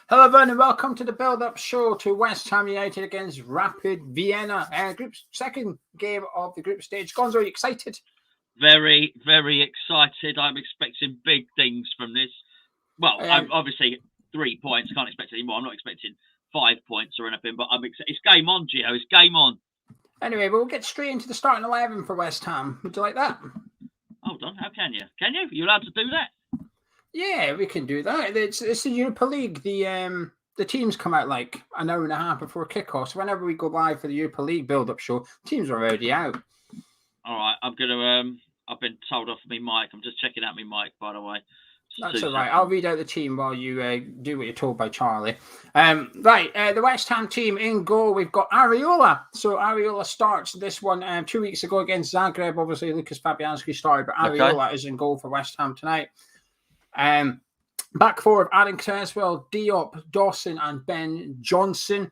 Hello everyone and welcome to the build-up show to West Ham United against Rapid Vienna. Second game of the group stage. Gonzo, are you excited? Very, very excited. I'm expecting big things from this. Well, I'm obviously 3 points. Can't expect any more. I'm not expecting 5 points or anything, but it's game on, Geo. It's game on. Anyway, we'll get straight into the starting 11 for West Ham. Would you like that? Hold on. How can you? Can you? Are you allowed to do that? Yeah, we can do that. It's the Europa League. The teams come out like an hour and a half before kickoff. So whenever we go live for the Europa League build-up show, teams are already out. All right. I'm gonna. I've been told off my mic. I'm just checking out my mic, by the way. That's all right. I'll read out the team while you do what you're told by Charlie. The West Ham team in goal, we've got Areola. So Areola starts this one 2 weeks ago against Zagreb. Obviously, Lucas Fabianski started, but Areola is in goal for West Ham tonight. Back forward, Adam Creswell, Diop, Dawson, and Ben Johnson.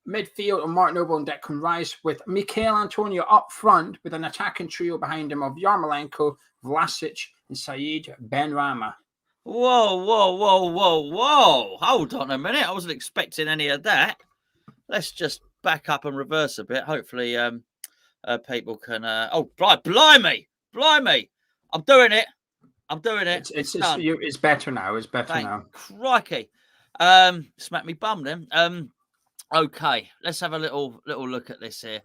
Midfield, Mark Noble and Declan Rice, with Mikel Antonio up front with an attacking trio behind him of Yarmolenko, Vlasic, and Said Benrahma. Whoa. Hold on a minute. I wasn't expecting any of that. Let's just back up and reverse a bit. Hopefully people can... blimey. I'm doing it. It's better now. It's better now. Crikey. Smack me bum then. Okay, let's have a little look at this here.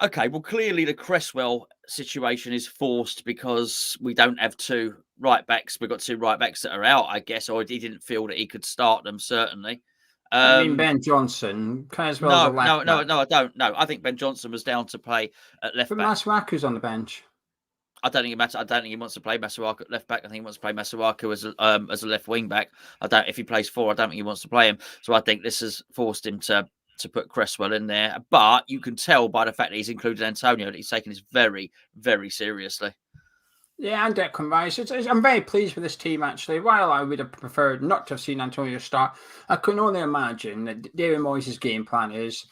Okay, well, clearly the Cresswell situation is forced because we don't have two right backs. We've got two right backs that are out, I guess, or he didn't feel that he could start them, certainly. I mean, Ben Johnson, Cresswell's a left back. No, I don't. No, I think Ben Johnson was down to play at left back. But Masuaku's on the bench. I don't think it matters. I don't think he wants to play Masuaku at left back. I think he wants to play Masuaku as a left wing back. If he plays four, I don't think he wants to play him. So I think this has forced him to put Cresswell in there. But you can tell by the fact that he's included Antonio that he's taking this very, very seriously. Yeah, and Declan Rice. I'm very pleased with this team, actually. While I would have preferred not to have seen Antonio start, I can only imagine that David Moyes' game plan is,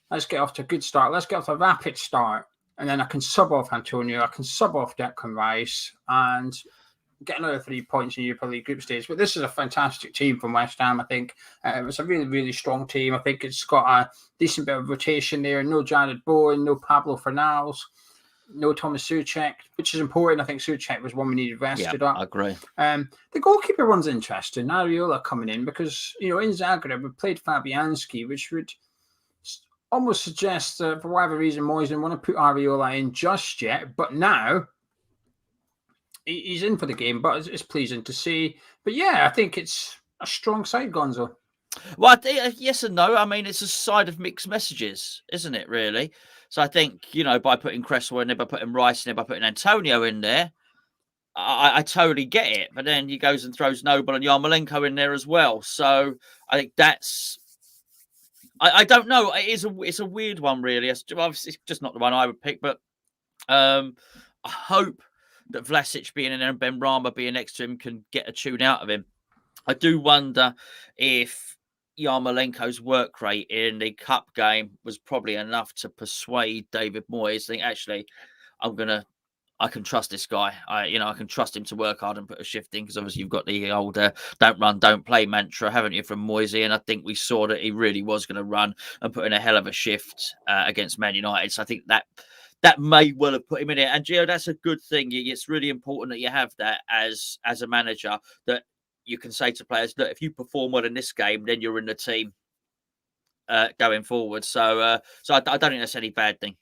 let's get off to a good start. Let's get off to a rapid start. And then I can sub off Antonio, I can sub off Declan Rice and get another 3 points in Europa League group stage. But this is a fantastic team from West Ham, I think. It's a really, really strong team. I think it's got a decent bit of rotation there. No Jared Bowen, no Pablo Fornals, no Thomas Souček, which is important. I think Souček was one we needed rested up. I agree. The goalkeeper one's interesting. Areola coming in because, in Zagreb, we played Fabianski, which would almost suggests that for whatever reason Moyes didn't want to put Areola in just yet, but now he's in for the game. But it's pleasing to see. But yeah, I think it's a strong side, Gonzo. Well, yes and no. I mean, it's a side of mixed messages, isn't it? Really. So I think by putting Cresswell in there, by putting Rice in there, by putting Antonio in there, I totally get it. But then he goes and throws Noble and Yarmolenko in there as well. So I think that's. I don't know. It's a weird one, really. It's just not the one I would pick. But I hope that Vlasic being in there and Benrahma being next to him can get a tune out of him. I do wonder if Yarmolenko's work rate in the cup game was probably enough to persuade David Moyes. I think actually, I can trust this guy. I can trust him to work hard and put a shift in because obviously you've got the old don't run, don't play mantra, haven't you, from Moyes? And I think we saw that he really was going to run and put in a hell of a shift against Man United. So I think that may well have put him in it. And Gio, that's a good thing. It's really important that you have that as a manager, that you can say to players, look, if you perform well in this game, then you're in the team going forward. So I don't think that's any bad thing.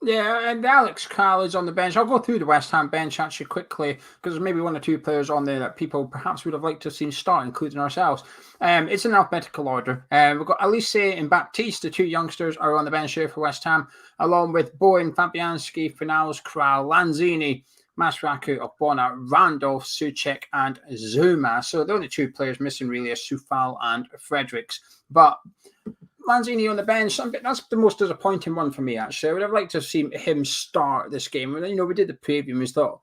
Yeah, and Alex Carl is on the bench. I'll go through the West Ham bench actually quickly because there's maybe one or two players on there that people perhaps would have liked to have seen start, including ourselves. It's in alphabetical order. We've got Elise and Baptiste, the two youngsters, are on the bench here for West Ham, along with Bowen, Fabianski, Fornals, Kral, Lanzini, Masuaku, Ogbonna, Randolph, Souček, and Zuma. So the only two players missing really are Soufal and Fredericks. But Lanzini on the bench, that's the most disappointing one for me, actually. I would have liked to have seen him start this game. We did the preview and we thought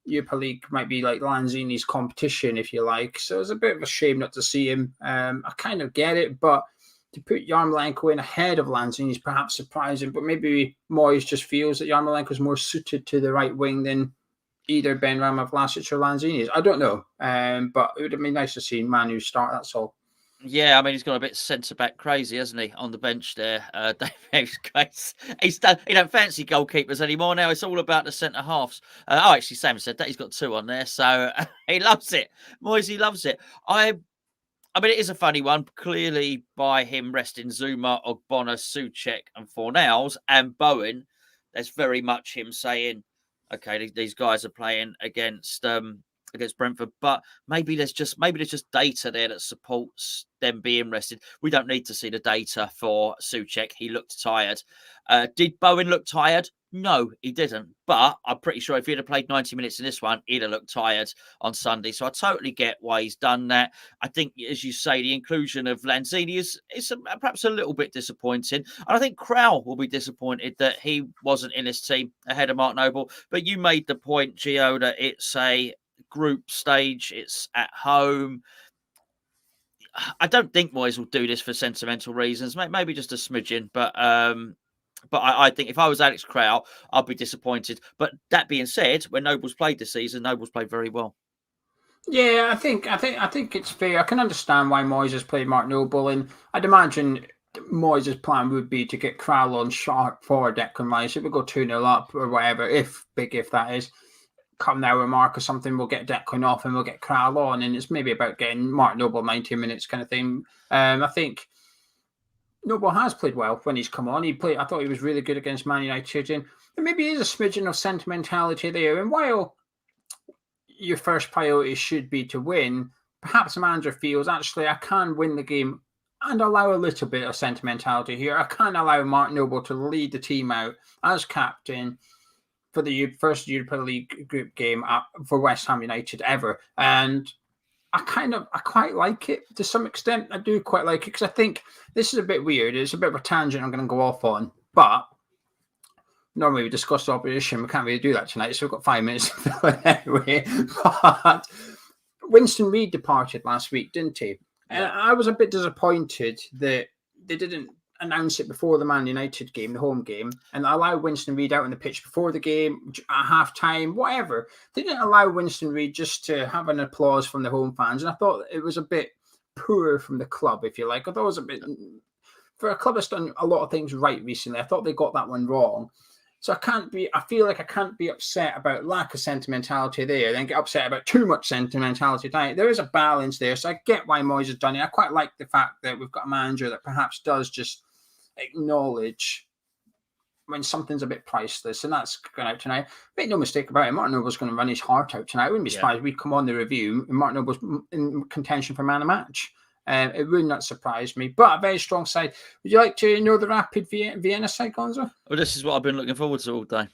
Europa League might be like Lanzini's competition, if you like. So it's a bit of a shame not to see him. I kind of get it, but to put Yarmolenko in ahead of Lanzini is perhaps surprising. But maybe Moyes just feels that Yarmolenko is more suited to the right wing than either Benrahma, Vlasic or Lanzini. I don't know, but it would have been nice to see Manu start. That's all. Yeah, I mean, he's got a bit centre-back crazy, hasn't he, on the bench there? He's done, he don't fancy goalkeepers anymore now. It's all about the centre-halves. Actually, Sam said that. He's got 2 on there, so he loves it. Moisey loves it. I mean, it is a funny one. Clearly, by him resting Zuma, Ogbonna, Souček and Fornals and Bowen, there's very much him saying, okay, these guys are playing against Brentford, but maybe there's just data there that supports them being rested. We don't need to see the data for Souček. He looked tired. Did Bowen look tired? No, he didn't. But I'm pretty sure if he'd have played 90 minutes in this one, he'd have looked tired on Sunday. So I totally get why he's done that. I think, as you say, the inclusion of Lanzini is perhaps a little bit disappointing. And I think Krau will be disappointed that he wasn't in his team ahead of Mark Noble. But you made the point, Gio, that it's a group stage, it's at home. I don't think Moyes will do this for sentimental reasons, maybe just a smidgen, but I think if I was Alex Krau, I'd be disappointed. But that being said, when Noble's played this season, Noble's played very well. Yeah, I think it's fair. I can understand why Moyes has played Mark Noble, and I'd imagine Moyes' plan would be to get Krau on sharp for Declan Rice. If we go 2-0 up or whatever, if that is, come now a mark or something, we'll get Declan off and we'll get Krau on, and it's maybe about getting Mark Noble 90 minutes kind of thing. I think Noble has played well when he's come on. I thought he was really good against Man United, and there maybe is a smidgen of sentimentality there. And while your first priority should be to win, perhaps the manager feels, actually, I can win the game and allow a little bit of sentimentality here. I can allow Mark Noble to lead the team out as captain for the first Europa League group game for West Ham United ever. And I quite like it to some extent. I do quite like it because I think this is a bit weird. It's a bit of a tangent I'm going to go off on. But normally we discuss the opposition. We can't really do that tonight, so we've got 5 minutes to fill it anyway. But Winston Reid departed last week, didn't he? And I was a bit disappointed that they didn't announce it before the Man United game, the home game, and allow Winston Reid out on the pitch before the game, at half-time, whatever. They didn't allow Winston Reid just to have an applause from the home fans, and I thought it was a bit poor from the club, if you like. I thought it was a bit... For a club that's done a lot of things right recently, I thought they got that one wrong. So I feel like I can't be upset about lack of sentimentality there, then get upset about too much sentimentality tonight. There is a balance there, so I get why Moyes has done it. I quite like the fact that we've got a manager that perhaps does just acknowledge when something's a bit priceless, and that's going out tonight. Make no mistake about it, Martin Noble's going to run his heart out tonight. I wouldn't be surprised if we'd come on the review and Martin Noble's in contention for man of match. It would not surprise me, but a very strong side. Would you like to know the Rapid Vienna side, Gonzo? Well, this is what I've been looking forward to all day.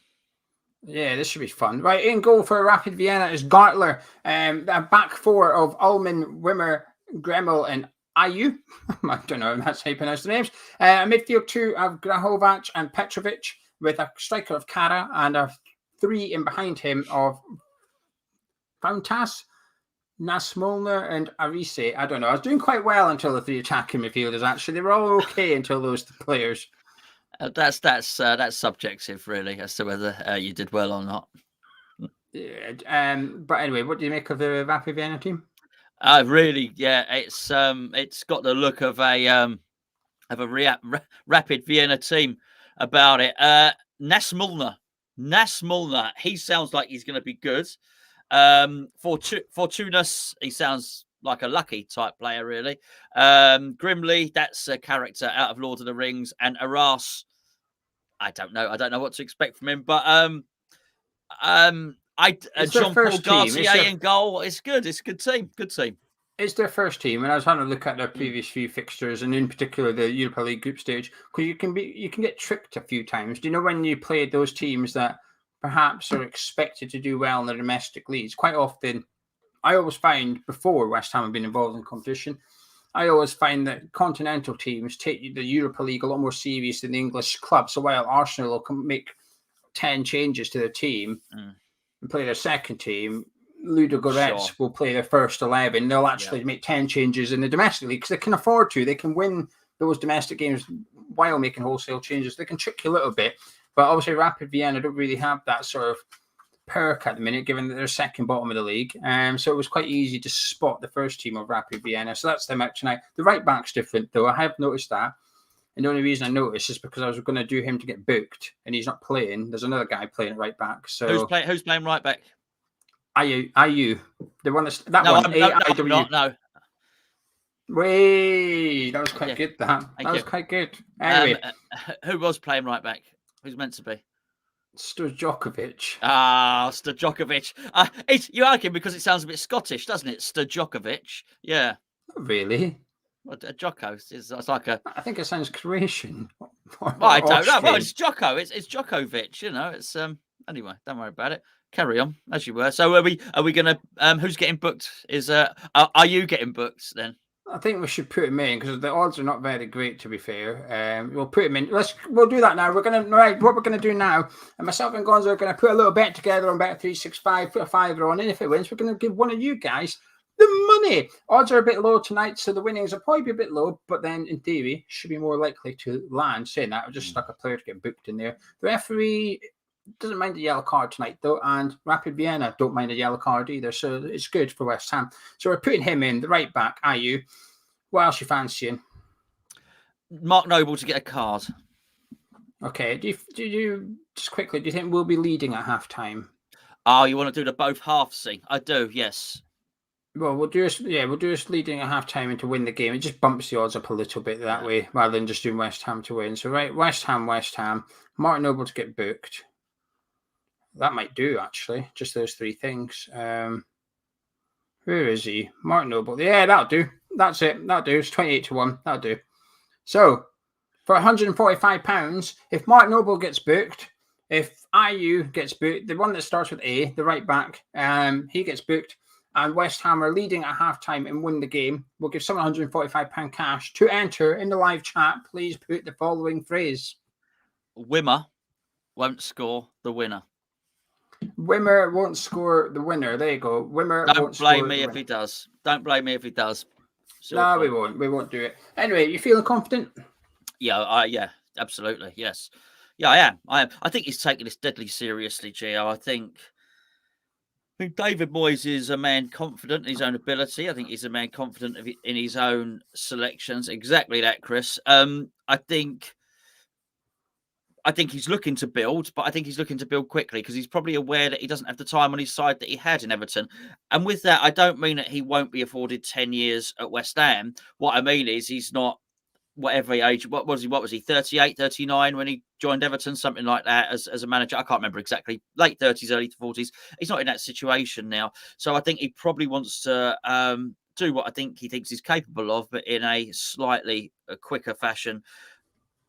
Yeah, this should be fun. Right, in goal for Rapid Vienna is Gartler. The back four of Ullman, Wimmer, Gremmel, and Ayew. I don't know if that's how you pronounce the names. Midfield 2 of Grahovac and Petrovic, with a striker of Kara and a 3 in behind him of Fountas, Nasmolner and Arise. I don't know. I was doing quite well until the 3 attacking midfielders. Actually, they were all okay until those players. That's subjective, really, as to whether you did well or not. Yeah. But anyway, what do you make of the Rapid Vienna team? Really, yeah. It's got the look of a Rapid Vienna team about it. Nasmolner. He sounds like he's going to be good. Fortunas, he sounds like a lucky type player, really. Grimley, that's a character out of Lord of the Rings, and Arras, I don't know what to expect from him, but Jean-Paul Garcia in goal. It's good. It's a good team. It's their first team, and I was having a look at their previous few fixtures, and in particular the Europa League group stage, because you can get tricked a few times. Do you know when you played those teams that perhaps are expected to do well in the domestic leagues? Quite often, I always find, before West Ham have been involved in competition, I always find that continental teams take the Europa League a lot more serious than the English clubs. So while Arsenal will make 10 changes to their team and play their second team, Ludogorets will play their first 11. They'll actually make 10 changes in the domestic league because they can afford to. They can win those domestic games while making wholesale changes. They can trick you a little bit. But obviously, Rapid Vienna don't really have that sort of perk at the minute, given that they're second bottom of the league. So it was quite easy to spot the first team of Rapid Vienna. So that's them out tonight. The right back's different, though. I have noticed that. And the only reason I noticed is because I was going to do him to get booked, and he's not playing. There's another guy playing at right back. So who's playing right back? IU. The one that's that No, one. I'm not. No. Wait, that was quite good. That was quite good. Anyway, who was playing right back? Who's meant to be? Stojakovic. Stojakovic. You argue because it sounds a bit Scottish, doesn't it? Stojakovic. Yeah. Not really. Well, Jocko is like a. I think it sounds Croatian. I don't know. Well, it's Jocko. It's Djokovic. You know. It's Anyway, don't worry about it. Carry on as you were. So are we gonna? Who's getting booked? Are you getting booked then? I think we should put him in because the odds are not very great, to be fair. We'll put him in. We'll do that now. What we're gonna do now, and myself and Gonzo are gonna put a little bet together on Bet365, put a $5 on, and if it wins, we're gonna give one of you guys the money. Odds are a bit low tonight, so the winnings will probably be a bit low, but then in theory, should be more likely to land. Saying that, I just stuck a player to get booked in there. The referee doesn't mind the yellow card tonight, though, and Rapid Vienna don't mind a yellow card either, so it's good for West Ham. So we're putting him in, the right back, IU. What else you fancying? Mark Noble to get a card. Okay, do you just quickly, do you think we'll be leading at half-time? Oh, you want to do the both halves thing? I do, yes. Well, we'll do us leading at half-time and to win the game. It just bumps the odds up a little bit that way, rather than just doing West Ham to win. So, right, West Ham, Mark Noble to get booked. That might do, actually. Just those three things. Where is he? Mark Noble. Yeah, that'll do. That's it. That'll do. It's 28-1. That'll do. So, for £145, if Mark Noble gets booked, if IU gets booked, the one that starts with A, the right back, he gets booked, and West Ham are leading at halftime and win the game, we'll give someone £145 cash. To enter in the live chat, please put the following phrase. Wimmer won't score the winner. Wimmer won't score the winner. There you go. Wimmer Don't blame me if he does. Don't blame me if he does. No, we won't. We won't do it. Anyway, you feeling confident? Yeah, absolutely. Yes. Yeah, I am. I think he's taking this deadly seriously, Gio. I think David Moyes is a man confident in his own ability. I think he's a man confident in his own selections. Exactly that, Chris. I think he's looking to build, but I think he's looking to build quickly because he's probably aware that he doesn't have the time on his side that he had in Everton. And with that, I don't mean that he won't be afforded 10 years at West Ham. What I mean is he's not whatever age. What was he? 38, 39 when he joined Everton, something like that as a manager. I can't remember exactly. Late 30s, early 40s. He's not in that situation now. So I think he probably wants to do what I think he thinks he's capable of, but in a slightly quicker fashion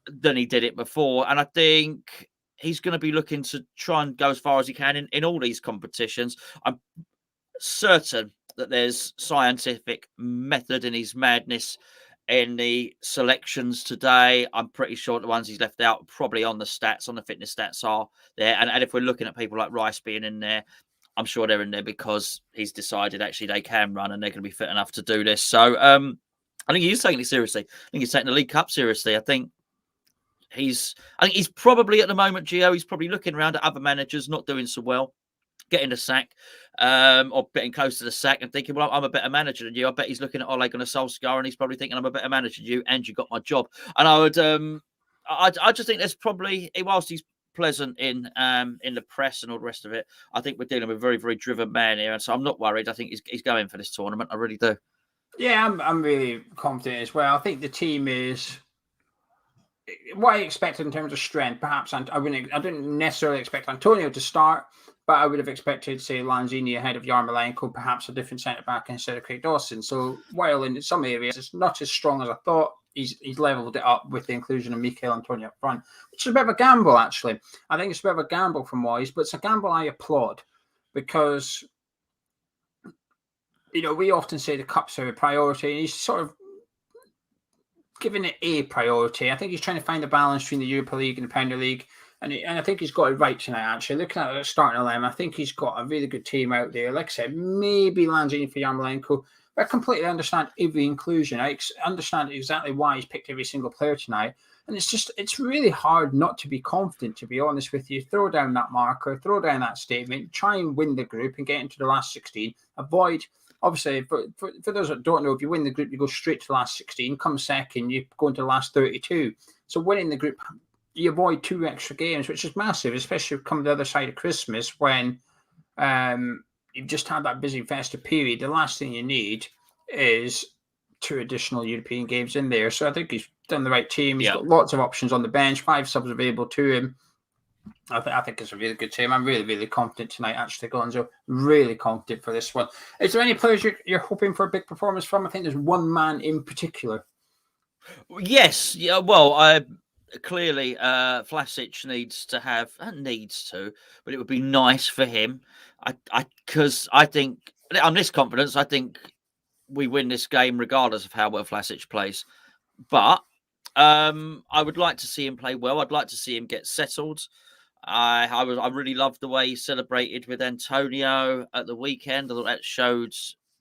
than he did it before. And I think he's going to be looking to try and go as far as he can in all these competitions. I'm certain that there's scientific method in his madness in the selections today. I'm pretty sure the ones he's left out probably on the fitness stats are there. And if we're looking at people like Rice being in there, I'm sure they're in there because he's decided actually they can run and they're going to be fit enough to do this. So I think he's taking it seriously. I think he's taking the League Cup seriously. I think he's probably at the moment, Gio, he's probably looking around at other managers not doing so well, getting a sack or getting close to the sack and thinking, well, I'm a better manager than you. I bet he's looking at Ole Gunnar Solskjaer and he's probably thinking I'm a better manager than you and you got my job. And I would, I just think there's probably, whilst he's pleasant in the press and all the rest of it, I think we're dealing with a very, very driven man here. And so I'm not worried. I think he's going for this tournament. I really do. Yeah, I'm really confident as well. I think the team is what I expected in terms of strength. Perhaps I didn't necessarily expect Antonio to start, but I would have expected, say, Lanzini ahead of Yarmolenko, perhaps a different centre back instead of Craig Dawson. So while in some areas it's not as strong as I thought, he's leveled it up with the inclusion of Mikel Antonio up front, which is a bit of a gamble, actually. I think it's a bit of a gamble from Moyes, but it's a gamble I applaud because, we often say the Cups are a priority, and he's sort of giving it a priority. I think he's trying to find the balance between the Europa League and the Premier League, and I think he's got it right tonight, actually. Looking at the starting 11, I think he's got a really good team out there. Like I said, maybe Lanzini for Yarmolenko. I completely understand every inclusion. I understand exactly why he's picked every single player tonight. And it's really hard not to be confident, to be honest with you. Throw down that marker, throw down that statement, try and win the group and get into the last 16. Avoid, obviously, for those that don't know, if you win the group, you go straight to the last 16. Come second, you go into the last 32. So winning the group, you avoid 2 extra games, which is massive, especially coming the other side of Christmas when you've just had that busy festive period. The last thing you need is 2 additional European games in there. So I think he's done the right team. He's got lots of options on the bench, 5 subs available to him. I think it's a really good team. I'm really, really confident tonight, actually, Gonzo. Really confident for this one. Is there any players you're hoping for a big performance from? I think there's one man in particular. Yes. Yeah. Well, clearly, Vlasic needs to, but it would be nice for him. Because I think I'm this confidence. I think we win this game regardless of how well Vlasic plays. But I would like to see him play well. I'd like to see him get settled. I really loved the way he celebrated with Antonio at the weekend. I thought that showed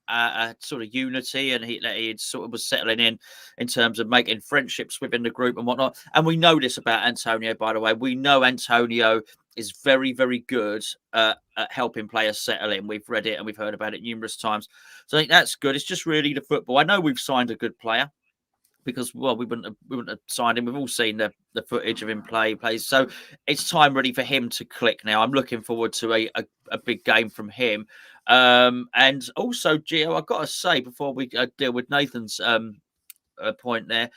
a sort of unity, and he sort of was settling in terms of making friendships within the group and whatnot. And we know this about Antonio, by the way. We know Antonio is very, very good at helping players settle in. We've read it and we've heard about it numerous times. So I think that's good. It's just really the football. I know we've signed a good player because, well, we wouldn't have signed him. We've all seen the footage of him plays. So it's time really for him to click now. I'm looking forward to a big game from him. And also, Gio, I've got to say, before we deal with Nathan's point there,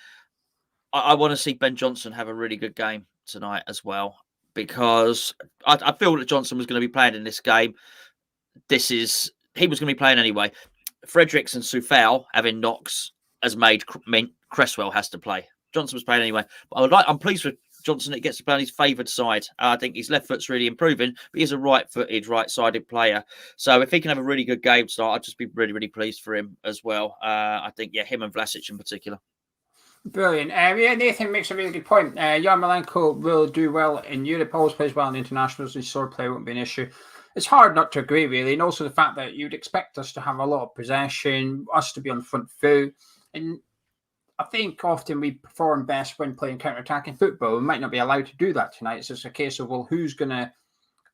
I want to see Ben Johnson have a really good game tonight as well, because I feel that Johnson was going to be playing in this game. He was going to be playing anyway. Fredericks and Soufal having knocks has made Cresswell has to play. Johnson was playing anyway. But I'm pleased with Johnson that he gets to play on his favoured side. I think his left foot's really improving, but he's a right-footed, right-sided player. So if he can have a really good game tonight, I'd just be really, really pleased for him as well. I think, him and Vlasic in particular. Brilliant. Nathan makes a really good point. Yarmolenko will do well in Europe, always plays well in internationals, his sword play won't be an issue. It's hard not to agree, really, and also the fact that you'd expect us to have a lot of possession, us to be on the front foot, and I think often we perform best when playing counter-attacking football. We might not be allowed to do that tonight. It's just a case of, well, who's going to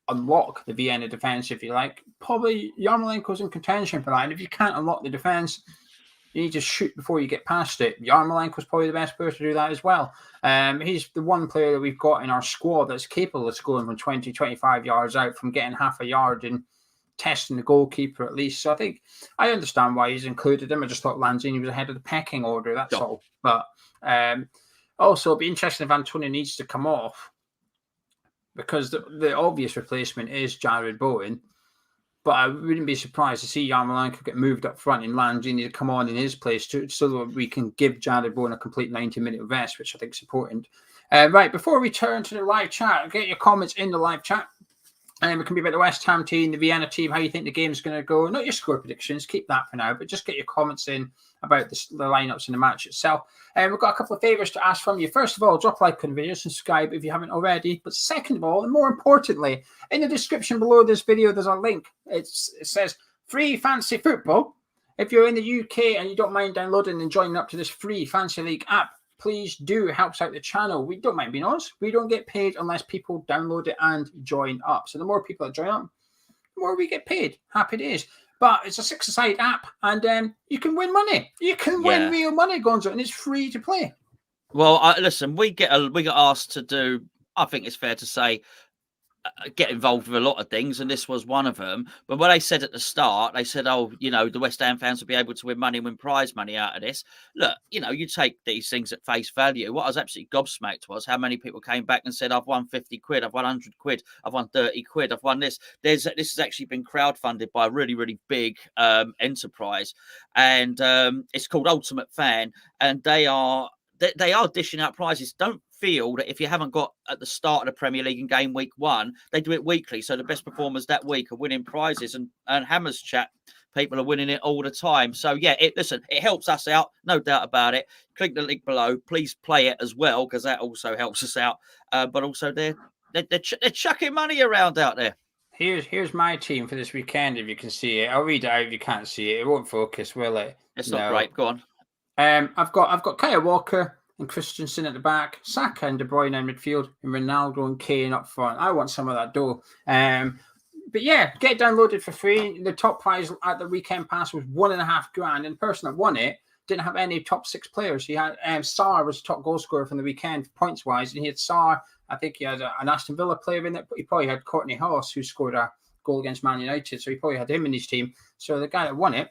unlock the Vienna defence, if you like? Probably Yarmolenko's in contention for that, and if you can't unlock the defence, you need to shoot before you get past it. Yarmolenko's probably the best player to do that as well. He's the one player that we've got in our squad that's capable of scoring from 20, 25 yards out, from getting half a yard and testing the goalkeeper at least. So I think I understand why he's included him. I just thought Lanzini was ahead of the pecking order, that's all. But also, it'd be interesting if Antonio needs to come off, because the obvious replacement is Jared Bowen. But I wouldn't be surprised to see Yarmolenko get moved up front and Lanzini to come on in his place so that we can give Jared Bowen a complete 90-minute rest, which I think is important. Right, before we turn to the live chat, get your comments in the live chat. And it can be about the West Ham team, the Vienna team, how you think the game's going to go. Not your score predictions, keep that for now, but just get your comments in about the lineups in the match itself. And we've got a couple of favours to ask from you. First of all, drop a like on the video, subscribe if you haven't already. But second of all, and more importantly, in the description below this video, there's a link. It says free fancy football. If you're in the UK and you don't mind downloading and joining up to this free Fancy League app, please do. It helps out the channel. We don't mind being honest. We don't get paid unless people download it and join up. So the more people that join up, the more we get paid. Happy days. But it's a six-a-side app, and you can win money. You can win real money, Gonzo, and it's free to play. Well, listen, we get asked to do, I think it's fair to say, get involved with a lot of things, and this was one of them. But when they said at the start, they said, oh, the West Ham fans will be able to win money and win prize money out of this. Look, you take these things at face value. What I was absolutely gobsmacked was how many people came back and said, I've won 50 quid, I've won 100 quid, I've won 30 quid, I've won this. This has actually been crowdfunded by a really, really big enterprise, and it's called Ultimate Fan, and they are dishing out prizes. Don't feel that if you haven't got at the start of the Premier League in game week 1, they do it weekly. So the best performers that week are winning prizes, and Hammer's chat people are winning it all the time. So it helps us out, no doubt about it. Click the link below. Please play it as well, because that also helps us out. But also they're chucking money around out there. Here's my team for this weekend. If you can see it, I'll read it out. If you can't see it, it won't focus, will it? It's not great. Go on. I've got Kyle Walker and Christensen at the back, Saka and De Bruyne in midfield, and Ronaldo and Kane up front. I want some of that dough. But yeah, get it downloaded for free. The top prize at the weekend pass was $1,500, and the person that won it didn't have any top 6 players. He had Sarr was the top goal scorer from the weekend points wise, and he had Sarr. I think he had an Aston Villa player in it, but he probably had Courtney House, who scored a goal against Man United, so he probably had him in his team. So the guy that won it.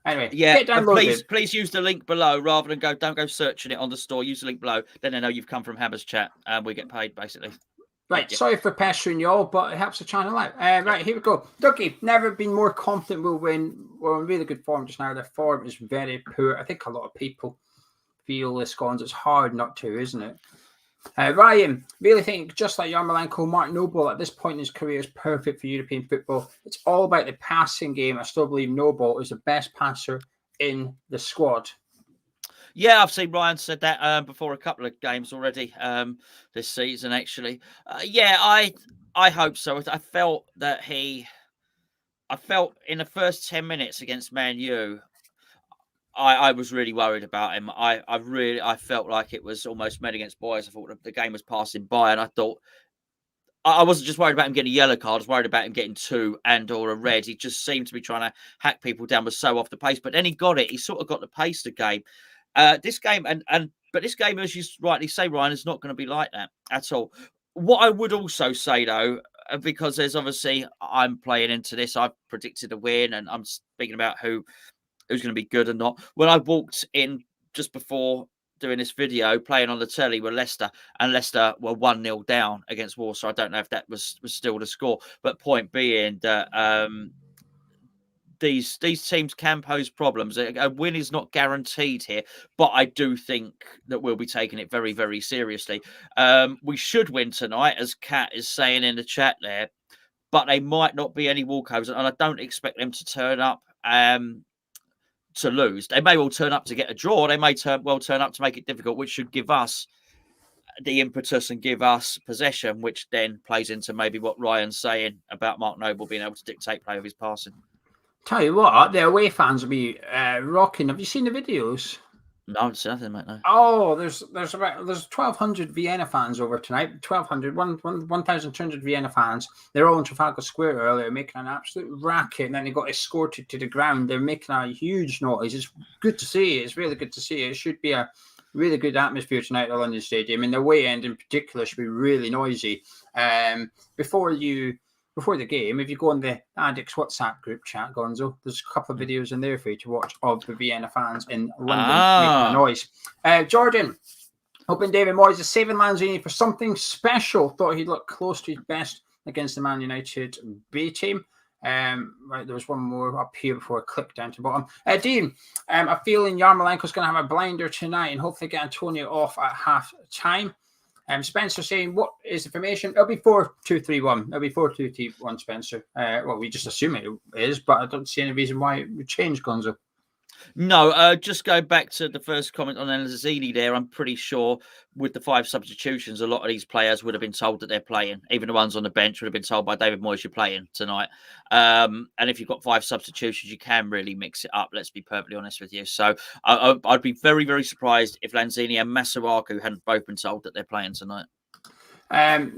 Anyway, yeah, get it downloaded. Please use the link below rather than don't go searching it on the store. Use the link below. Then they know you've come from Hammer's chat, and we get paid basically. Right, sorry for pestering you all, but it helps the channel out. Right, here we go. Dougie, never been more confident we'll win. We're in really good form just now. Their form is very poor. I think a lot of people feel this Gonzo. It's hard not to, isn't it? Ryan, really think just like Yarmolenko, Mark Noble at this point in his career is perfect for European football. It's all about the passing game. I still believe Noble is the best passer in the squad. Yeah, I've seen Ryan said that before a couple of games already this season, actually. Yeah, I hope so. I felt in the first 10 minutes against Man U, I was really worried about him. I felt like it was almost men against boys. I thought the game was passing by, and I thought I wasn't just worried about him getting a yellow card. I was worried about him getting 2 or a red. He just seemed to be trying to hack people down, was so off the pace. But then he got it. He sort of got the pace of the game. This game, but this game, as you rightly say, Ryan, is not going to be like that at all. What I would also say, though, because there's obviously I'm playing into this, I've predicted a win, and I'm speaking about who's going to be good and not. When I walked in just before doing this video, playing on the telly with Leicester, and Leicester were 1-0 down against Warsaw. I don't know if that was still the score, but point being that these teams can pose problems. A win is not guaranteed here, but I do think that we'll be taking it very, very seriously. We should win tonight, as Kat is saying in the chat there, but they might not be any walkovers, and I don't expect them to turn up to lose. They may well turn up to get a draw. They may turn up to make it difficult, which should give us the impetus and give us possession, which then plays into maybe what Ryan's saying about Mark Noble being able to dictate play with his passing. Tell you what, the away fans will be rocking. Have you seen the videos? No, I haven't seen nothing, mate. No. Oh, there's 1,200 Vienna fans over tonight. 1,200 Vienna fans. They're all in Trafalgar Square earlier, making an absolute racket, and then they got escorted to the ground. They're making a huge noise. It's good to see. It's really good to see. It should be a really good atmosphere tonight at the London Stadium, and the away end in particular should be really noisy. Before the game, if you go on the Addicts WhatsApp group chat, Gonzo, there's a couple of videos in there for you to watch of the Vienna fans in London making a noise. Jordan, hoping David Moyes is saving Lanzini for something special. Thought he'd look close to his best against the Man United B team. Right, there was one more up here before I click down to the bottom. Dean, I'm feeling Yarmolenko's going to have a blinder tonight and hopefully get Antonio off at half time. Spencer saying, what is the formation? It'll be 4-2-3-1. It'll be 4-2-3-1, Spencer. Well, we just assume it is, but I don't see any reason why it would change, Gonzo. No, just go back to the first comment on Lanzini there. I'm pretty sure with the 5 substitutions, a lot of these players would have been told that they're playing. Even the ones on the bench would have been told by David Moyes, you're playing tonight. And if you've got 5 substitutions, you can really mix it up. Let's be perfectly honest with you. So I'd be very, very surprised if Lanzini and Masuaku hadn't both been told that they're playing tonight.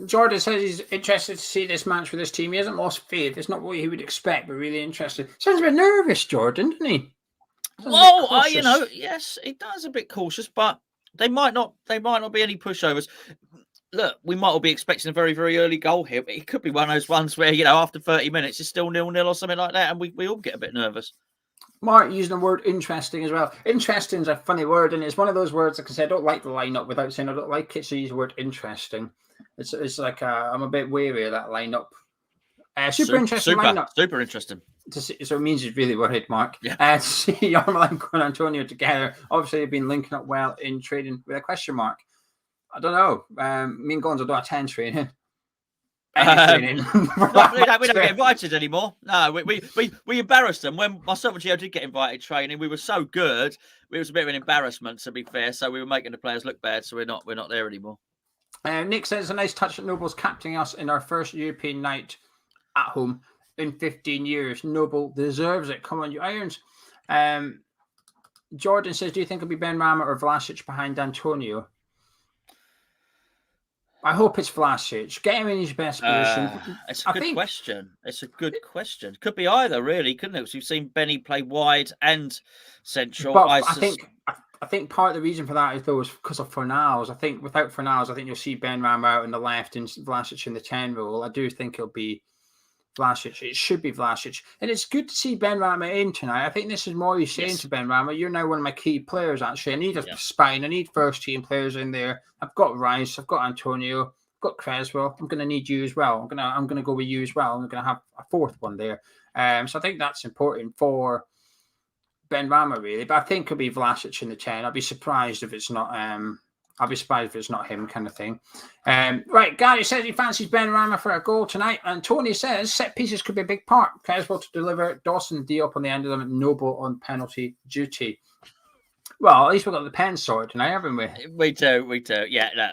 Jordan says he's interested to see this match with his team. He hasn't lost faith. It's not what he would expect, but really interested. Sounds a bit nervous, Jordan, doesn't he? Well, yes, it does a bit cautious, but they might not be any pushovers. Look, we might all be expecting a very, very early goal here, but it could be one of those ones where, after 30 minutes, it's still 0-0 or something like that, and we all get a bit nervous. Mark using the word interesting as well. Interesting is a funny word, and it's one of those words I can say I don't like the lineup without saying I don't like it, so use the word interesting. It's like I'm a bit wary of that lineup. Super interesting lineup. Super interesting. So it means he's really worried, Mark. Yeah. To see Yarmolenko and Antonio together. Obviously, they've been linking up well in training with a question mark. I don't know. Me and Gonzo don't attend training. We don't get invited anymore. No, we embarrassed them. When myself and Geo did get invited training, we were so good. It was a bit of an embarrassment, to be fair. So we were making the players look bad. So we're not there anymore. Nick says, a nice touch that Noble's captaining us in our first European night at home in 15 years. Noble deserves it. Come on, you Irons. Jordan says, do you think it'll be Ben Rama or Vlasic behind Antonio? I hope it's Vlasic. Get him in his best position. It's a good question. It's a good question. Could be either, really, couldn't it? Because we've seen Benny play wide and central. But I think part of the reason for that is because of Fornals. I think without Fornals, I think you'll see Ben Rama out on the left and Vlasic in the 10 role. I do think it'll be Vlasic. It should be Vlasic. And it's good to see Ben Rama in tonight. I think this is more he's saying to Ben Rama, you're now one of my key players, actually. I need a spine. I need first team players in there. I've got Rice. I've got Antonio. I've got Creswell. I'm going to need you as well. I'm going to go with you as well. I'm going to have a fourth one there. So I think that's important for Ben Rama, really. But I think it'll be Vlasic in the 10. I'll be surprised if it's not him, kind of thing. Right, Gary says he fancies Ben Rama for a goal tonight, and Tony says set pieces could be a big part. Creswell to deliver, Dawson Diop on the end of them, and Noble on penalty duty. Well, at least we've got the pen sorted tonight, haven't we? We do. Yeah,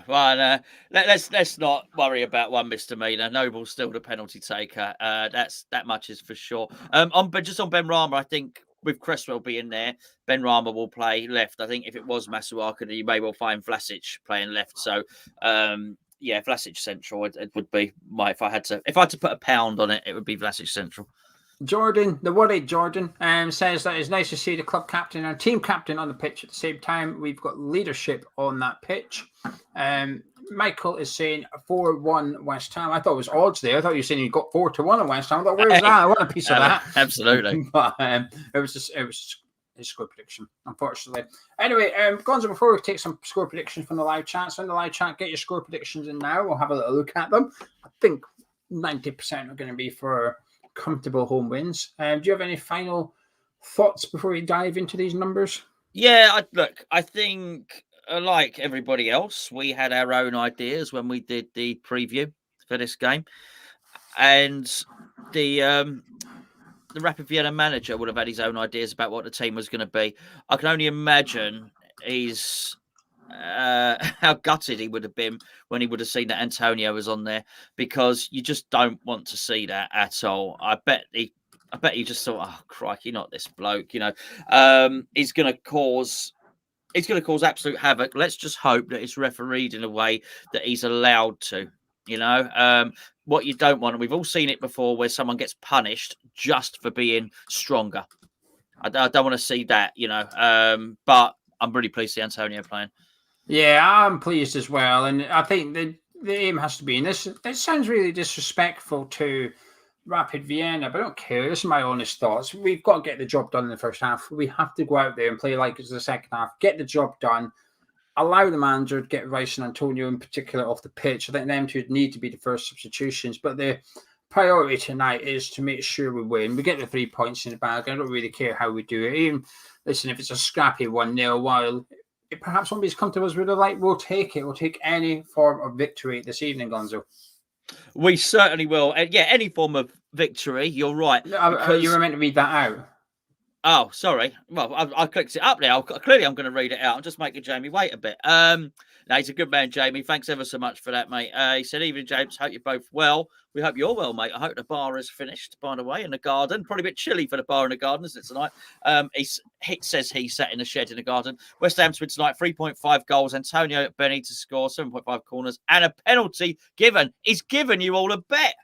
well, let's not worry about one misdemeanor. Noble's still the penalty taker. That much is for sure. On Ben Rama, I think with Cresswell being there, Ben Rama will play left. I think if it was Masuaka, you may well find Vlasic playing left. So, Vlasic central. It would be if I had to put a pound on it, it would be Vlasic central. Jordan, the worried Jordan, says that it's nice to see the club captain and team captain on the pitch at the same time. We've got leadership on that pitch. Michael is saying 4-1 West Ham. I thought it was odds there. I thought you were saying you got 4-1 at West Ham. I thought, where was that? I want a piece of that. Absolutely. But it was his score prediction, unfortunately. Anyway, Gonzo, before we take some score predictions from the live chat, so in the live chat, get your score predictions in now. We'll have a little look at them. I think 90% are going to be for comfortable home wins. Do you have any final thoughts before we dive into these numbers? Yeah, I think like everybody else, we had our own ideas when we did the preview for this game, and the Rapid Vienna manager would have had his own ideas about what the team was going to be. I can only imagine how gutted he would have been when he would have seen that Antonio was on there, because you just don't want to see that at all. I bet he just thought, oh crikey, not this bloke, he's going to cause absolute havoc. Let's just hope that it's refereed in a way that he's allowed to, what you don't want, and we've all seen it before, where someone gets punished just for being stronger. I don't want to see that, but I'm really pleased to see Antonio playing. Yeah, I'm pleased as well, and I think the aim has to be in this. It sounds really disrespectful to Rapid Vienna, but I don't care. This is my honest thoughts. We've got to get the job done in the first half. We have to go out there and play like it's the second half. Get the job done. Allow the manager to get Rice and Antonio in particular off the pitch. I think them two need to be the first substitutions, but the priority tonight is to make sure we win. We get the 3 points in the bag. I don't really care how we do it. Even, listen, if it's a scrappy 1-0, while it perhaps won't be as comfortable as we'd have liked, we'll take it. We'll take any form of victory this evening, Gonzo. We certainly will. Any form of victory. You're right. You were meant to read that out. Oh, sorry. Well, I clicked it up now. Clearly, I'm going to read it out. I'm just making Jamie wait a bit. No, he's a good man, Jamie. Thanks ever so much for that, mate. He said, evening, James. Hope you're both well. We hope you're well, mate. I hope the bar is finished, by the way, in the garden. Probably a bit chilly for the bar in the garden, isn't it, tonight? He says he sat in a shed in the garden. West Ham win tonight, 3.5 goals. Antonio Benny to score, 7.5 corners, and a penalty given. He's given you all a bet.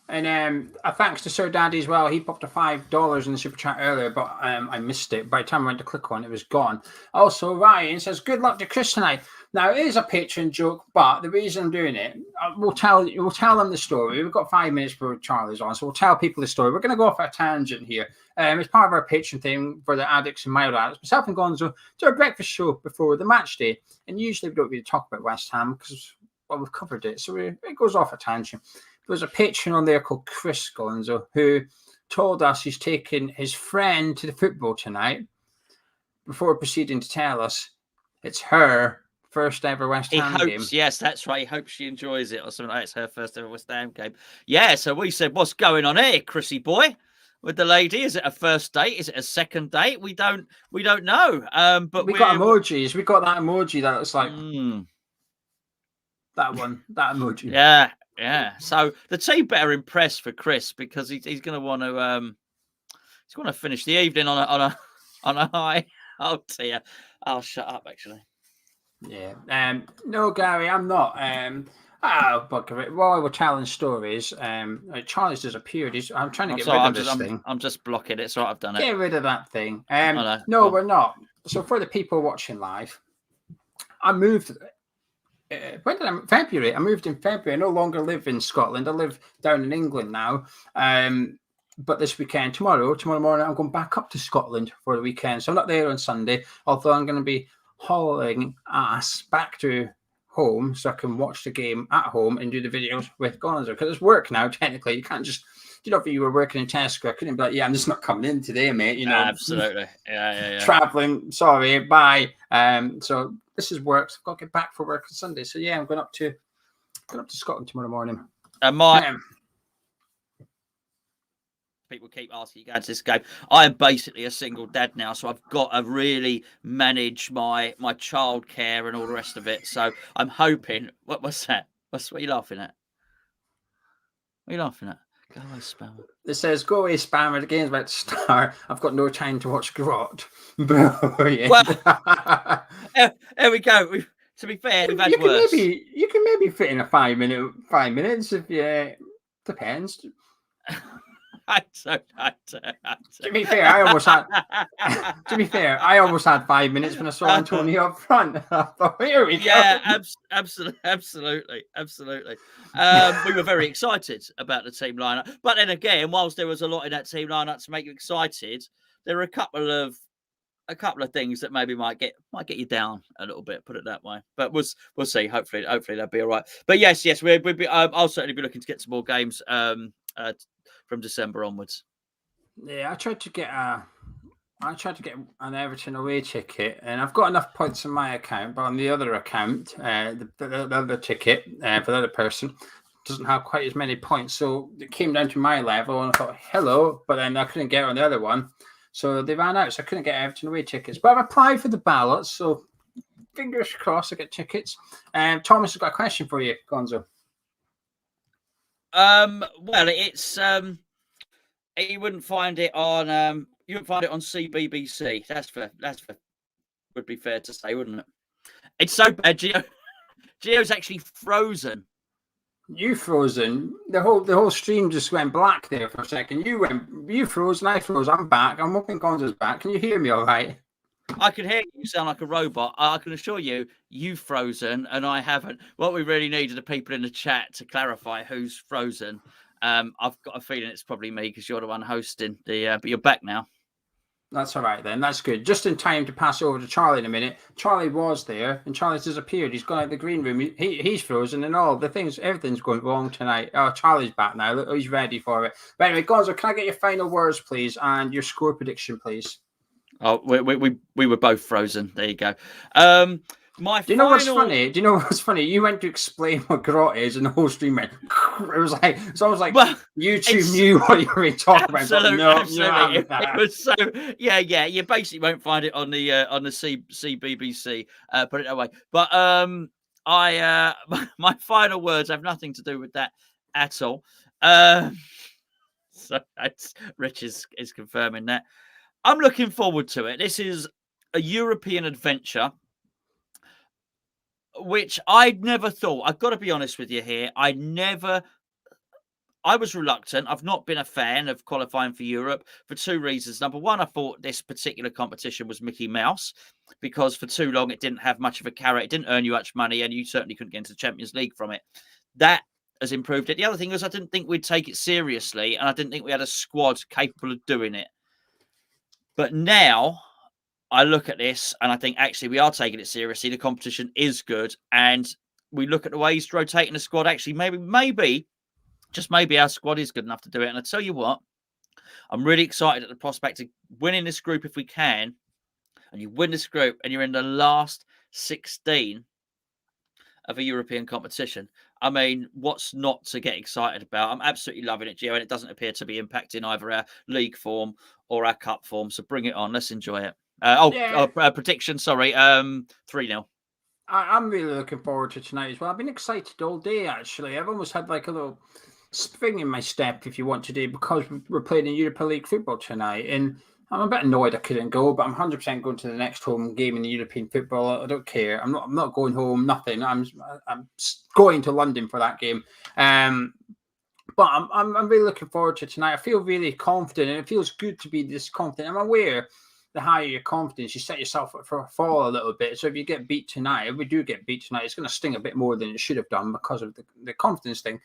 And thanks to Sir Daddy as well. He popped a $5 in the super chat earlier, but I missed it. By the time I went to click on it, was gone. Also, Ryan says, good luck to Chris tonight. Now, it is a Patreon joke, but the reason I'm doing it, we'll tell them the story. We've got 5 minutes before Charlie's on, so we'll tell people the story. We're going to go off a tangent here. It's part of our Patreon thing for the addicts and mild addicts. Myself and Gonzo do a breakfast show before the match day, and usually we don't really talk about West Ham because, well, we've covered it, so it goes off a tangent. There's a patron on there called Chris Gonzo who told us he's taking his friend to the football tonight before proceeding to tell us it's her first ever West Ham game. Yes, that's right. He hopes she enjoys it or something like that. It's her first ever West Ham game. Yeah, so we said, what's going on here, Chrissy boy? With the lady, is it a first date? Is it a second date? We don't know. But we got emojis. We got that emoji that was like That one, that emoji. Yeah. So the team better impress for Chris because he's going to want to finish the evening on a high. Oh dear. I'll shut up. Actually. Yeah. No, Gary, I'm not. Bugger it. While we're telling stories, Charlie's disappeared. I'm trying to get rid of this thing. I'm just blocking it. So I've done it. Get rid of that thing. No, no, we're not. So for the people watching live, I moved. When did February? I moved in February. I no longer live in Scotland. I live down in England now. But this weekend, tomorrow morning, I'm going back up to Scotland for the weekend. So I'm not there on Sunday, although I'm going to be hauling ass back to home so I can watch the game at home and do the videos with Gonzo. Because it's work now, technically. You can't just, if you were working in Tesco, I couldn't be like, I'm just not coming in today, mate. Absolutely. Yeah. Traveling, sorry, bye. So this is work. So I've got to get back for work on Sunday. So I'm going up to Scotland tomorrow morning. People keep asking you guys this game. I am basically a single dad now, so I've got to really manage my childcare and all the rest of it. So I'm hoping. What's that? What are you laughing at? What are you laughing at? Go away, spammer. It says, "Go away, spammer. The game's about to start. I've got no time to watch Grot." Well, there we go. To be fair, we've had worse. You can maybe fit in a 5 minutes if depends. To be fair, I almost had 5 minutes when I saw Antonio up front. Here we go. Yeah, absolutely. We were very excited about the team lineup, but then again, whilst there was a lot in that team lineup to make you excited, there were a couple of things that maybe might get you down a little bit. Put it that way. But we'll see. Hopefully that'll be all right. But yes, I'll certainly be looking to get some more games from December onwards. Yeah, I tried to get an Everton away ticket, and I've got enough points on my account, but on the other account, the other ticket for the other person doesn't have quite as many points. So it came down to my level, and I thought, hello, but then I couldn't get it on the other one. So they ran out, so I couldn't get Everton away tickets. But I've applied for the ballots, so fingers crossed I get tickets. Thomas has got a question for you, Gonzo. Well, it's you wouldn't find it on CBBC. That's would be fair to say, wouldn't it? It's so bad, Geo's actually frozen. You frozen. The whole stream just went black there for a second. You froze and I froze. I'm back. I'm hoping Gonzo's back. Can you hear me all right? I can hear you. You sound like a robot. I can assure you, you've frozen and I haven't. What we really need are the people in the chat to clarify who's frozen. I've got a feeling it's probably me because you're the one hosting but you're back now. That's all right then. That's good. Just in time to pass over to Charlie in a minute. Charlie was there and Charlie's disappeared. He's gone out the green room. He's frozen and everything's going wrong tonight. Oh, Charlie's back now. Look, he's ready for it. But anyway, Gonzo, can I get your final words, please, and your score prediction, please? Oh, we were both frozen. There you go. Do you know what's funny? You went to explain what Grot is, and the whole stream went. It was like YouTube knew what you were talking about. Absolutely. It was so You basically won't find it on the CBBC. Put it that way. But my final words have nothing to do with that at all. So that's Rich is confirming that. I'm looking forward to it. This is a European adventure, which I'd never thought. I've got to be honest with you here. I was reluctant. I've not been a fan of qualifying for Europe for two reasons. Number one, I thought this particular competition was Mickey Mouse because for too long it didn't have much of a carrot. It didn't earn you much money and you certainly couldn't get into the Champions League from it. That has improved it. The other thing was I didn't think we'd take it seriously and I didn't think we had a squad capable of doing it. But now I look at this and I think actually we are taking it seriously. The competition is good. And we look at the way he's rotating the squad. Actually, maybe, just maybe our squad is good enough to do it. And I tell you what, I'm really excited at the prospect of winning this group if we can. And you win this group and you're in the last 16 of a European competition. I mean, what's not to get excited about? I'm absolutely loving it, Gio, and it doesn't appear to be impacting either our league form or our cup form. So bring it on. Let's enjoy it. Prediction. Sorry. 3-0. I'm really looking forward to tonight as well. I've been excited all day, actually. I've almost had like a little spring in my step, if you want, today because we're playing in Europa League football tonight. And I'm a bit annoyed I couldn't go, but I'm 100% going to the next home game in the European football. I don't care. I'm not going home. Nothing. I'm going to London for that game. But I'm really looking forward to tonight. I feel really confident, and it feels good to be this confident. I'm aware the higher your confidence, you set yourself up for a fall a little bit. So if you get beat tonight, if we do get beat tonight, it's going to sting a bit more than it should have done because of the confidence thing.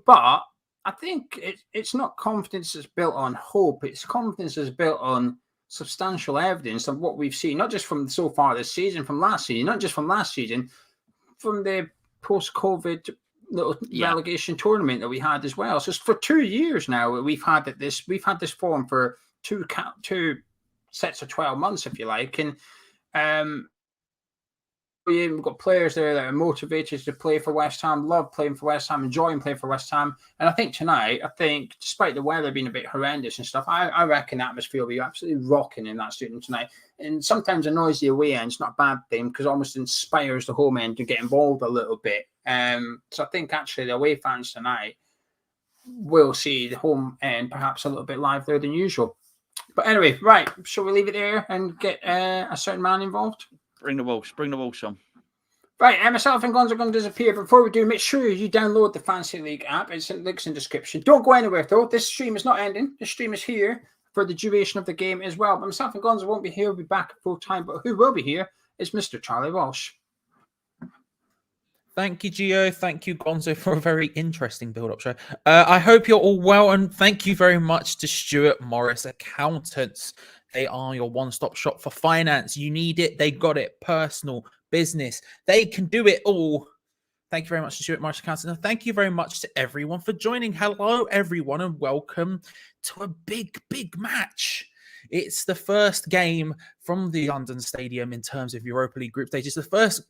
But I think it's not confidence that's built on hope. It's confidence that's built on substantial evidence of what we've seen, not just from so far this season, from last season, not just from last season, from the post-COVID little relegation tournament that we had as well. So for 2 years now, we've had this form for two sets of 12 months, if you like, and we've got players there that are motivated to play for West Ham, love playing for West Ham, enjoying playing for West Ham. And I think tonight, despite the weather being a bit horrendous and stuff, I reckon the atmosphere will be absolutely rocking in that stadium tonight. And sometimes a noisy away end's not a bad thing because it almost inspires the home end to get involved a little bit. So I think actually the away fans tonight will see the home end perhaps a little bit livelier than usual. But anyway, right, shall we leave it there and get a certain man involved? Bring the Walsh on. Right, myself and Gonzo are going to disappear. Before we do, make sure you download the Fantasy League app. It's in links in the description. Don't go anywhere, though. This stream is not ending. This stream is here for the duration of the game as well. But myself and Gonzo won't be here. We'll be back full time. But who will be here is Mr. Charlie Walsh. Thank you, Geo. Thank you, Gonzo, for a very interesting build-up show. I hope you're all well, and thank you very much to Stuart Morris Accountants. They are your one-stop shop for finance. You need it, they got it. Personal, business, they can do it all. Thank you very much to Stuart Morris Accountants. And thank you very much to everyone for joining. Hello, everyone, and welcome to a big, big match. It's the first game from the London Stadium in terms of Europa League group stage. It's the first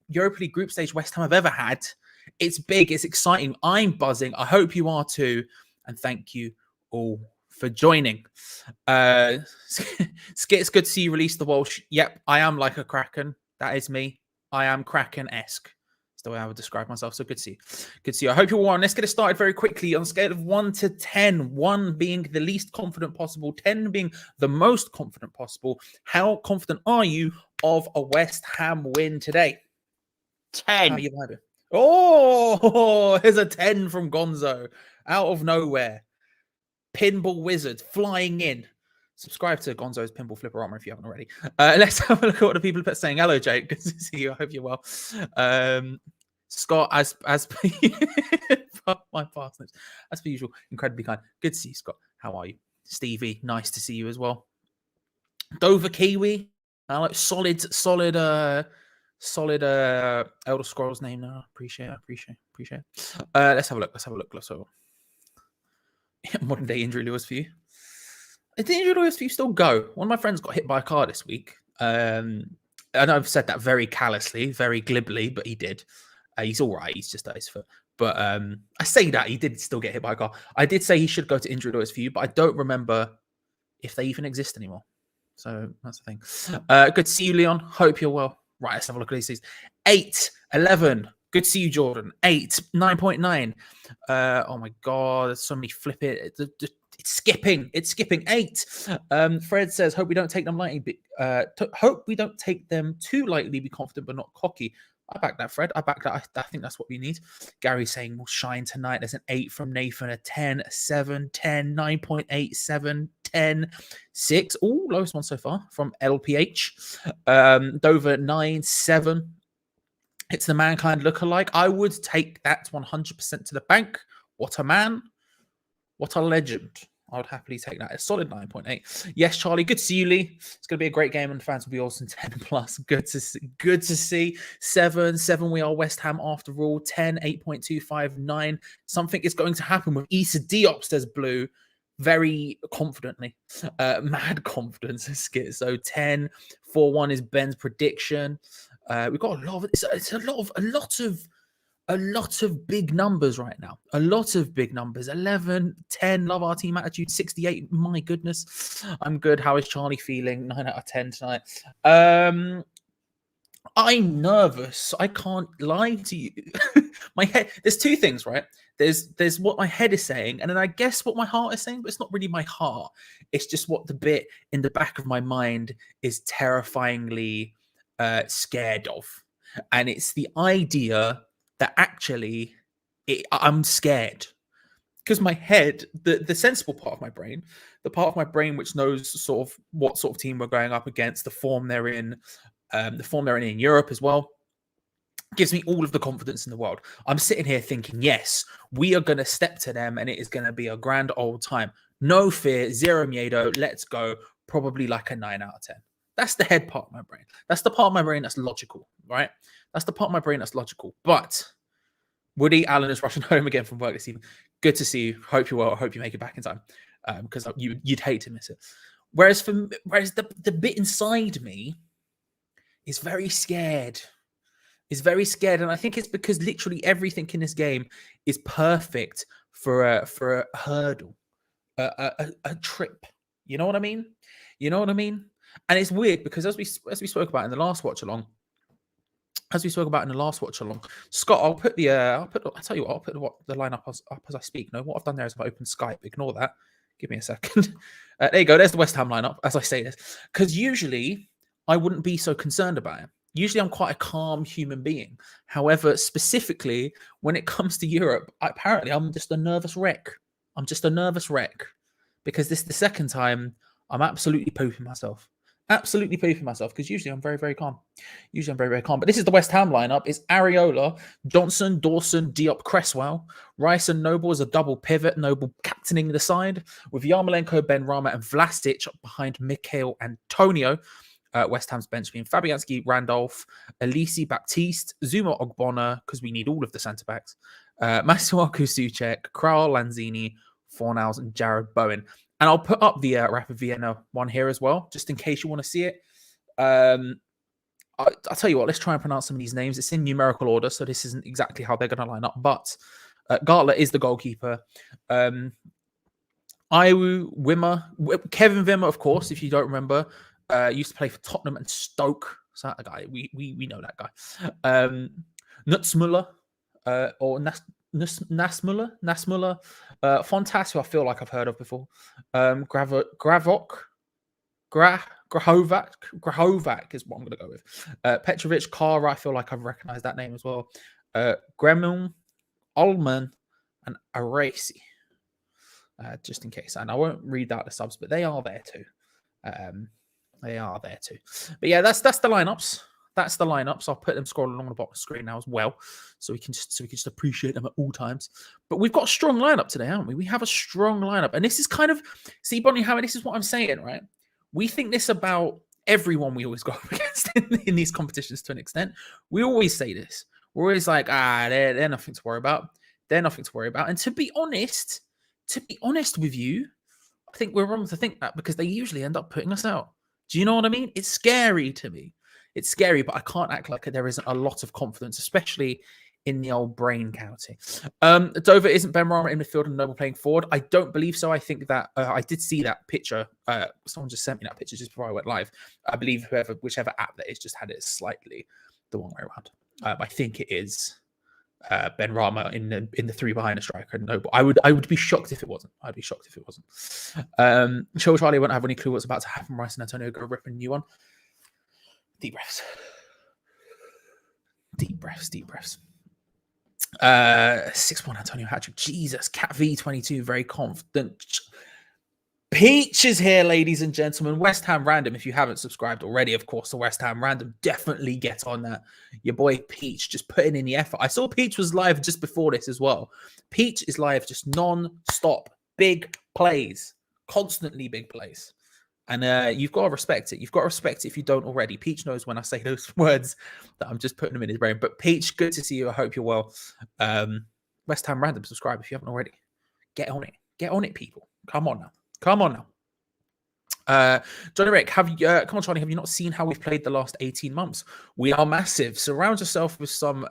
Europa League group stage West Ham have ever had. It's big. It's exciting. I'm buzzing. I hope you are too. And thank you all for joining. It's good to see you release the Walsh. Yep, I am like a Kraken. That is me. I am Kraken-esque. That's the way I would describe myself. So good to see you. Good to see you. I hope you're well. Let's get it started very quickly on a scale of 1 to 10. 1 being the least confident possible, 10 being the most confident possible. How confident are you of a West Ham win today? 10. How are you vibing? Oh, here's a 10 from Gonzo. Out of nowhere. Pinball Wizard flying in. Subscribe to Gonzo's Pinball Flipper Armor if you haven't already. Let's have a look at what the people are saying. Hello, Jake. Good to see you. I hope you're well. Scott, as my parsnips, as per usual, incredibly kind. Good to see you, Scott. How are you? Stevie, nice to see you as well. Dover Kiwi, I like solid Elder Scrolls name now. Appreciate it. Let's have a look. Modern day injury lawyers for you. I think injury lawyers for you still go. One of my friends got hit by a car this week. And I've said that very callously, very glibly, but he did. He's all right. He's just at his foot. But I say that he did still get hit by a car. I did say he should go to injury lawyers for you, but I don't remember if they even exist anymore. So that's the thing. Good to see you, Leon. Hope you're well. Right, let's have a look at these things. 8, 11. Good to see you, Jordan. 8, 9.9. Oh my God, there's so many flip it. It's skipping. 8. Fred says, hope we don't take them lightly. Hope we don't take them too lightly. Be confident but not cocky. I back that, Fred. I back that. I think that's what we need. Gary saying we'll shine tonight. There's an 8 from Nathan, a 10, a 7, 10, 9.8, 7, 10, 6. Oh, lowest one so far from LPH. Dover 9, 7. It's the Mankind lookalike. I would take that 100% to the bank. What a man. What a legend. I would happily take that. A solid 9.8. Yes, Charlie. Good to see you, Lee. It's going to be a great game and the fans will be awesome. 10 plus. Good to see. 7. We are West Ham after all. 10, 8.25, 9. Something is going to happen with Issa Diop, says Blue. Very confidently. Mad confidence. So 10. 4-1 is Ben's prediction. We've got a lot of it's a lot of big numbers right now. A lot of big numbers. 11, 10, love our team attitude. 68, my goodness. I'm good. How is Charlie feeling? 9 out of 10 tonight. I'm nervous. I can't lie to you. My head. There's two things, right? There's what my head is saying, and then I guess what my heart is saying, but it's not really my heart. It's just what the bit in the back of my mind is terrifyingly scared of, and it's the idea that actually I'm scared because my head, the sensible part of my brain, the part of my brain which knows sort of what sort of team we're going up against, the form they're in Europe as well, gives me all of the confidence in the world. I'm sitting here thinking, yes, we are going to step to them and it is going to be a grand old time. No fear, zero miedo, let's go. Probably like a 9 out of 10. That's the head part of my brain. That's the part of my brain that's logical, right? That's the part of my brain that's logical. But Woody Allen is rushing home again from work this evening. Good to see you. Hope you're well. I hope you make it back in time because you'd hate to miss it. Whereas the bit inside me is very scared. Is very scared, and I think it's because literally everything in this game is perfect for a hurdle, a trip. You know what I mean? You know what I mean? And it's weird because as we spoke about in the last watch along, Scott, I'll tell you what, I'll put the lineup up as I speak. No, what I've done there is I've opened Skype. Ignore that. Give me a second. There you go. There's the West Ham lineup as I say this, because usually I wouldn't be so concerned about it. Usually I'm quite a calm human being. However, specifically when it comes to Europe, apparently I'm just a nervous wreck. I'm just a nervous wreck because this is the second time I'm absolutely pooping myself. Absolutely pooping myself because usually I'm very, very calm. Usually I'm very, very calm. But this is the West Ham lineup. It's Areola, Johnson, Dawson, Diop, Cresswell. Rice and Noble as a double pivot. Noble captaining the side with Yarmolenko, Benrahma and Vlasic behind Mikel Antonio. West Ham's bench being Fabianski, Randolph, Elise, Baptiste, Zuma Ogbonna, because we need all of the centre-backs, Masuaku Souček, Kral, Lanzini, Fornals, and Jared Bowen. And I'll put up the Rapid Vienna one here as well, just in case you want to see it. I'll tell you what, let's try and pronounce some of these names. It's in numerical order, so this isn't exactly how they're going to line up, but Gartler is the goalkeeper. Iwu, Wimmer, Kevin Wimmer, of course, if you don't remember, used to play for Tottenham and Stoke. So that guy, we know that guy. Nutzmuller, or Nasmuller, Fontas, who I feel like I've heard of before. Grahovac is what I'm going to go with. Petrovic, Kara, I feel like I've recognized that name as well. Gremlin, Ullman, and Arasi. Just in case. And I won't read out the subs, but they are there too. They are there too. But yeah, that's the lineups. That's the lineups. I'll put them scrolling along the bottom of the screen now as well, so we can just appreciate them at all times. But we've got a strong lineup today, haven't we? We have a strong lineup, and this is kind of Bonnie Howard. This is what I'm saying, right? We think this about everyone we always go up against in these competitions to an extent. We always say this. We're always like, they're nothing to worry about. They're nothing to worry about. And to be honest with you, I think we're wrong to think that because they usually end up putting us out. Do you know what I mean? It's scary to me. It's scary, but I can't act like there isn't a lot of confidence, especially in the old brain county. Dover isn't Benrahma in midfield and Noble playing forward. I don't believe so. I think that I did see that picture. Someone just sent me that picture just before I went live. I believe whichever app that is just had it slightly the wrong way around. I think it is Benrahma in the three behind a striker. No, but I would be shocked if it wasn't. I'd be shocked if it wasn't. Sure, Charlie won't have any clue what's about to happen. Rice and Antonio go rip a new one. Deep breaths. Deep breaths. 6-1 Antonio Hattrick. Jesus, Cat V22, very confident. Peach is here, ladies and gentlemen. West Ham Random. If you haven't subscribed already, of course, the West Ham Random, definitely get on that. Your boy Peach just putting in the effort. I saw Peach was live just before this as well. Peach is live just non-stop. Big plays. Constantly big plays. And you've got to respect it. You've got to respect it if you don't already. Peach knows when I say those words that I'm just putting them in his brain. But Peach, good to see you. I hope you're well. West Ham Random, subscribe if you haven't already. Get on it. Get on it, people. Come on now. Johnny Rick, come on, Johnny, have you not seen how we've played the last 18 months? We are massive. Surround yourself with some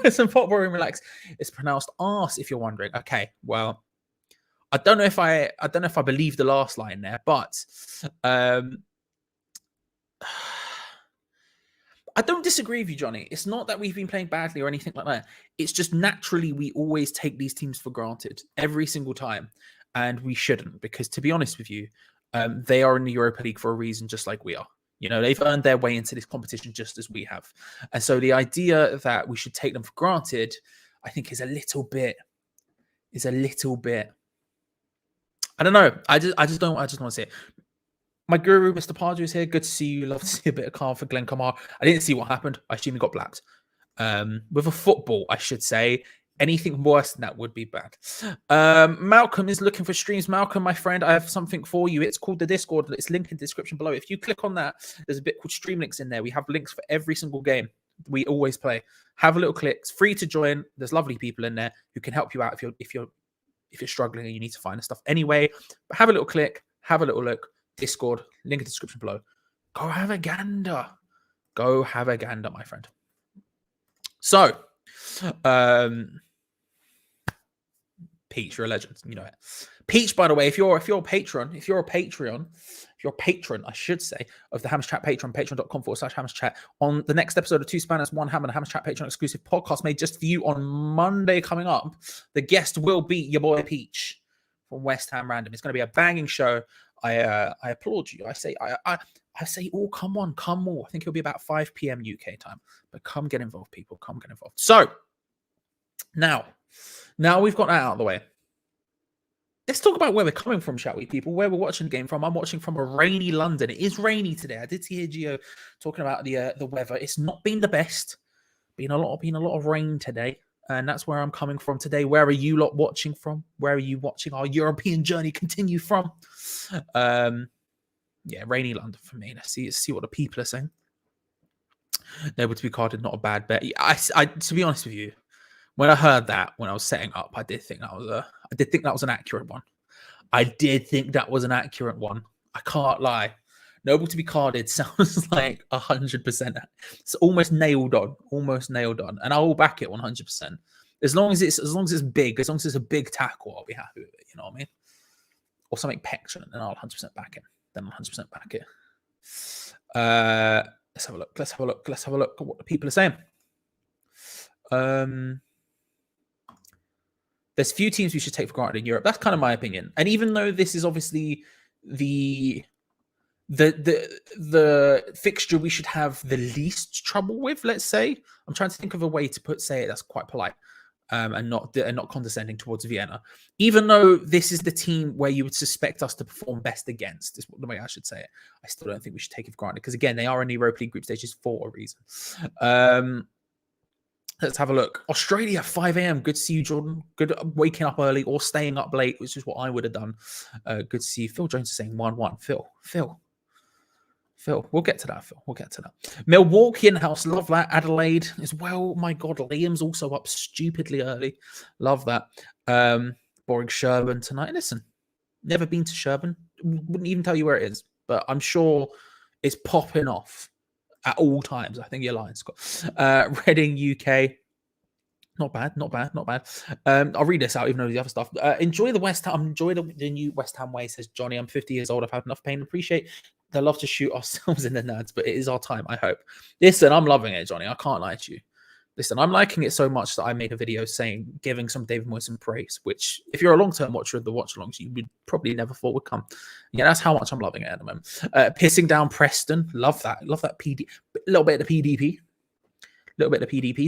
some football and relax. It's pronounced arse if you're wondering. Okay, well, I don't know if I believe the last line there, but I don't disagree with you, Johnny. It's not that we've been playing badly or anything like that. It's just naturally we always take these teams for granted every single time, and we shouldn't, because to be honest with you, they are in the Europa League for a reason, just like we are. You know, they've earned their way into this competition just as we have, and so the idea that we should take them for granted, I think, is a little bit. I don't know. I just don't want to see it. My guru, Mr. Pardew, is here. Good to see you. Love to see a bit of calm for Glenn Kamar. I didn't see what happened. I assume he got blacked. With a football, I should say. Anything worse than that would be bad. Malcolm is looking for streams. Malcolm, my friend, I have something for you. It's called the Discord. It's linked in the description below. If you click on that, there's a bit called Stream Links in there. We have links for every single game we always play. Have a little click. It's free to join. There's lovely people in there who can help you out if you're struggling and you need to find the stuff anyway. But have a little click. Have a little look. Discord, link in the description below. Go have a gander. Go have a gander, my friend. So, Peach, you're a legend. You know it. Peach, by the way, if you're a patron, I should say, of the Hammers Chat Patreon, patreon.com/Hammers Chat, on the next episode of Two Spanners, One Hammer, the Hammers Chat Patreon exclusive podcast made just for you on Monday coming up, the guest will be your boy Peach from West Ham Random. It's going to be a banging show. I applaud you. I say, oh, come on, come more. I think it'll be about 5 p.m. UK time. But come get involved, people. Come get involved. So, now we've got that out of the way. Let's talk about where we're coming from, shall we, people? Where we're watching the game from. I'm watching from a rainy London. It is rainy today. I did see Geo talking about the weather. It's not been the best. Been a lot of rain today. And that's where I'm coming from today. Where are you lot watching from? Where are you watching our European journey continue from? Yeah, rainy London for me. Let's see what the people are saying. Able to be carded, not a bad bet. I to be honest with you, when I heard that, when I was setting up, I did think that was an accurate one. I can't lie. Noble to be carded sounds like 100%. It's almost nailed on. And I'll back it 100%. As long as it's big, as long as it's a big tackle, I'll be happy with it. You know what I mean? Or something petulant, then I'll 100% back it. Let's have a look. Let's have a look at what the people are saying. There's few teams we should take for granted in Europe. That's kind of my opinion. And even though this is obviously the fixture we should have the least trouble with, let's say. I'm trying to think of a way to say it that's quite polite and not condescending towards Vienna. Even though this is the team where you would suspect us to perform best against, is the way I should say it. I still don't think we should take it for granted because, again, they are in the Europa League group stages for a reason. Let's have a look. Australia, 5 a.m. Good to see you, Jordan. Good waking up early or staying up late, which is what I would have done. Good to see you. Phil Jones is saying 1-1. Phil, we'll get to that, Phil. We'll get to that. Milwaukee in-house. Love that. Adelaide as well. My God, Liam's also up stupidly early. Love that. Boring Sherburn tonight. Listen, never been to Sherburn. Wouldn't even tell you where it is, but I'm sure it's popping off at all times. I think you're lying, Scott. Reading, UK. Not bad. I'll read this out, even though the other stuff. Enjoy the West Ham. Enjoy the new West Ham way, says Johnny. I'm 50 years old. I've had enough pain. Appreciate the love to shoot ourselves in the nads, but it is our time, I hope. Listen, I'm loving it, Johnny. I can't lie to you. Listen, I'm liking it so much that I made a video giving some David Moyes some praise, which, if you're a long-term watcher of the watch-alongs, you would probably never thought would come. Yeah, that's how much I'm loving it at the moment. Pissing down Preston. Love that. Love that PD. A little bit of the PDP.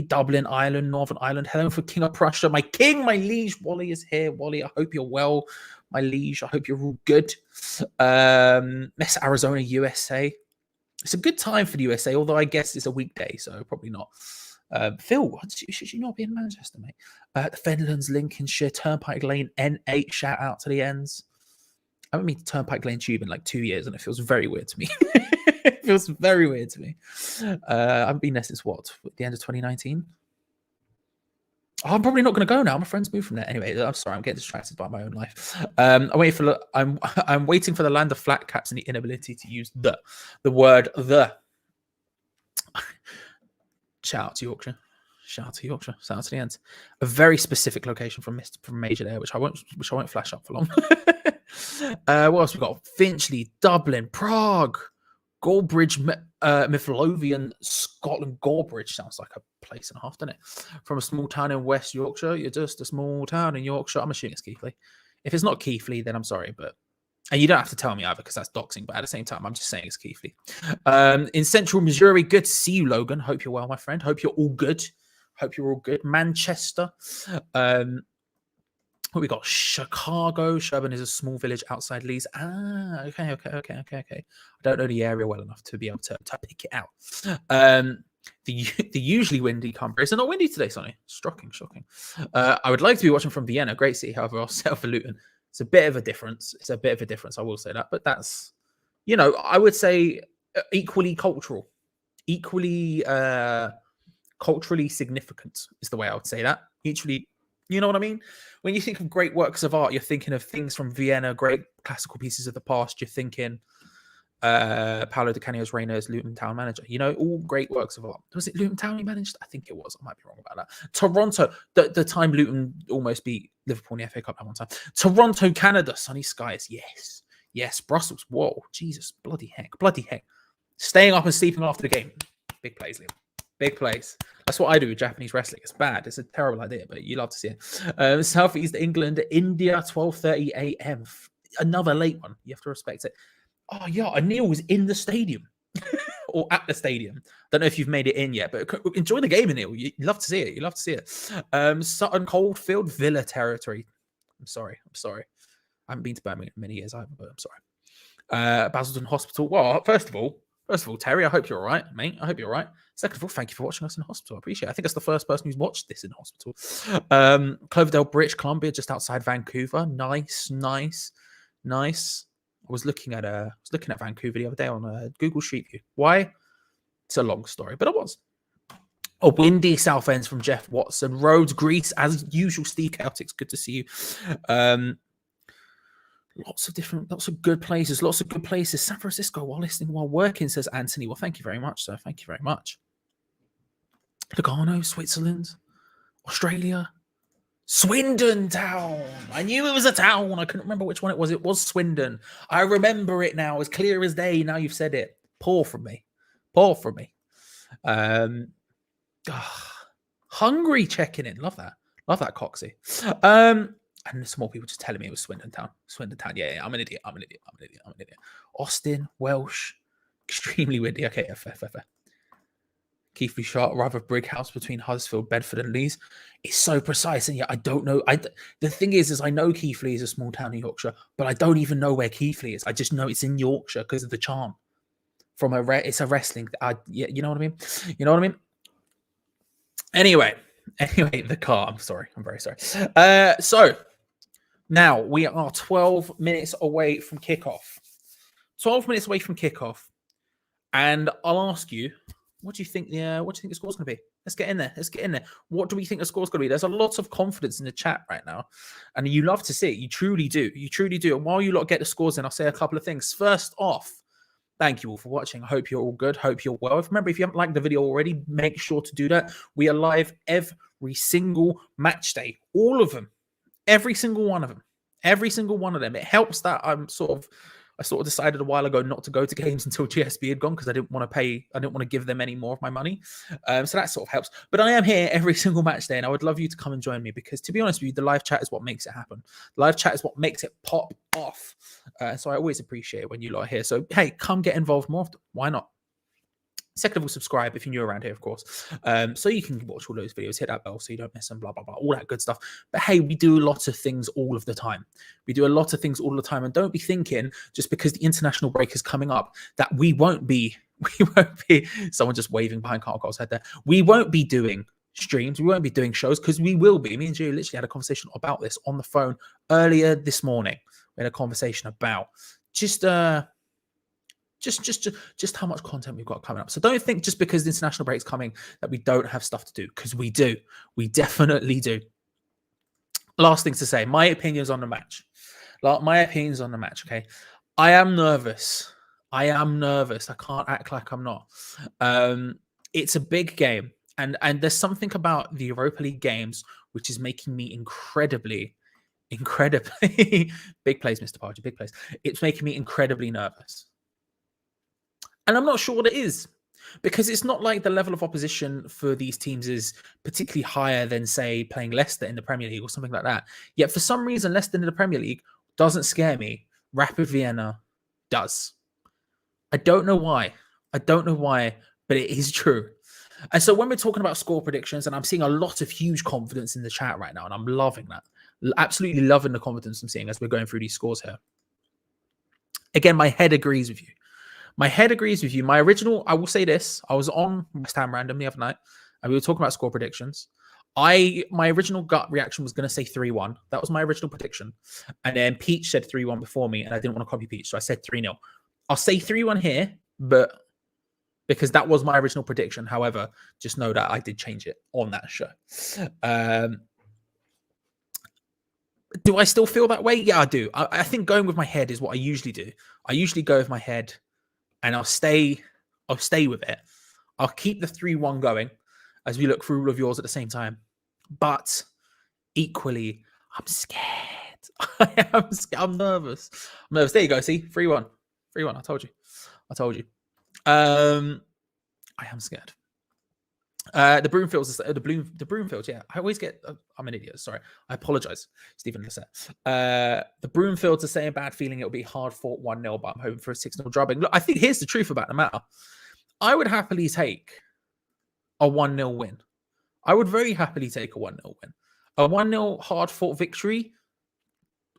Dublin, Ireland, Northern Ireland. Hello for King of Prussia. My king, my liege. Wally is here. Wally, I hope you're well. My liege, I hope you're all good. Mess Arizona, USA. It's a good time for the USA, although I guess it's a weekday, so probably not. Phil, should you not be in Manchester, mate? The Fenlands, Lincolnshire, Turnpike Lane, N8. Shout out to the ends. I haven't been to Turnpike Lane Tube in like 2 years, and it feels very weird to me. It feels very weird to me. I haven't been there since the end of 2019. Oh, I'm probably not going to go now. My friends moved from there. Anyway, I'm sorry. I'm getting distracted by my own life. I'm waiting for the land of flat caps and the inability to use the word the. Shout out to Yorkshire. Shout out to the ends. A very specific location from Major there, which I won't flash up for long. What else we got? Finchley, Dublin, Prague, Goldbridge, Midlothian, Scotland. Gorebridge sounds like a place and a half, doesn't it? From a small town in West Yorkshire. You're just a small town in Yorkshire. I'm assuming it's Keighley. If it's not Keighley, then I'm sorry, and you don't have to tell me either because that's doxing. But at the same time, I'm just saying it's Keighley. In Central Missouri, good to see you, Logan. Hope you're well, my friend. Hope you're all good. Manchester. What we got? Chicago. Sherburne is a small village outside Leeds. Okay. I don't know the area well enough to be able to pick it out. The usually windy Cumbria. It's not windy today, Sonny. Shocking. I would like to be watching from Vienna. Great city, however, I'll settle for Luton. It's a bit of a difference. I will say that. But that's, I would say equally cultural. Equally culturally significant is the way I would say that. Equally, you know what I mean? When you think of great works of art, you're thinking of things from Vienna, great classical pieces of the past. You're thinking Paolo Di Canio's reign as Luton Town manager. All great works of art. Was it Luton Town he managed? I think it was. I might be wrong about that. Toronto, the time Luton almost beat Liverpool in the FA Cup that one time. Toronto, Canada, sunny skies. Yes. Brussels. Whoa, Jesus, bloody heck. Staying up and sleeping after the game. Big plays, Liam. Big place. That's what I do with Japanese wrestling. It's bad. It's a terrible idea, but you love to see it. Southeast England, India, 12:30 a.m. Another late one. You have to respect it. Oh, yeah. Anil was in the stadium or at the stadium. Don't know if you've made it in yet, but enjoy the game, Anil. You love to see it. Sutton Coldfield, Villa territory. I'm sorry. I haven't been to Birmingham in many years either, but I'm sorry. Basildon Hospital. Well, first of all, Terry, I hope you're all right, mate. I hope you're all right. Second of all, thank you for watching us in hospital. I appreciate it. I think that's the first person who's watched this in hospital. Cloverdale, British Columbia, just outside Vancouver. Nice. I was looking at Vancouver the other day on Google Street View. Why? It's a long story, but it was. A windy South Ends from Jeff Watson. Rhodes, Greece, as usual. Steve Celtics, good to see you. Lots of good places. San Francisco while listening, while working, says Anthony. Well, thank you very much, sir. Thank you very much. Lugano, Switzerland, Australia, Swindon town. I knew it was a town. I couldn't remember which one it was. It was Swindon. I remember it now, as clear as day. Now you've said it. Poor from me. Hungry checking in. Love that, Coxie. And some more people just telling me it was Swindon Town. Yeah, I'm an idiot. Austin, Welsh, extremely windy. Okay, fair. Keighley Sharp, rather Brighouse between Huddersfield, Bedford, and Leeds. It's so precise, and yet I don't know. The thing is I know Keighley is a small town in Yorkshire, but I don't even know where Keighley is. I just know it's in Yorkshire because of the charm. It's a wrestling. You know what I mean. Anyway, the car. I'm very sorry. So now we are 12 minutes away from kickoff. 12 minutes away from kickoff, and I'll ask you, what do you think the score's going to be? Let's get in there. What do we think the score's going to be? There's a lot of confidence in the chat right now, and you love to see it. You truly do. And while you lot get the scores in, I'll say a couple of things. First off, thank you all for watching. I hope you're all good. Hope you're well. Remember, if you haven't liked the video already, make sure to do that. We are live every single match day. All of them. Every single one of them. It helps that I sort of decided a while ago not to go to games until GSB had gone because I didn't want to give them any more of my money. So that sort of helps. But I am here every single match day, and I would love you to come and join me because, to be honest with you, the live chat is what makes it happen. The live chat is what makes it pop off. So I always appreciate it when you lot are here. So, hey, come get involved more often. Why not? Second of all, subscribe if you're new around here, of course. So you can watch all those videos, hit that bell so you don't miss them, blah, blah, blah, all that good stuff. But hey, we do lots of things all of the time. And don't be thinking just because the international break is coming up that we won't be, someone just waving behind Carl Cole's head there. We won't be doing streams. We won't be doing shows because we will be. Me and Gio literally had a conversation about this on the phone earlier this morning. We had a conversation about just how much content we've got coming up. So don't think just because the international break's coming that we don't have stuff to do, because we do. We definitely do. Last thing to say, my opinions on the match. Okay. I am nervous. I can't act like I'm not. It's a big game. And there's something about the Europa League games which is making me incredibly big plays, Mr. Pardew, big plays. It's making me incredibly nervous. And I'm not sure what it is. because it's not like the level of opposition for these teams is particularly higher than, say, playing Leicester in the Premier League or something like that. Yet for some reason, Leicester in the Premier League doesn't scare me. Rapid Vienna does. I don't know why. But it is true. And so when we're talking about score predictions, and I'm seeing a lot of huge confidence in the chat right now, and I'm loving that. Absolutely loving the confidence I'm seeing as we're going through these scores here. Again, my head agrees with you. My original, I will say this. I was on West Ham Random the other night, and we were talking about score predictions. My original gut reaction was going to say 3-1. That was my original prediction. And then Peach said 3-1 before me, and I didn't want to copy Peach, so I said 3-0. I'll say 3-1 here, but because that was my original prediction. However, just know that I did change it on that show. Do I still feel that way? Yeah, I do. I think going with my head is what I usually do. I usually go with my head, and I'll stay with it. I'll keep the 3-1 going as we look through all of yours at the same time. But equally, I'm scared. I'm nervous. There you go. See, 3-1. 3-1. I told you. I am scared. The Broomfields. Yeah, I always get. I'm an idiot. Sorry, I apologize, Stephen Lissette. The Broomfields are saying bad feeling. It'll be hard fought 1-0, but I'm hoping for a 6-0 drubbing. Look, I think here's the truth about the matter. I would happily take a 1-0 win. I would very happily take a 1-0 win. A 1-0 hard fought victory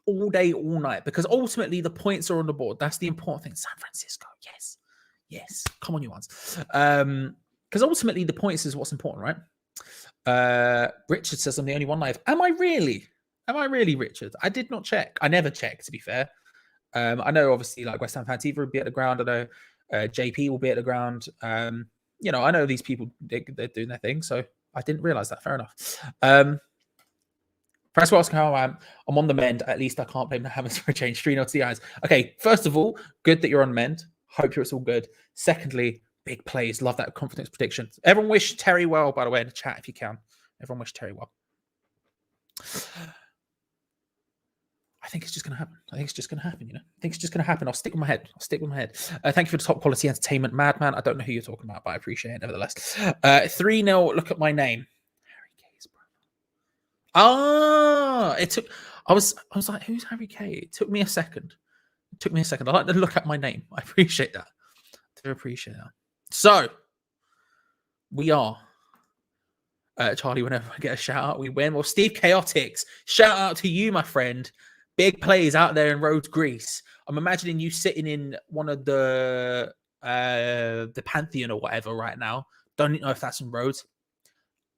all day, all night, because ultimately the points are on the board. That's the important thing. San Francisco, yes. Come on, you ones. Because ultimately the points is what's important, right? Richard says I'm the only one live. Am I really, Richard? I did not check. I never check, to be fair. I know obviously like West Ham Fan TV will be at the ground. I know JP will be at the ground. I know these people, they're doing their thing, so I didn't realize that. Fair enough. Press will ask how I am. I'm on the mend. At least I can't blame the Hammers for a change. 3-0 to the eyes. Okay, first of all, good that you're on mend. Hope it's all good. Secondly, big plays. Love that confidence prediction. Everyone wish Terry well, by the way, in the chat if you can. Everyone wish Terry well. I think it's just going to happen. I think it's just going to happen. I'll stick with my head. Thank you for the top quality entertainment, Madman. I don't know who you're talking about, but I appreciate it nevertheless. 3-0. Look at my name. Harry K's brother. I was like, who's Harry K? It took me a second. I like to look at my name. I appreciate that. So we are Charlie. Whenever I get a shout out, we win. Well, Steve Chaotix, shout out to you, my friend. Big plays out there in Rhodes, Greece. I'm imagining you sitting in one of the Pantheon or whatever right now. Don't know if that's in Rhodes.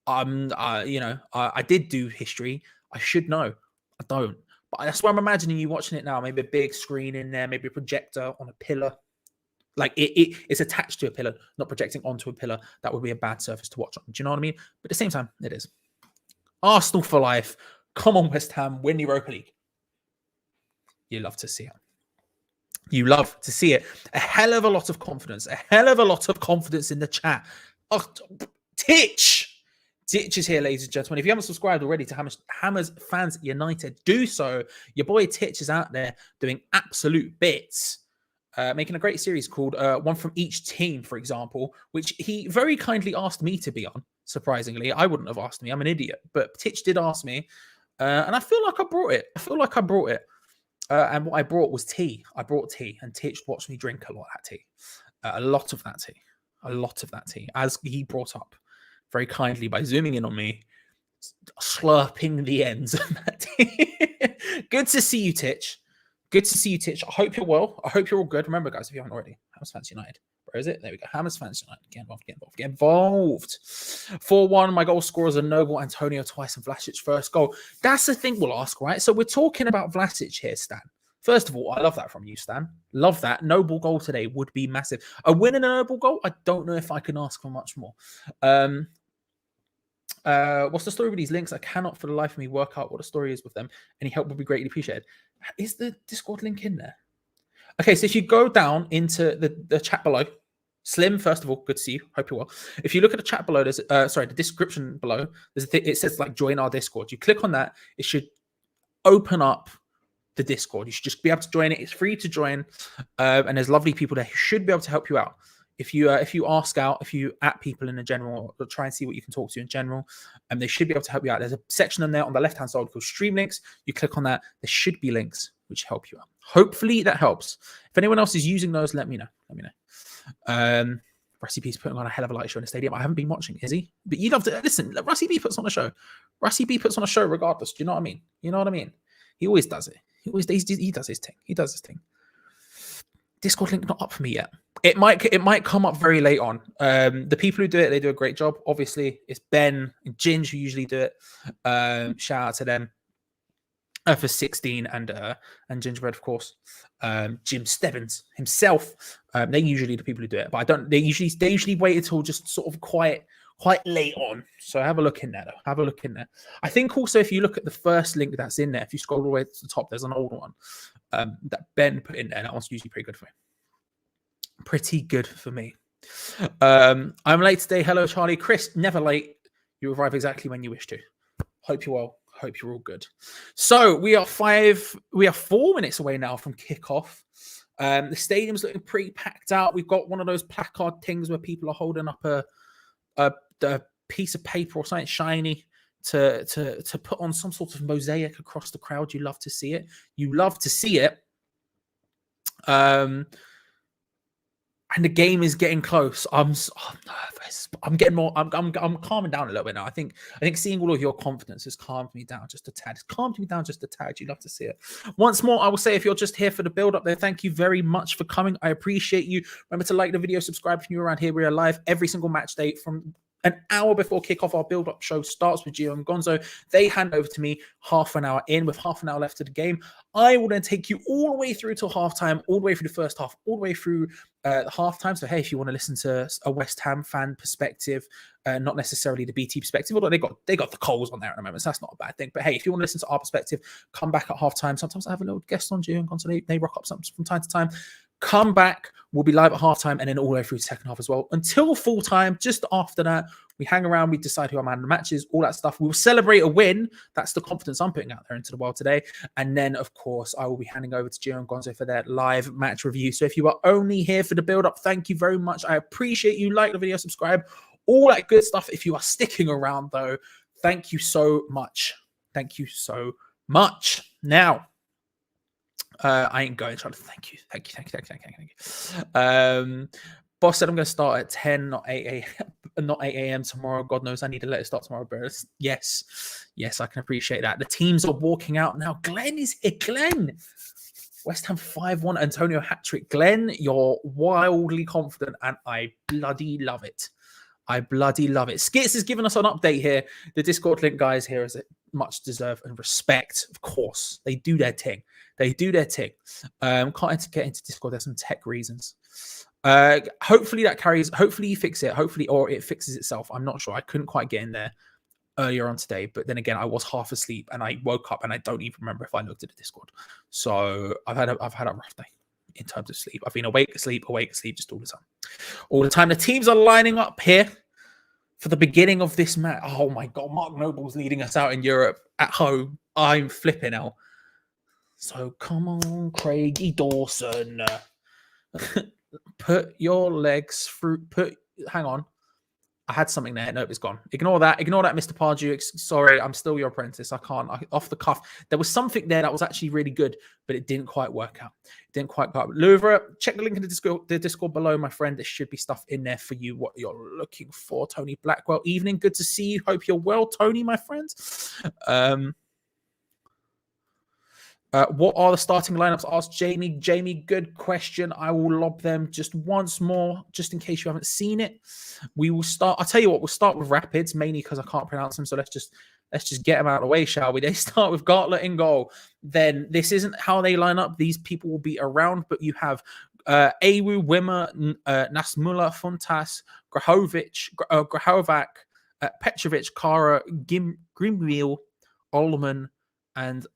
I did do history. I should know. I don't. But that's why I'm imagining you watching it now. Maybe a big screen in there, maybe a projector on a pillar. Like it's attached to a pillar, not projecting onto a pillar. That would be a bad surface to watch on. Do you know what I mean? But at the same time, it is. Arsenal for life. Come on, West Ham. Win the Europa League. You love to see it. A hell of a lot of confidence. In the chat. Oh, Titch is here, ladies and gentlemen. If you haven't subscribed already to Hammers Fans United, do so. Your boy Titch is out there doing absolute bits. Making a great series called One From Each Team, for example, which he very kindly asked me to be on. Surprisingly, I wouldn't have asked me. I'm an idiot. But Titch did ask me. And I feel like I brought it. And what I brought was tea. I brought tea. And Titch watched me drink a lot of that tea. A lot of that tea. As he brought up very kindly by zooming in on me, slurping the ends of that tea. Good to see you, Titch. I hope you're well. I hope you're all good. Remember, guys, if you haven't already, Hammers Fans United. Where is it? There we go. Hammers Fans United. Get involved. 4-1. My goal scorers are Noble, Antonio twice, and Vlasic first goal. That's the thing we'll ask, right? So we're talking about Vlasic here, Stan. First of all, I love that from you, Stan. Love that. Noble goal today would be massive. A win and a Noble goal? I don't know if I can ask for much more. What's the story with these links? I cannot for the life of me work out what the story is with them. Any help would be greatly appreciated. Is the Discord link in there? Okay, so if you go down into the chat below, Slim, first of all, good to see you. Hope you're well. If you look at the chat below, there's the description below. There's a thing, it says like join our Discord. You click on that, it should open up the Discord. You should just be able to join it. It's free to join, and there's lovely people there who should be able to help you out. If you ask out, if you at people in a general, or try and see what you can talk to in general, and they should be able to help you out. There's a section in there on the left hand side called Stream Links. You click on that. There should be links which help you out. Hopefully that helps. If anyone else is using those, let me know. Rusty B's putting on a hell of a light show in the stadium. I haven't been watching, is he? But you'd love to listen. Rusty B puts on a show. Rusty B puts on a show regardless. Do you know what I mean? You know what I mean? He always does it. He does his thing. He does his thing. Discord link not up for me yet. It might come up very late on. The people who do it, they do a great job. Obviously, it's Ben and Ginge who usually do it. Shout out to them for 16 and Gingerbread, of course. Jim Stebbins himself. They usually the people who do it, but I don't. They usually wait until just sort of quite late on. So have a look in there, though. Have a look in there. I think also if you look at the first link that's in there, if you scroll all the way to the top, there's an old one that Ben put in there. That one's usually pretty good for me. Pretty good for me. I'm late today. Hello, Charlie. Chris, never late. You arrive exactly when you wish to. Hope you're well. Hope you're all good. So we are 4 minutes away now from kickoff. The stadium's looking pretty packed out. We've got one of those placard things where people are holding up a piece of paper or something shiny to put on some sort of mosaic across the crowd. You love to see it. You love to see it. And the game is getting close. I'm nervous. I'm getting more. I'm calming down a little bit now. I think seeing all of your confidence has calmed me down just a tad. It's calmed me down just a tad. You love to see it. Once more, I will say, if you're just here for the build up there, thank you very much for coming. I appreciate you. Remember to like the video, subscribe if you're around here. We are live every single match day from an hour before kickoff. Our build-up show starts with Geo and Gonzo. They hand over to me half an hour in, with half an hour left of the game. I will then take you all the way through to halftime, all the way through the first half, all the way through the halftime. So hey, if you want to listen to a West Ham fan perspective, not necessarily the BT perspective, although they got the Coles on there at the moment, so that's not a bad thing. But hey, if you want to listen to our perspective, come back at halftime. Sometimes I have a little guest on Geo and Gonzo. They rock up something from time to time. Come back. We'll be live at halftime and then all the way through the second half as well until full time. Just after that, we hang around, we decide who our man of the match is, all that stuff. We'll celebrate a win. That's the confidence I'm putting out there into the world today. And then, of course, I will be handing over to Geo and Gonzo for their live match review. So if you are only here for the build-up, thank you very much. I appreciate you. Like the video, subscribe, all that good stuff. If you are sticking around, though, thank you so much. Thank you so much. Now, I ain't going. Trying to thank you. Boss said I'm going to start at 10, not 8 a.m. tomorrow. God knows I need to let it start tomorrow. But yes, I can appreciate that. The teams are walking out now. Glenn is here. Glenn, West Ham 5-1, Antonio hat-trick. Glenn, you're wildly confident, and I bloody love it. Skits has given us an update here. The Discord link guys here is much deserved and respect. Of course, they do their thing. Can't get into Discord. There's some tech reasons. Hopefully that carries. Hopefully you fix it. Or it fixes itself. I'm not sure. I couldn't quite get in there earlier on today, but then again, I was half asleep and I woke up and I don't even remember if I looked at the Discord. So I've had a rough day in terms of sleep. I've been awake, asleep, just all the time. The teams are lining up here for the beginning of this match. Oh my God, Mark Noble's leading us out in Europe at home. I'm flipping out. So come on, Craigie Dawson. Put your legs through. Hang on. I had something there. Nope, it's gone. Ignore that, Mr. Pardew. Sorry, I'm still your apprentice. Off the cuff. There was something there that was actually really good, but it didn't quite work out. Louvre, check the link in the Discord below, my friend. There should be stuff in there for you, what you're looking for. Tony Blackwell, evening. Good to see you. Hope you're well, Tony, my friend. What are the starting lineups? Asked Jamie. Jamie, good question. I will lob them just once more, just in case you haven't seen it. We will start. I'll tell you what. We'll start with Rapids, mainly because I can't pronounce them. So let's just get them out of the way, shall we? They start with Gartlet in goal. Then this isn't how they line up. These people will be around, but you have Awu, Wimmer, Nasmula, Funtas, Grahovac, Petrovic, Kara, Grimwheel, Olman, and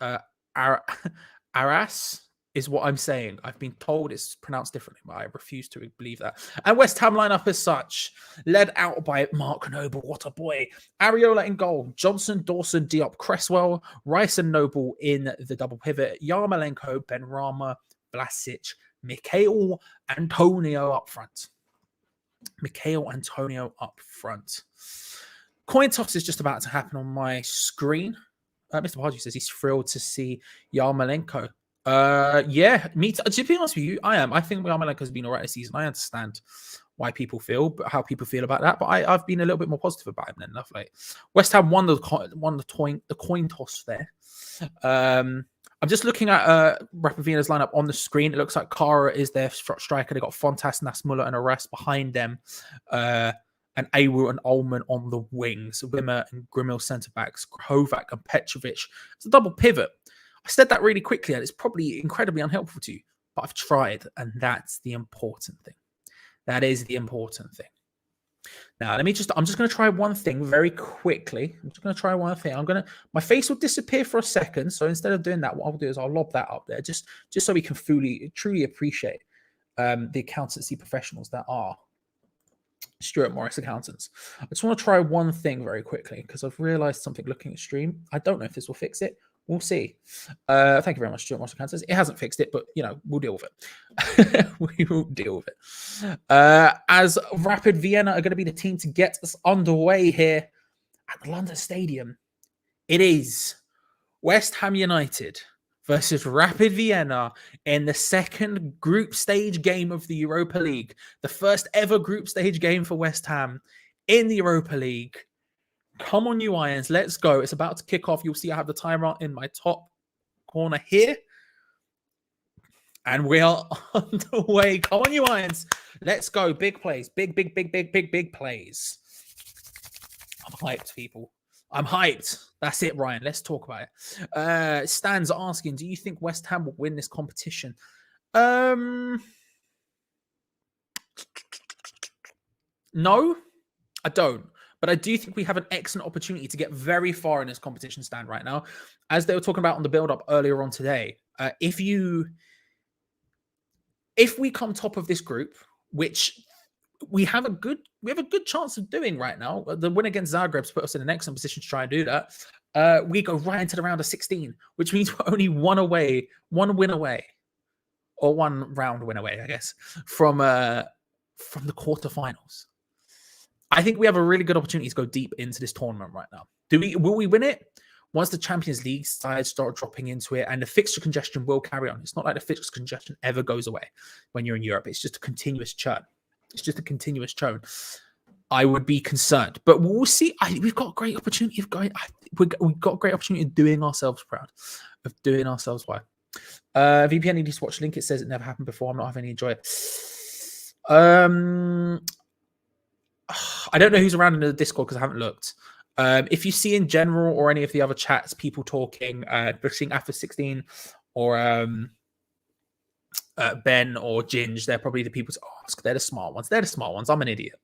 Aras is what I'm saying. I've been told it's pronounced differently, but I refuse to believe that. And West Ham lineup as such, led out by Mark Noble. What a boy. Areola in goal. Johnson, Dawson, Diop, Cresswell, Rice and Noble in the double pivot. Yarmolenko, Benrahma, Vlasic, Mikhail, Antonio up front. Michail Antonio up front. Coin toss is just about to happen on my screen. Mr. Pardew says he's thrilled to see Yarmolenko. Yeah, me too. To be honest with you, I am. I think Yarmolenko's been all right this season. I understand why people feel, how people feel about that. But I've been a little bit more positive about him than enough. Like West Ham won the coin toss there. I'm just looking at Rapid Vienna's lineup on the screen. It looks like Kara is their striker. They got Fontas, Nasmuller, and Arras behind them. And Awu and Ullman on the wings. Wimmer and Grimmel centre backs. Kovac and Petrovic. It's a double pivot. I said that really quickly, and it's probably incredibly unhelpful to you. But I've tried, and that's the important thing. That is the important thing. Now, I'm just going to try one thing very quickly. I'm just going to try one thing. My face will disappear for a second. So instead of doing that, what I'll do is I'll lob that up there just so we can truly appreciate the accountancy professionals that are Stuart Morris accountants. I just want to try one thing very quickly because I've realized something looking at stream. I don't know if this will fix it. We'll see. Thank you very much, Stuart Morris accountants. It hasn't fixed it, but we'll deal with it. We will deal with it. As Rapid Vienna are going to be the team to get us underway here at the London Stadium, it is West Ham United versus Rapid Vienna in the second group stage game of the Europa League. The first ever group stage game for West Ham in the Europa League. Come on, you Irons. Let's go. It's about to kick off. You'll see I have the timer in my top corner here. And we are underway. Come on, you Irons. Let's go. Big plays. Big plays. I'm hyped, people. I'm hyped. That's it, Ryan. Let's talk about it. Stan's asking, do you think West Ham will win this competition? No, I don't. But I do think we have an excellent opportunity to get very far in this competition stand right now. As they were talking about on the build-up earlier on today, if we come top of this group, which we have a good chance of doing right now. The win against Zagreb's put us in an excellent position to try and do that. We go right into the round of 16, which means we're only one win away, or one round win away, I guess, from the quarterfinals. I think we have a really good opportunity to go deep into this tournament right now. Will we win it? Once the Champions League sides start dropping into it, and the fixture congestion will carry on. It's not like the fixture congestion ever goes away when you're in Europe. It's just a continuous churn. I would be concerned, but we'll see. We've got a great opportunity of going. We've got a great opportunity of doing ourselves proud, of doing ourselves well. VPN needs to watch link. It says it never happened before. I'm not having any joy. I don't know who's around in the Discord because I haven't looked. If you see in general or any of the other chats, people talking, seeing after 16 or Ben or Ginge, they're probably the people to ask. They're the smart ones. I'm an idiot.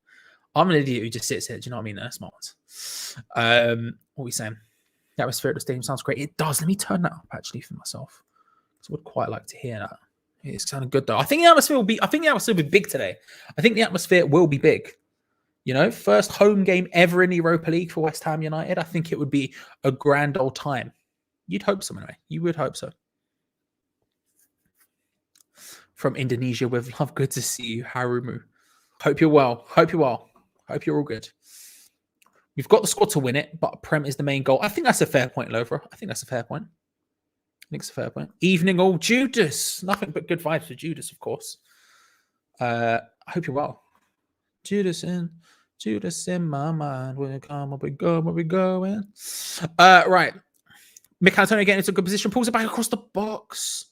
I'm an idiot who just sits here. Do you know what I mean? They're smart ones. What are we saying? The atmosphere at the stadium sounds great. It does. Let me turn that up actually for myself. I would quite like to hear that. It's sounding good though. I think the atmosphere will be big today. I think the atmosphere will be big. First home game ever in the Europa League for West Ham United. I think it would be a grand old time. You'd hope so, anyway. You would hope so. From Indonesia with love. Good to see you, Harumu. Hope you're well. Hope you're all good. We've got the squad to win it, but Prem is the main goal. I think that's a fair point, Lovra. I think it's a fair point. Evening all, Judas. Nothing but good vibes for Judas, of course. I hope you're well. Judas in my mind. Where we going? Right. Mick Antonio getting into a good position. Pulls it back across the box.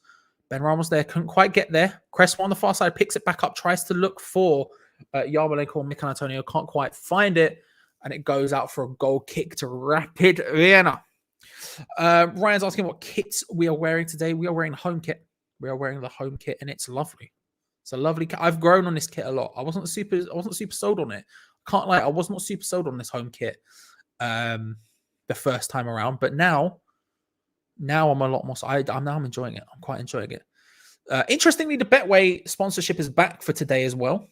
Ben Ramos there. Couldn't quite get there. Cresswell on the far side. Picks it back up. Tries to look for Yarmolenko or Mick Antonio. Can't quite find it. And it goes out for a goal kick to Rapid Vienna. Ryan's asking what kits we are wearing today. We are wearing the home kit. And it's lovely. It's a lovely kit. I've grown on this kit a lot. I wasn't super sold on it. Can't lie, I was not super sold on this home kit the first time around. But now I'm a lot more. I'm enjoying it. I'm quite enjoying it. Interestingly, the Betway sponsorship is back for today as well.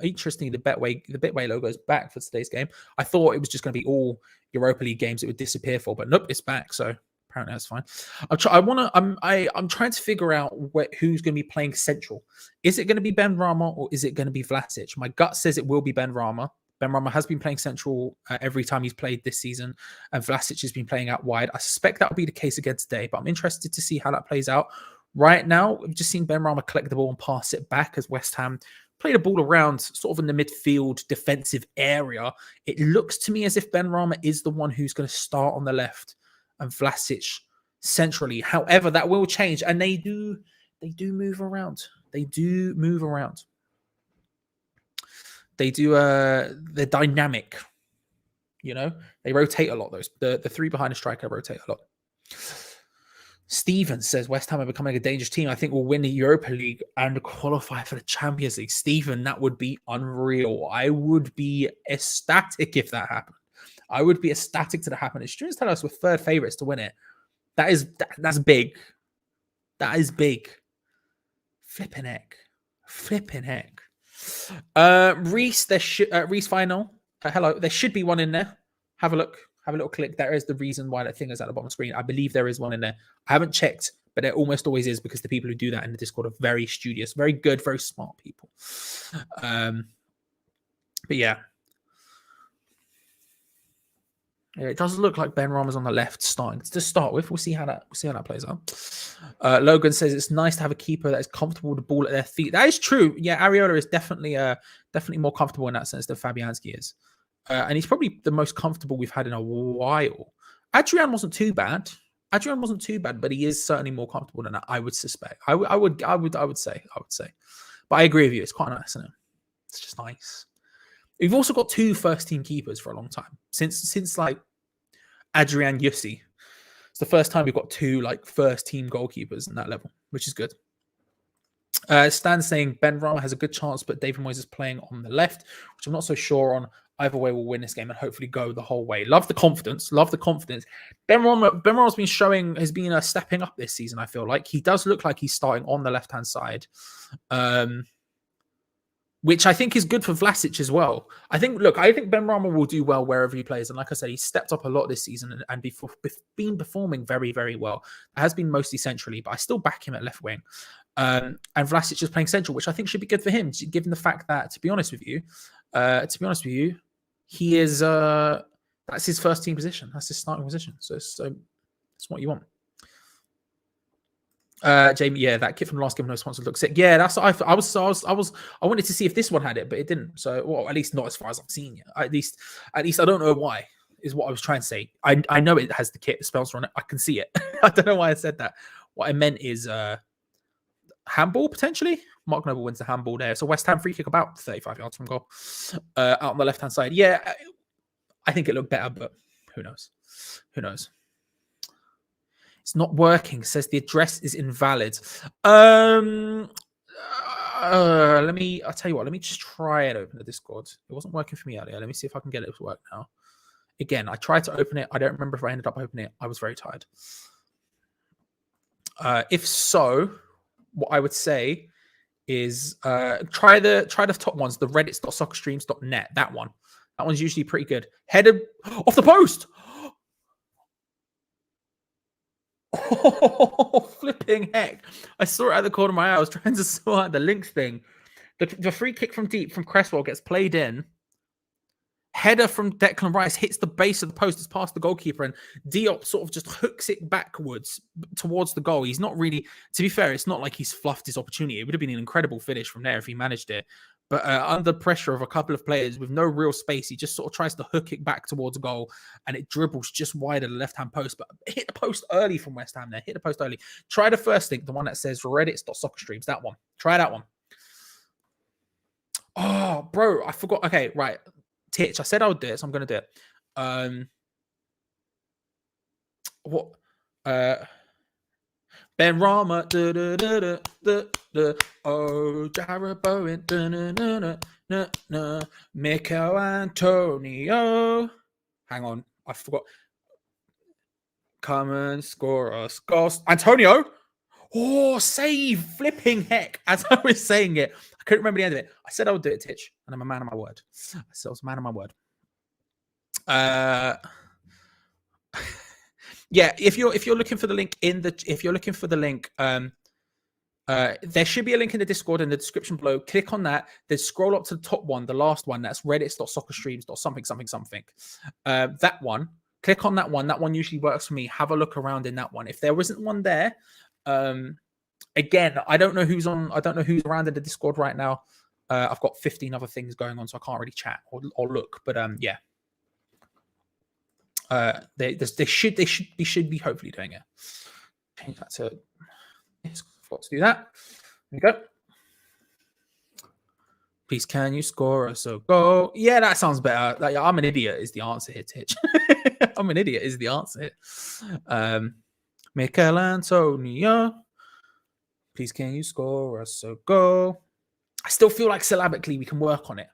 Interestingly, the Betway logo is back for today's game. I thought it was just going to be all Europa League games it would disappear for, but nope, it's back. So Apparently that's fine. I'm trying to figure out who's going to be playing central. Is it going to be Ben Rama or is it going to be Vlasic? My gut says it will be Ben Rama. Ben Rama has been playing central every time he's played this season, and Vlasic has been playing out wide. I suspect that will be the case again today, but I'm interested to see how that plays out. Right now, we've just seen Ben Rama collect the ball and pass it back as West Ham play the ball around sort of in the midfield defensive area. It looks to me as if Ben Rama is the one who's going to start on the left and Vlasic centrally. However, that will change, and they do move around. They do move around. They do they're dynamic. You know, they rotate a lot. Those the three behind the striker rotate a lot. Steven says West Ham are becoming a dangerous team. I think we'll win the Europa League and qualify for the Champions League. Steven, that would be unreal. I would be ecstatic if that happened. I would be ecstatic to that happen. If students tell us we're third favourites to win it, that's big. That is big. Flipping heck. Reese, Reese final. Hello. There should be one in there. Have a look. Have a little click. There is the reason why that thing is at the bottom of the screen. I believe there is one in there. I haven't checked, but there almost always is because the people who do that in the Discord are very studious, very good, very smart people. But yeah. It does look like Ben Rama's on the left starting. To start with, we'll see how that plays out. Logan says it's nice to have a keeper that is comfortable with the ball at their feet. That is true. Yeah, Areola is definitely more comfortable in that sense than Fabianski is. And he's probably the most comfortable we've had in a while. Adrian wasn't too bad, but he is certainly more comfortable than that, I would suspect. I would say. But I agree with you. It's quite nice, isn't it? It's just nice. We've also got two first-team keepers for a long time. Since like Adrian Yussi. It's the first time we've got two like first-team goalkeepers in that level, which is good. Stan's saying Ben Rama has a good chance, but David Moyes is playing on the left, which I'm not so sure on. Either way, we'll win this game and hopefully go the whole way. Love the confidence. Ben Rama's has been stepping up this season, I feel like. He does look like he's starting on the left-hand side, which I think is good for Vlasic as well. I think Ben Rama will do well wherever he plays. And like I said, he's stepped up a lot this season and been performing very, very well. It has been mostly centrally, but I still back him at left wing. And Vlasic is playing central, which I think should be good for him, given the fact that, to be honest with you, he is that's his first team position. That's his starting position. So that's what you want. Jamie, yeah, that kit from the last Given No Sponsor looks sick. Yeah, that's what I wanted to see if this one had it, but it didn't. So, well, at least not as far as I've seen yet. At least I don't know why is what I was trying to say. I know it has the kit sponsor on it. I can see it. I don't know why I said that. What I meant is handball potentially. Mark Noble wins the handball there. So West Ham free kick about 35 yards from goal. Out on the left-hand side. Yeah, I think it looked better, but who knows? It's not working. It says the address is invalid. I'll tell you what, let me just try and open the Discord. It wasn't working for me earlier. Let me see if I can get it to work now. Again, I tried to open it. I don't remember if I ended up opening it. I was very tired. If so, what I would say is try the top ones, the reddits.soccerstreams.net. That one's usually pretty good. Headed off the post. Oh, flipping heck. I saw it at the corner of my eye. I was trying to sort out the links thing. The free kick from deep from Cresswell gets played in. Header from Declan Rice hits the base of the post, it's past the goalkeeper, and Diop sort of just hooks it backwards towards the goal. He's not really, to be fair, it's not like he's fluffed his opportunity. It would have been an incredible finish from there if he managed it. But under pressure of a couple of players with no real space, he just sort of tries to hook it back towards goal, and it dribbles just wide of the left-hand post. But hit the post early from West Ham there. Hit the post early. Try the first link, the one that says reddits.soccerstreams. That one. Try that one. Oh, bro, I forgot. Okay, right. Titch, I said I would do it, so I'm going to do it. What? Ben Rama, oh, Jarrett Bowen, Mikel Antonio. Hang on, I forgot. Come and score us goals. Antonio. Oh, save, flipping heck. As I was saying it, I couldn't remember the end of it. I said I would do it, Titch, and I'm a man of my word. I said I was a man of my word. Yeah, if you're looking for the link there should be a link in the Discord in the description below. Click on that. Then scroll up to the top one, the last one. That's reddit.soccerstreams.something. That one. Click on that one. That one usually works for me. Have a look around in that one. If there isn't one there, again, I don't know who's around in the Discord right now. I've got 15 other things going on, so I can't really chat or look. But yeah. They should be hopefully doing it. Change that to forgot to do that. There we go. Please, can you score us a goal? Yeah, that sounds better. Like, I'm an idiot is the answer here, Titch. I'm an idiot is the answer. Michael Antonio. Please, can you score us a goal? I still feel like syllabically we can work on it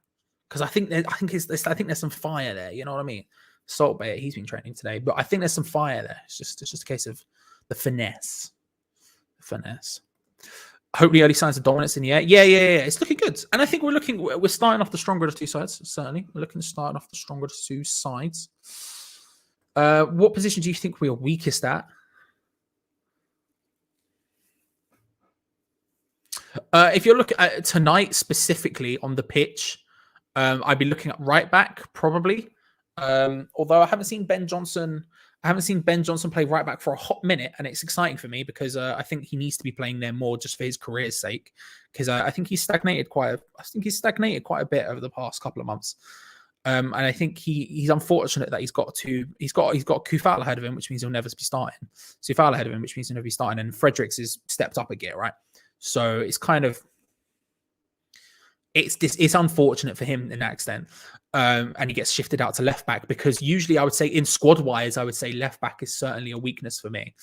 because I think there's some fire there. You know what I mean? Salt Bayer, he's been training today, but I think there's some fire there. It's just a case of the finesse. Hopefully, early signs of dominance in the air. Yeah. It's looking good, and I think we're starting off the stronger of the two sides. Certainly, we're looking to start off the stronger of the two sides. What position do you think we are weakest at? If you're looking at tonight specifically on the pitch, I'd be looking at right back probably. Although I haven't seen Ben Johnson play right back for a hot minute, and it's exciting for me because I think he needs to be playing there more just for his career's sake. Because I think he's stagnated quite a bit over the past couple of months, and I think he's unfortunate that he's got Kufal ahead of him, which means he'll never be starting. Sufal ahead of him, which means he'll never be starting, and Fredericks has stepped up a gear, right? So it's kind of it's unfortunate for him in that extent. And he gets shifted out to left back because usually I would say in squad wise, I would say left back is certainly a weakness for me.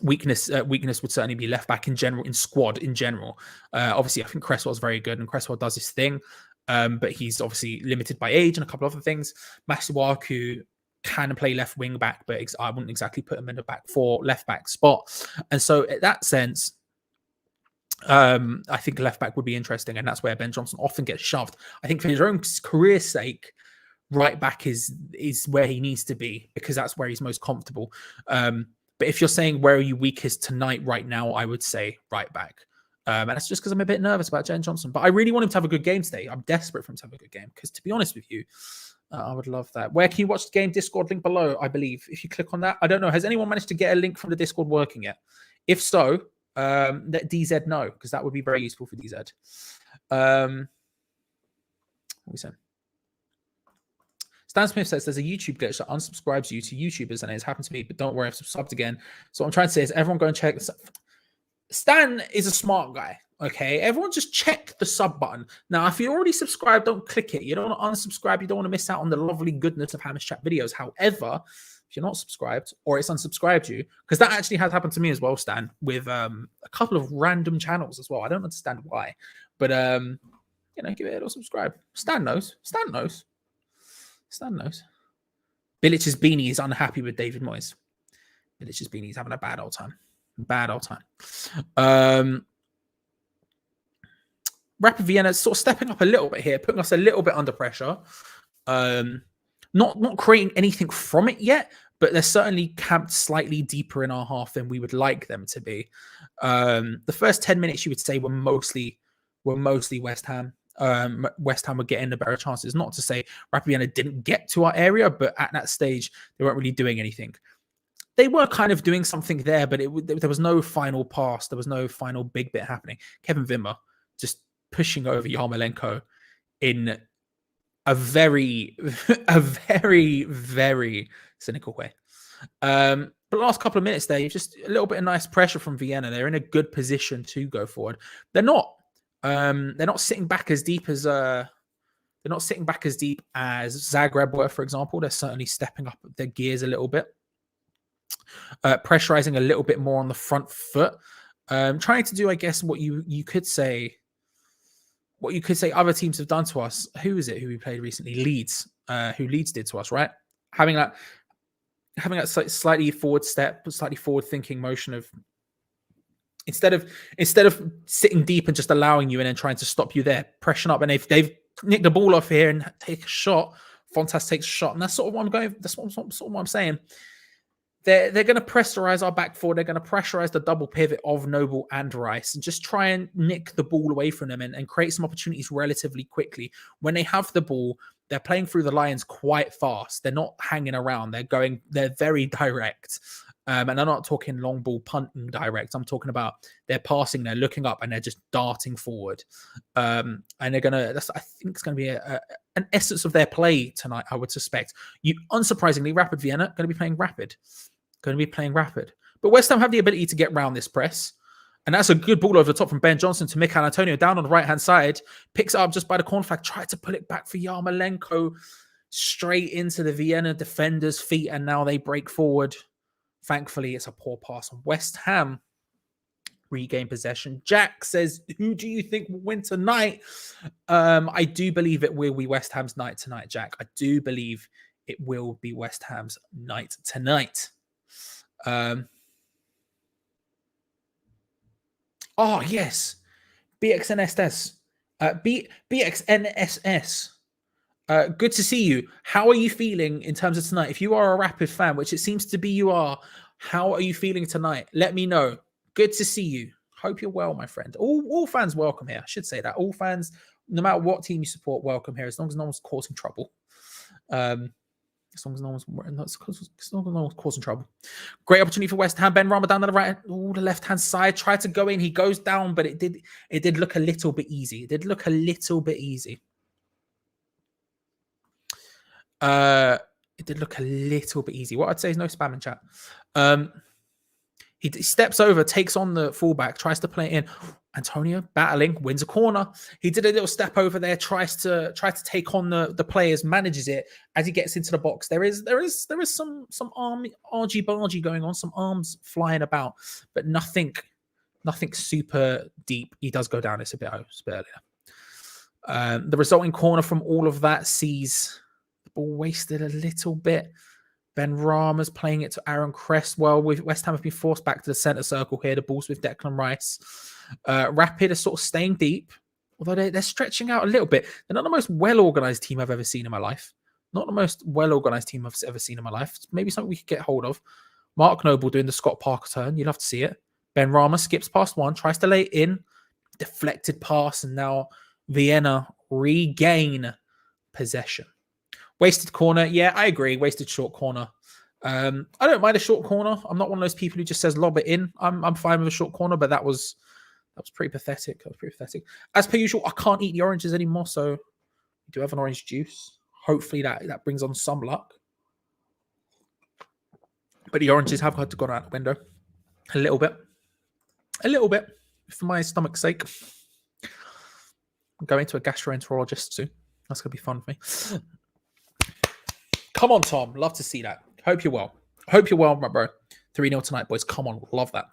Weakness would certainly be left back in general, in squad in general. Obviously, I think Cresswell's very good and Cresswell does his thing, but he's obviously limited by age and a couple of other things. Masuaku can play left wing back, but I wouldn't exactly put him in the back four left back spot. And so, in that sense, I think left back would be interesting, and that's where Ben Johnson often gets shoved. I think for his own career's sake, right back is where he needs to be because that's where he's most comfortable. But if you're saying where are you weakest tonight, right now, I would say right back. And that's just because I'm a bit nervous about Ben Johnson. But I really want him to have a good game today. I'm desperate for him to have a good game because, to be honest with you, I would love that. Where can you watch the game? Discord link below, I believe. If you click on that, I don't know. Has anyone managed to get a link from the Discord working yet? If so, let DZ know because that would be very useful for DZ. What we saying? Stan Smith says there's a YouTube glitch that unsubscribes you to YouTubers, and it's happened to me, but don't worry, I've subbed again. So what I'm trying to say is everyone go and check this. Stan is a smart guy. Okay, everyone just check the sub button. Now, if you're already subscribed, don't click it. You don't want to unsubscribe. You don't want to miss out on the lovely goodness of Hamish Chat videos. However, if you're not subscribed or it's unsubscribed you, because that actually has happened to me as well, Stan, with a couple of random channels as well. I don't understand why, but give it a little subscribe. Stan knows. Billich's beanie is unhappy with David Moyes. Billich's beanie is having a bad old time. Rapid Vienna is sort of stepping up a little bit here, putting us a little bit under pressure. Not creating anything from it yet, but they're certainly camped slightly deeper in our half than we would like them to be. The first 10 minutes, you would say, were mostly West Ham. West Ham were getting the better chances. Not to say Rapid Vienna didn't get to our area, but at that stage, they weren't really doing anything. They were kind of doing something there, but there was no final pass. There was no final big bit happening. Kevin Wimmer just pushing over Yarmolenko in a very, very cynical way. But the last couple of minutes there, just a little bit of nice pressure from Vienna. They're in a good position to go forward. They're not sitting back as deep as Zagreb were, for example. They're certainly stepping up their gears a little bit, pressurizing a little bit more on the front foot, trying to do, I guess, what you could say other teams have done to us. Who is it who we played recently? Leeds, who Leeds did to us, right? Having that slightly forward step, slightly forward thinking motion of instead of sitting deep and just allowing you and then trying to stop you there, pressing up. And they've nicked the ball off here and take a shot Fontas takes a shot, and that's sort of what I'm going. That's sort of what I'm saying. They're going to pressurize our back four. They're going to pressurize the double pivot of Noble and Rice and just try and nick the ball away from them and create some opportunities relatively quickly. When they have the ball, they're playing through the lines quite fast. They're not hanging around. They're very direct. And I'm not talking long ball punting direct. I'm talking about they're passing, they're looking up, and they're just darting forward. And they're going to, I think it's going to be an essence of their play tonight, I would suspect. Unsurprisingly, Rapid Vienna going to be playing rapid. But West Ham have the ability to get round this press. And that's a good ball over the top from Ben Johnson to Mikhail Antonio down on the right-hand side. Picks it up just by the corner flag. Tried to put it back for Yarmolenko. Straight into the Vienna defenders' feet. And now they break forward. Thankfully, it's a poor pass on West Ham. Regain possession. Jack says, who do you think will win tonight? I do believe it will be West Ham's night tonight, Jack. I do believe it will be West Ham's night tonight. Oh, yes. BXNSS. BXNSS. Good to see you. How are you feeling in terms of tonight? If you are a Rapid fan, which it seems to be you are, how are you feeling tonight? Let me know. Good to see you. Hope you're well, my friend. All fans welcome here. I should say that. All fans, no matter what team you support, welcome here, as long as no one's causing trouble. As long as no one's causing trouble. Great opportunity for West Ham. Ben Rama down to the right, the left-hand side. Tried to go in. He goes down, but it did look a little bit easy. It did look a little bit easy. What I'd say is no spam in chat. He steps over, takes on the fullback, tries to play it in. Antonio battling, wins a corner. He did a little step over there, tries to take on the players, manages it as he gets into the box. There is some argy-bargy going on, some arms flying about, but nothing super deep. He does go down. It's a bit earlier. The resulting corner from all of that sees the ball wasted a little bit. Ben Rama's playing it to Aaron Cresswell. West Ham have been forced back to the centre circle here. The ball's with Declan Rice. Rapid are sort of staying deep, although they're stretching out a little bit. They're not the most well-organised team I've ever seen in my life. It's maybe something we could get hold of. Mark Noble doing the Scott Parker turn. You'd love to see it. Ben Rama skips past one, tries to lay it in. Deflected pass, and now Vienna regain possession. Wasted corner. Yeah, I agree. Wasted short corner. I don't mind a short corner. I'm not one of those people who just says lob it in. I'm fine with a short corner, but that was pretty pathetic. As per usual, I can't eat the oranges anymore, so we do have an orange juice. Hopefully that brings on some luck. But the oranges have had to go out the window a little bit, for my stomach's sake. I'm going to a gastroenterologist soon. That's going to be fun for me. Come on, Tom. Love to see that. Hope you're well, my bro. 3-0 tonight, boys. Come on. Love that.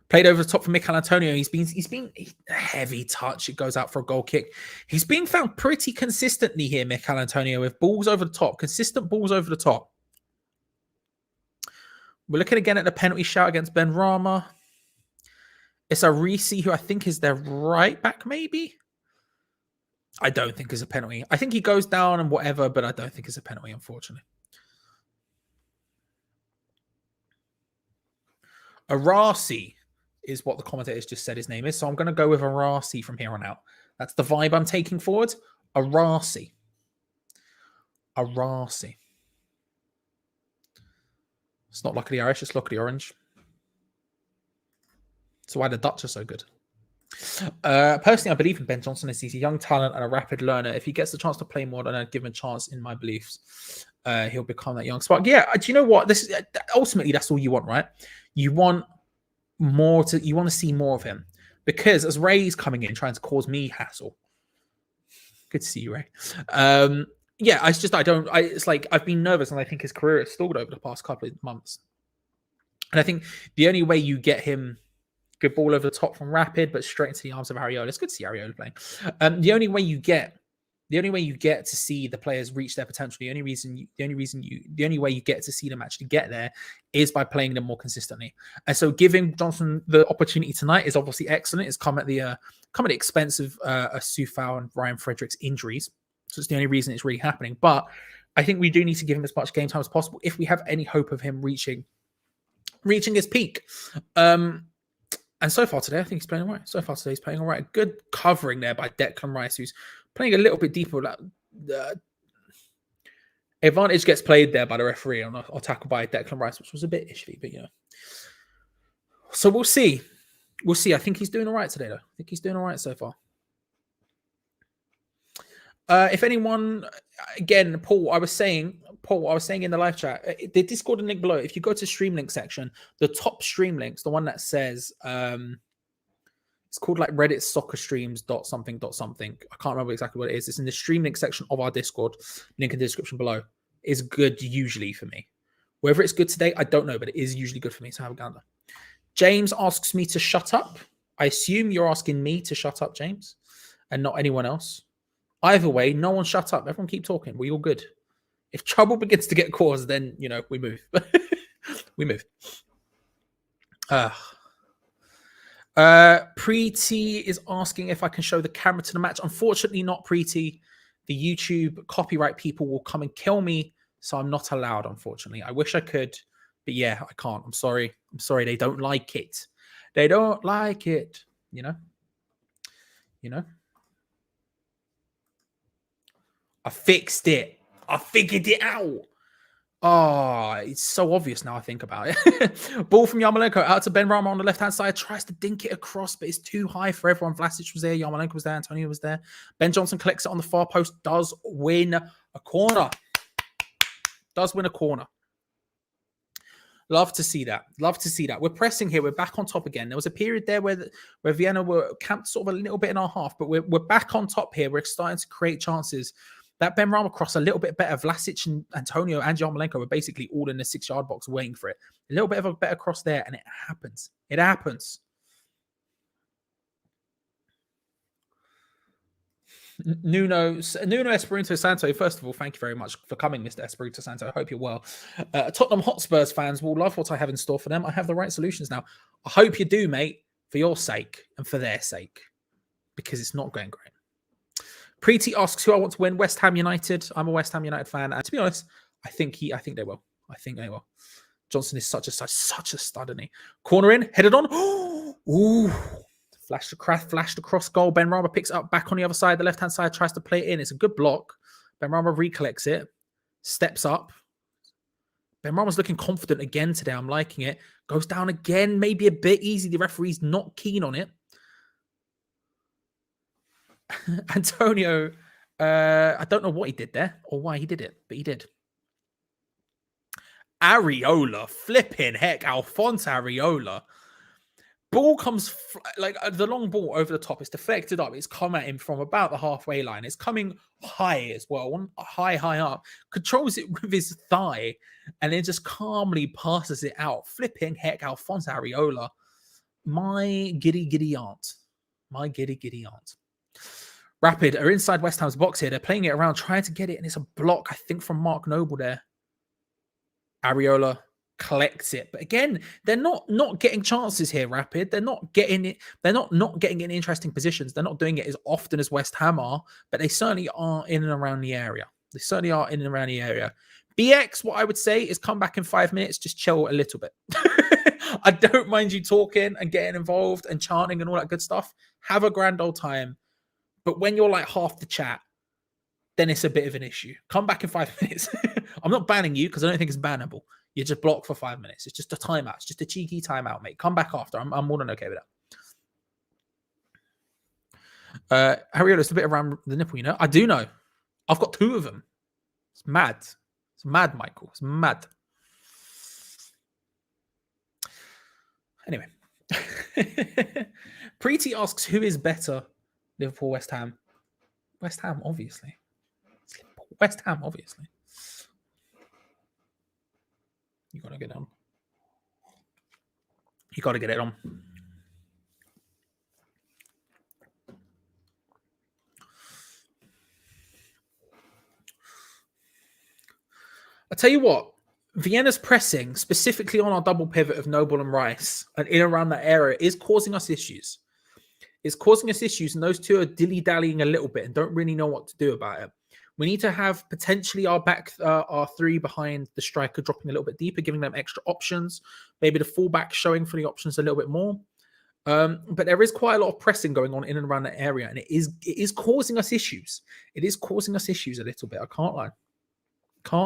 Played over the top for Mikhail Antonio. He's been a heavy touch. It goes out for a goal kick. He's being found pretty consistently here, Mikhail Antonio, with balls over the top. Consistent balls over the top. We're looking again at the penalty shout against Ben Rama. It's a Reese, who I think is their right back, maybe? I don't think it's a penalty. I think he goes down and whatever, but I don't think it's a penalty, unfortunately. Arasi is what the commentators just said his name is. So I'm going to go with Arasi from here on out. That's the vibe I'm taking forward. Arasi. It's not luckily Irish, it's luckily orange. That's why the Dutch are so good. Personally, I believe in Ben Johnson as he's a young talent and a rapid learner. If he gets the chance to play more, then I'd give him a chance in my beliefs. He'll become that young spark. Yeah, do you know what? This is ultimately that's all you want, right? You want to see more of him. Because as Ray's coming in trying to cause me hassle. Good to see you, Ray. It's like I've been nervous and I think his career has stalled over the past couple of months. And I think the only way you get him good ball over the top from Rapid, but straight into the arms of Ariola. It's good to see Ariola playing. The only way you get to see the players reach their potential, the only way you get to see them actually get there is by playing them more consistently. And so giving Johnson the opportunity tonight is obviously excellent. It's come at the expense of Sufal and Ryan Frederick's injuries. So it's the only reason it's really happening. But I think we do need to give him as much game time as possible if we have any hope of him reaching his peak. And so far today, I think he's playing all right. So far today, he's playing all right. Good covering there by Declan Rice, who's playing a little bit deeper. Advantage gets played there by the referee on a tackle by Declan Rice, which was a bit iffy, but So we'll see. We'll see. I think he's doing all right today, though. I think he's doing all right so far. If anyone, again, Paul, I was saying in the live chat, the Discord and link below, if you go to stream link section, the top stream links, the one that says, it's called like Reddit soccer streams something. I can't remember exactly what it is. It's in the stream link section of our Discord. Link in the description below. Is good usually for me. Whether it's good today, I don't know, but it is usually good for me. So have a gander. James asks me to shut up. I assume you're asking me to shut up, James, and not anyone else. Either way, no one shut up. Everyone keep talking. We're all good. If trouble begins to get caused, then, we move. We move. Preeti is asking if I can show the camera to the match. Unfortunately, not Preeti. The YouTube copyright people will come and kill me, so I'm not allowed, unfortunately. I wish I could, but yeah, I can't. I'm sorry. They don't like it. They don't like it, I fixed it. I figured it out. Oh, it's so obvious now I think about it. Ball from Yarmolenko out to Ben Rama on the left-hand side. Tries to dink it across, but it's too high for everyone. Vlasic was there. Yarmolenko was there. Antonio was there. Ben Johnson collects it on the far post. Does win a corner. Love to see that. We're pressing here. We're back on top again. There was a period there where Vienna were camped sort of a little bit in our half, but we're back on top here. We're starting to create chances. That Ben Rama cross a little bit better. Vlasic and Antonio and Yarmolenko were basically all in the 6-yard box waiting for it. A little bit of a better cross there, and it happens. Nuno Espirito Santo, first of all, thank you very much for coming, Mr. Espirito Santo. I hope you're well. Tottenham Hotspurs fans will love what I have in store for them. I have the right solutions now. I hope you do, mate, for your sake and for their sake, because it's not going great. Preeti asks who I want to win. West Ham United. I'm a West Ham United fan, and to be honest, I think they will. Johnson is such a stud, isn't he? Corner in, headed on. Ooh. Flashed across goal. Ben Rama picks it up back on the other side, the left-hand side, tries to play it in. It's a good block. Ben Rama recollects it, steps up. Ben Rama's looking confident again today. I'm liking it. Goes down again, maybe a bit easy. The referee's not keen on it. Antonio, I don't know what he did there or why he did it, but he did. Areola, flipping heck, Alphonse Areola. Ball comes the long ball over the top. It's deflected up. It's come at him from about the halfway line. It's coming high as well, high up. Controls it with his thigh and then just calmly passes it out. Flipping heck, Alphonse Areola. My giddy aunt. Rapid are inside West Ham's box here. They're playing it around, trying to get it, and it's a block, I think, from Mark Noble there. Areola collects it, but again, they're not getting chances here. Rapid, they're not getting it. They're not getting in interesting positions. They're not doing it as often as West Ham are, but they certainly are in and around the area. BX, what I would say is come back in 5 minutes, just chill a little bit. I don't mind you talking and getting involved and chanting and all that good stuff. Have a grand old time. But when you're like half the chat, then it's a bit of an issue. Come back in 5 minutes. I'm not banning you because I don't think it's bannable. You just block for 5 minutes. It's just a timeout. It's just a cheeky timeout, mate. Come back after. I'm more than okay with that. Ariola's a bit around the nipple, I do know. I've got 2 of them. It's mad. It's mad, Michael. It's mad. Anyway. Preeti asks who is better, Liverpool, West Ham. West Ham, obviously. West Ham, obviously. You got to get it on. You got to get it on. I tell you what, Vienna's pressing, specifically on our double pivot of Noble and Rice, and in around that area, is causing us issues. It's causing us issues, and those two are dilly-dallying a little bit and don't really know what to do about it. We need to have potentially our back, our three behind the striker dropping a little bit deeper, giving them extra options. Maybe the fullback showing for the options a little bit more. But there is quite a lot of pressing going on in and around that area, and it is causing us issues. It is causing us issues a little bit. I can't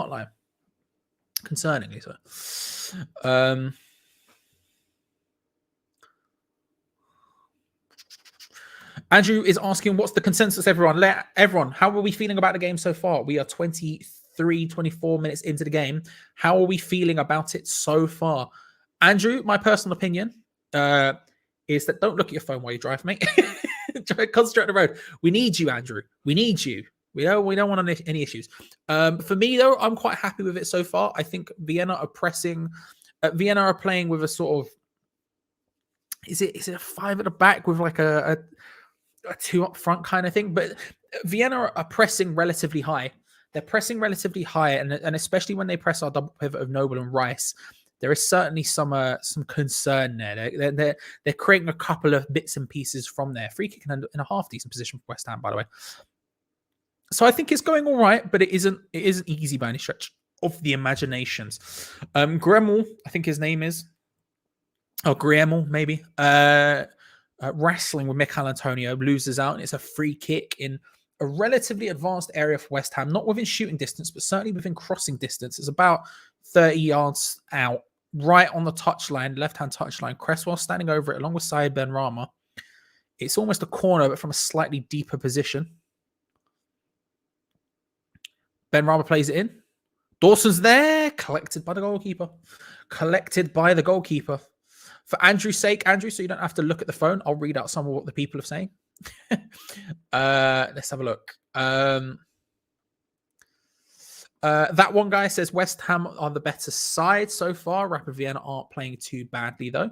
lie. Concerningly so. Andrew is asking, what's the consensus, everyone? Everyone, how are we feeling about the game so far? We are 23, 24 minutes into the game. How are we feeling about it so far? Andrew, my personal opinion is that don't look at your phone while you drive, mate. Concentrate on the road. We need you, Andrew. We need you. We don't want any issues. For me, though, I'm quite happy with it so far. I think Vienna are pressing. Vienna are playing with a sort of, is it a five at the back with like a two up front kind of thing? But Vienna are pressing relatively high. They're pressing relatively high, and especially when they press our double pivot of Noble and Rice, there is certainly some concern there. They're creating a couple of bits and pieces from there. Free kick in a half decent position for West Ham, by the way. So I think it's going all right, but it isn't easy by any stretch of the imaginations. Gremel, I think his name is. Oh, Griemel, maybe. Wrestling with Mikel Antonio, loses out, and it's a free kick in a relatively advanced area for West Ham, not within shooting distance, but certainly within crossing distance. It's about 30 yards out, right on the touchline, left-hand touchline. Cresswell standing over it along with Syed Benrahma. It's almost a corner, but from a slightly deeper position. Benrahma plays it in. Dawson's there, collected by the goalkeeper. For Andrew's sake, Andrew, so you don't have to look at the phone, I'll read out some of what the people are saying. Let's have a look. That one guy says West Ham are the better side so far. Rapid Vienna aren't playing too badly, though.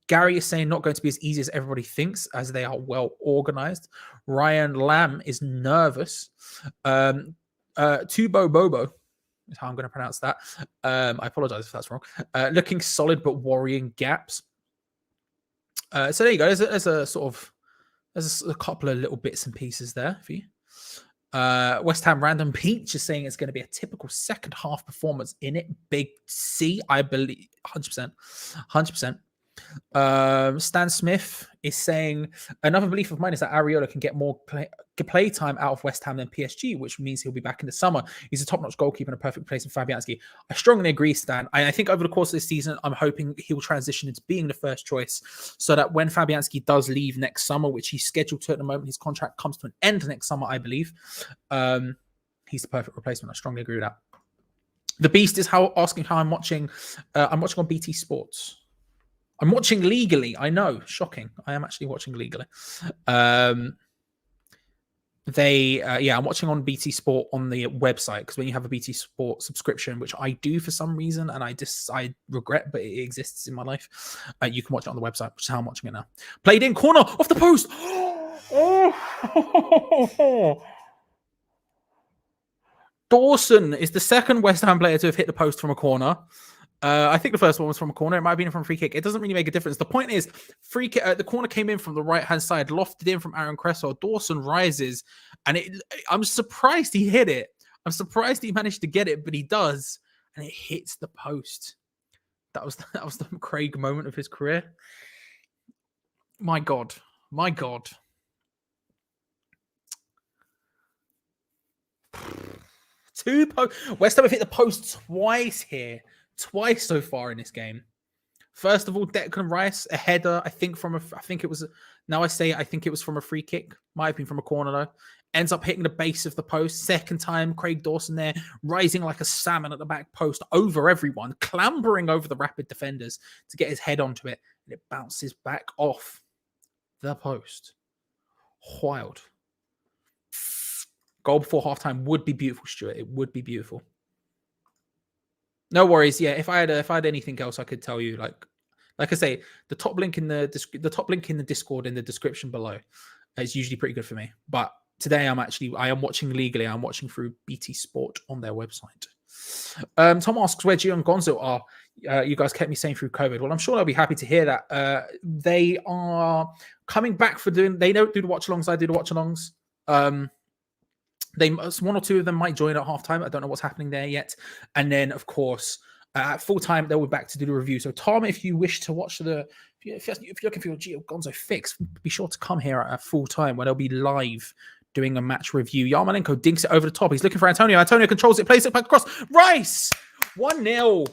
Gary is saying not going to be as easy as everybody thinks, as they are well organized. Ryan Lamb is nervous. Tubo Bobo is how I'm going to pronounce that. I apologize if that's wrong. Looking solid but worrying gaps. So there you go. There's a couple of little bits and pieces there for you. West Ham Random Peach is saying it's going to be a typical second half performance in it. Big C, I believe, 100%. Stan Smith is saying another belief of mine is that Areola can get more play time out of West Ham than PSG, which means he'll be back in the summer. He's a top-notch goalkeeper and a perfect place in Fabianski. I strongly agree, Stan. I think over the course of this season, I'm hoping he'll transition into being the first choice so that when Fabianski does leave next summer, which he's scheduled to at the moment, his contract comes to an end next summer, I believe. He's the perfect replacement. I strongly agree with that. The Beast is asking how I'm watching. I'm watching on BT Sports. I'm watching legally. I know, shocking. I am actually watching legally. I'm watching on BT Sport on the website, because when you have a BT Sport subscription, which I do for some reason, and I regret, but it exists in my life, you can watch it on the website, which is how I'm watching it now. Played in, corner, off the post. Dawson is the second West Ham player to have hit the post from a corner. I think the first one was from a corner. It might have been from a free kick. It doesn't really make a difference. The point is, free kick. The corner came in from the right-hand side, lofted in from Aaron Cresswell. Dawson rises, and I'm surprised he hit it. I'm surprised he managed to get it, but he does, and it hits the post. That was the Craig moment of his career. My God. West Ham have hit the post twice here. Twice so far in this game. First of all, Declan Rice, a header, I think from it was from a free kick. Might have been from a corner though. Ends up hitting the base of the post. Second time, Craig Dawson there, rising like a salmon at the back post over everyone, clambering over the Rapid defenders to get his head onto it. And it bounces back off the post. Wild. Goal before halftime would be beautiful, Stuart. It would be beautiful. No worries. Yeah, if I had anything else, I could tell you. Like I say, the top link in the Discord in the description below is usually pretty good for me. But today I am watching legally. I'm watching through BT Sport on their website. Tom asks where Geo Gonzo are. You guys kept me sane through COVID. Well, I'm sure they'll be happy to hear that. They are coming back for doing. They don't do the watch alongs. I do the watch alongs. One or two of them might join at halftime. I don't know what's happening there yet. And then, of course, at full time, they'll be back to do the review. So, Tom, if you wish to watch if you're looking for your Geo Gonzo fix, be sure to come here at full time where they'll be live doing a match review. Yarmolenko dinks it over the top. He's looking for Antonio. Antonio controls it, plays it back across. Rice! 1-0.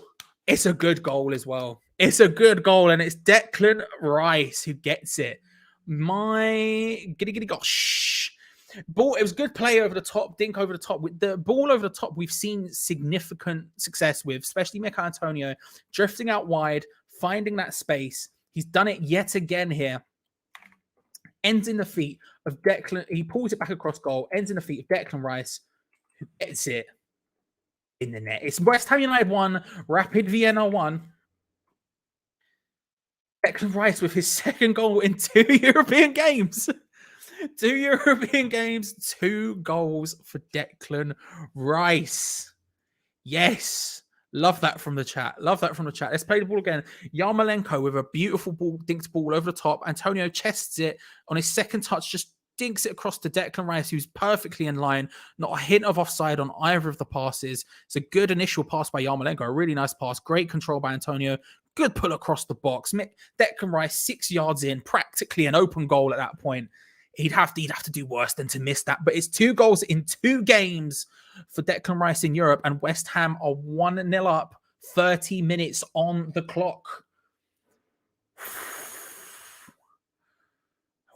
It's a good goal as well. It's a good goal, and it's Declan Rice who gets it. My giddy gosh. Ball, it was good play over the top, dink over the top. With the ball over the top, we've seen significant success with, especially Mikel Antonio, drifting out wide, finding that space. He's done it yet again here. Ends in the feet of Declan. He pulls it back across goal, ends in the feet of Declan Rice, who gets it in the net. It's West Ham United 1, Rapid Vienna 1. Declan Rice with his second goal in 2 European games. 2 European games, 2 goals for Declan Rice. Yes. Love that from the chat. Love that from the chat. Let's play the ball again. Yarmolenko with a beautiful ball, dinks ball over the top. Antonio chests it on his second touch, just dinks it across to Declan Rice, who's perfectly in line. Not a hint of offside on either of the passes. It's a good initial pass by Yarmolenko. A really nice pass. Great control by Antonio. Good pull across the box. Declan Rice 6 yards in, practically an open goal at that point. He'd have to do worse than to miss that. But it's 2 goals in 2 games for Declan Rice in Europe, and West Ham are 1-0 up, 30 minutes on the clock.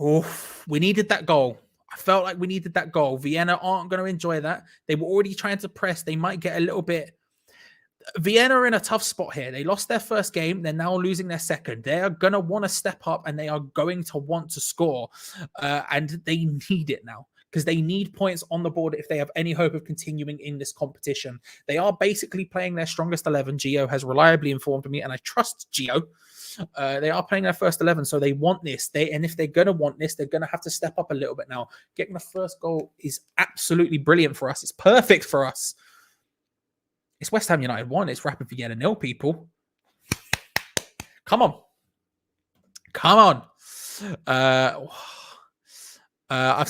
Oof, we needed that goal. I felt like we needed that goal. Vienna aren't going to enjoy that. They were already trying to press. They might get a little bit... Vienna are in a tough spot here. They lost their first game. They're now losing their second. They are going to want to step up, and they are going to want to score. And they need it now because they need points on the board if they have any hope of continuing in this competition. They are basically playing their strongest 11. Geo has reliably informed me, and I trust Geo. They are playing their first 11, so they want this. And if they're going to want this, they're going to have to step up a little bit now. Getting the first goal is absolutely brilliant for us. It's perfect for us. It's West Ham United 1. It's Rapid Vienna 0, people. Come on. Come on. I've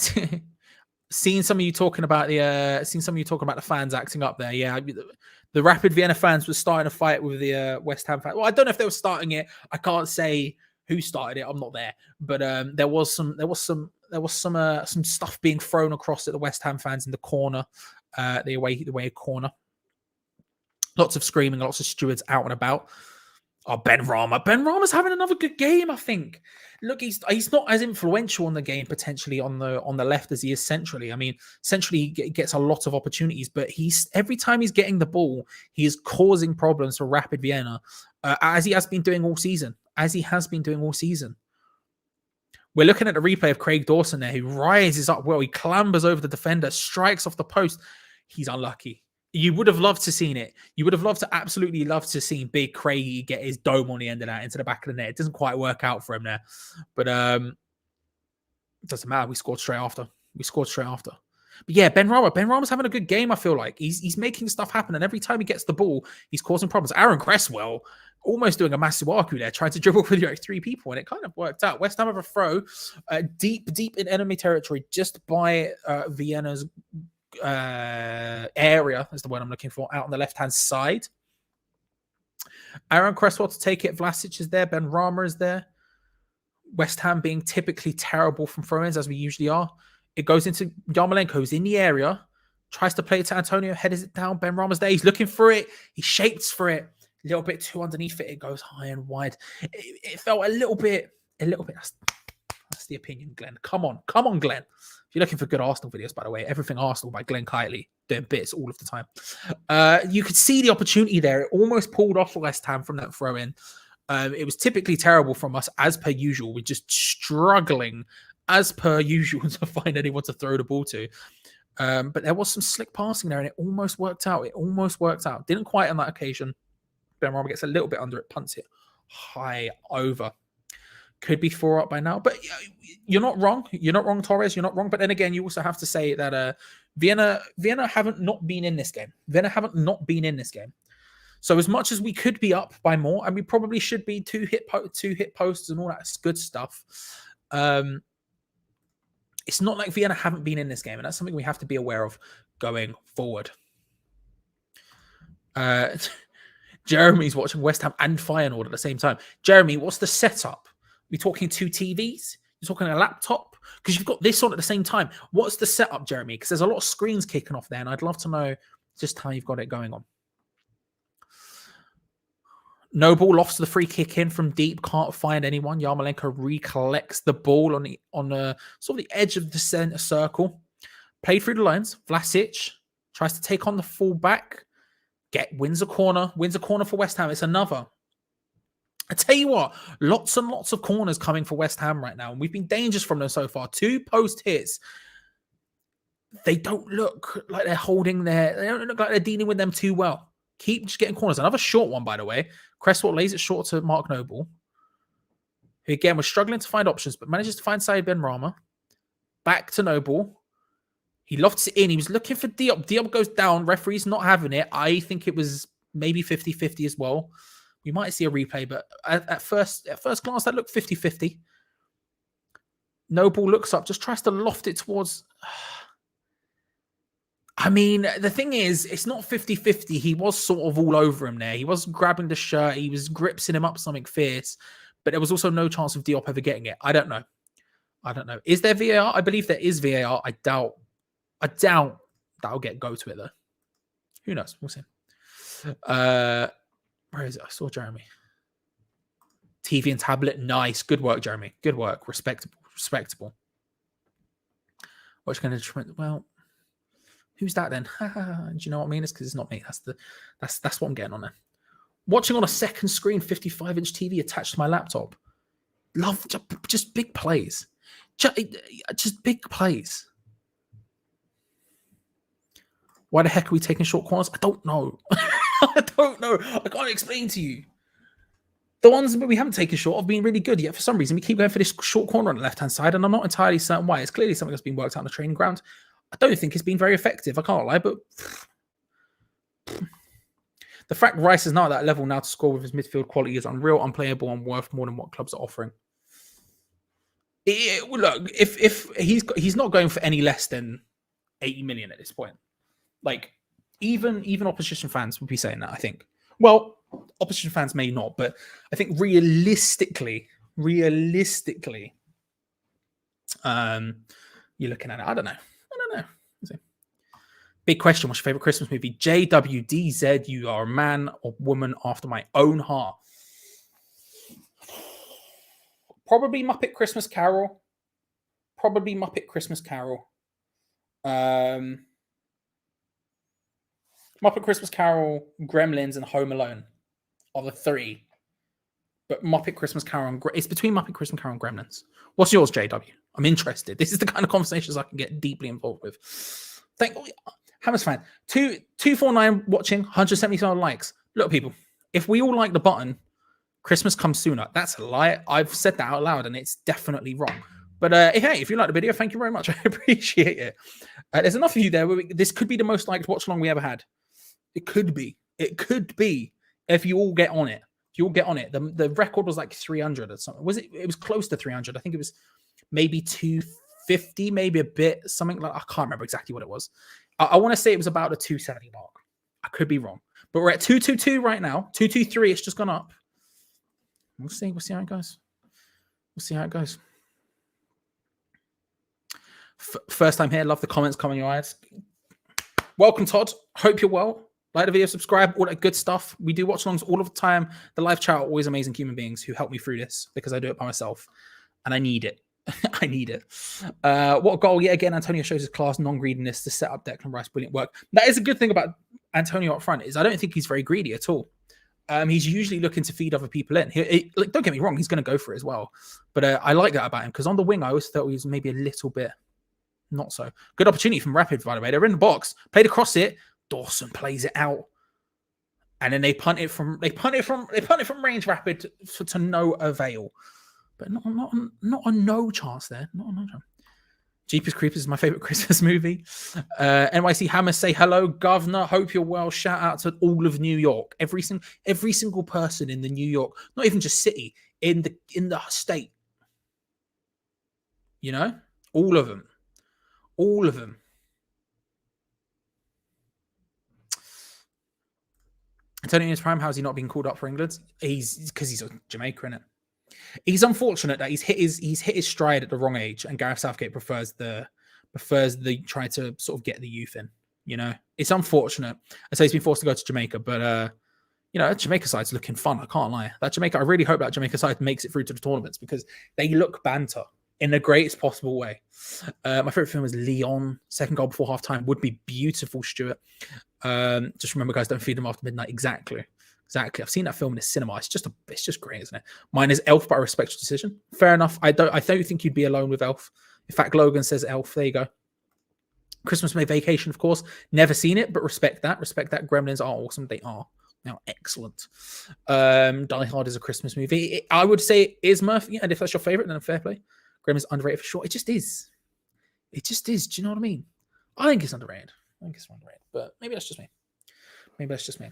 seen some of you talking about the fans acting up there. Yeah, the Rapid Vienna fans were starting a fight with the West Ham fans. Well, I don't know if they were starting it. I can't say who started it. I'm not there, but there was some stuff being thrown across at the West Ham fans in the corner, the away corner. Lots of screaming, lots of stewards out and about. Oh, Ben Rama. Ben Rama's having another good game, I think. Look, he's not as influential on the game potentially on the left as he is centrally. I mean, centrally he gets a lot of opportunities, but every time he's getting the ball, he is causing problems for Rapid Vienna, as he has been doing all season. We're looking at the replay of Craig Dawson there, who rises up well. He clambers over the defender, strikes off the post. He's unlucky. You would have loved to seen it. You would have absolutely loved to see Big Craigie get his dome on the end of that into the back of the net. It doesn't quite work out for him there. But it doesn't matter. We scored straight after. But yeah, Ben Rama's having a good game, I feel like. He's making stuff happen, and every time he gets the ball, he's causing problems. Aaron Cresswell almost doing a massive arcu there, trying to dribble with like 3 people, and it kind of worked out. West Ham have a throw deep in enemy territory just by Vienna's area is the word I'm looking for, out on the left hand side. Aaron Cresswell to take it. Vlasic is there. Ben Rama is there. West Ham being typically terrible from throw-ins, as we usually are. It goes into Yarmolenko, who's in the area, tries to play it to Antonio, headers it down. Ben Rama's there. He's looking for it. He shapes for it. A little bit too underneath it. It goes high and wide. It felt a little bit. That's the opinion, Glenn. Come on, Glenn. If you're looking for good Arsenal videos, by the way, everything Arsenal by Glenn Kitely, doing bits all of the time. You could see the opportunity there. It almost pulled off West Ham from that throw-in. It was typically terrible from us, as per usual. We're just struggling, as per usual, to find anyone to throw the ball to. But there was some slick passing there, and it almost worked out. Didn't quite on that occasion. Ben Rama gets a little bit under it, punts it high over. Could be 4 up by now, but you're not wrong. Torres. You're not wrong. But then again, you also have to say that Vienna haven't not been in this game. So as much as we could be up by more, and we probably should be two hit posts and all that good stuff, it's not like Vienna haven't been in this game, and that's something we have to be aware of going forward. Jeremy's watching West Ham and Feyenoord at the same time. Jeremy, what's the setup? We talking 2 TVs? You're talking a laptop? Because you've got this on at the same time. What's the setup, Jeremy? Because there's a lot of screens kicking off there, and I'd love to know just how you've got it going on. Noble lofts the free kick in from deep, can't find anyone. Yarmolenko recollects the ball on the sort of the edge of the center circle. Played through the lines. Vlasic tries to take on the fullback. Wins a corner for West Ham. It's another. I tell you what, lots and lots of corners coming for West Ham right now, and we've been dangerous from them so far. 2 post hits. They don't look like they're holding their. They don't look like they're dealing with them too well. Keep just getting corners. Another short one, by the way. Cresswell lays it short to Mark Noble, who again was struggling to find options, but manages to find Said Benrahma. Back to Noble. He lofts it in. He was looking for Diop. Diop goes down. Referee's not having it. I think it was maybe 50-50 as well. We might see a replay, but at first glance, that looked 50-50. Noble looks up, just tries to loft it towards... I mean, the thing is, it's not 50-50. He was sort of all over him there. He was grabbing the shirt. He was gripsing him up something fierce, but there was also no chance of Diop ever getting it. I don't know. Is there VAR? I believe there is VAR. I doubt that'll get go to it, though. Who knows? We'll see. Where is it? I saw Jeremy. TV and tablet. Nice. Good work, Jeremy. Good work. Respectable. What's going to... Well... Who's that then? Do you know what I mean? It's because it's not me. That's what I'm getting on there. Watching on a second screen, 55-inch TV attached to my laptop. Love just big plays. Just big plays. Why the heck are we taking short corners? I don't know. I can't explain to you. The ones that we haven't taken short have been really good, yet for some reason we keep going for this short corner on the left-hand side, and I'm not entirely certain why. It's clearly something that's been worked out on the training ground. I don't think it's been very effective. I can't lie, but the fact Rice is now at that level now to score with his midfield quality is unreal, unplayable, and worth more than what clubs are offering. Look, if he's not going for any less than 80 million at this point, like even opposition fans would be saying that. I think. Well, opposition fans may not, but I think realistically, you're looking at it. I don't know. Big question. What's your favorite Christmas movie? JWDZ, you are a man or woman after my own heart. Probably Muppet Christmas Carol. Muppet Christmas Carol, Gremlins, and Home Alone are the 3. But Muppet Christmas Carol, it's between Muppet Christmas Carol and Gremlins. What's yours, JW? I'm interested. This is the kind of conversations I can get deeply involved with. Thank you. Hammers fan. 249 watching, 177 likes. Look, people, if we all like the button, Christmas comes sooner. That's a lie. I've said that out loud, and it's definitely wrong. But hey, if you like the video, thank you very much. I appreciate it. There's enough of you there. This could be the most liked watch along we ever had. It could be. If you all get on it. The record was like 300 or something. It was close to 300. I think it was maybe 250, maybe a bit, something like, I can't remember exactly what it was. I want to say it was about a 270 mark. I could be wrong. But we're at 222 right now. 223, it's just gone up. We'll see how it goes. First time here. Love the comments coming your eyes. Welcome, Todd. Hope you're well. Like the video, subscribe, all that good stuff. We do watch-alongs all of the time. The live chat are always amazing human beings who help me through this because I do it by myself. And I need it. What a goal. Yet again, Antonio shows his class, non-greediness to set up Declan Rice. Brilliant work. That is a good thing about Antonio up front, is I don't think he's very greedy at all. He's usually looking to feed other people in. Like, don't get me wrong, he's going to go for it as well. But I like that about him because on the wing, I always thought he was maybe a little bit not so. Good opportunity from Rapid, by the way. They're in the box. Played across it. Dawson plays it out. And then they punt it from range, Rapid to no avail. But not a no chance there. Not a no chance. Jeepers Creepers is my favorite Christmas movie. NYC Hammer, say hello, Governor. Hope you're well. Shout out to all of New York. Every single person in the New York, not even just city, in the state. You know, all of them. Antonio in his prime, how's he not being called up for England? He's because he's a Jamaica, innit? He's unfortunate that he's hit his stride at the wrong age, and Gareth Southgate prefers the try to sort of get the youth in. You know, it's unfortunate. I say he's been forced to go to Jamaica, but you know, that Jamaica side's looking fun. I can't lie. I really hope that Jamaica side makes it through to the tournaments because they look banter in the greatest possible way. My favorite film is Leon. Second goal before half time would be beautiful, Stuart. Just remember, guys, don't feed them after midnight. Exactly. I've seen that film in the cinema. It's just great, isn't it? Mine is Elf, but I respect your decision. Fair enough. I don't think you'd be alone with Elf. In fact, Logan says Elf. There you go. Christmas May Vacation, of course. Never seen it, but respect that. Gremlins are awesome. They are. Now, excellent. Die Hard is a Christmas movie. I would say it is Murphy, and if that's your favorite, then fair play. Gremlins underrated for sure. It just is. Do you know what I mean? I think it's underrated. But maybe that's just me.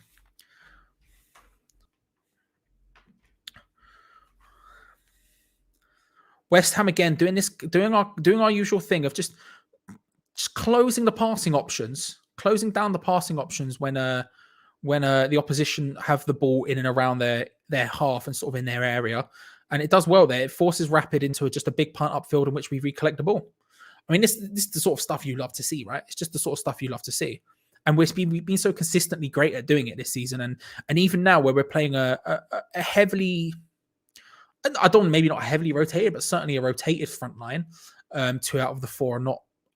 West Ham again doing our usual thing of just closing down the passing options when the opposition have the ball in and around their half and sort of in their area, and it does well there. It forces Rapid into just a big punt upfield in which we recollect the ball. I mean, this is the sort of stuff you love to see, right? It's just the sort of stuff you love to see, and we've been so consistently great at doing it this season, and even now where we're playing a heavily. Maybe not heavily rotated, but certainly a rotated front line. 2 out of the 4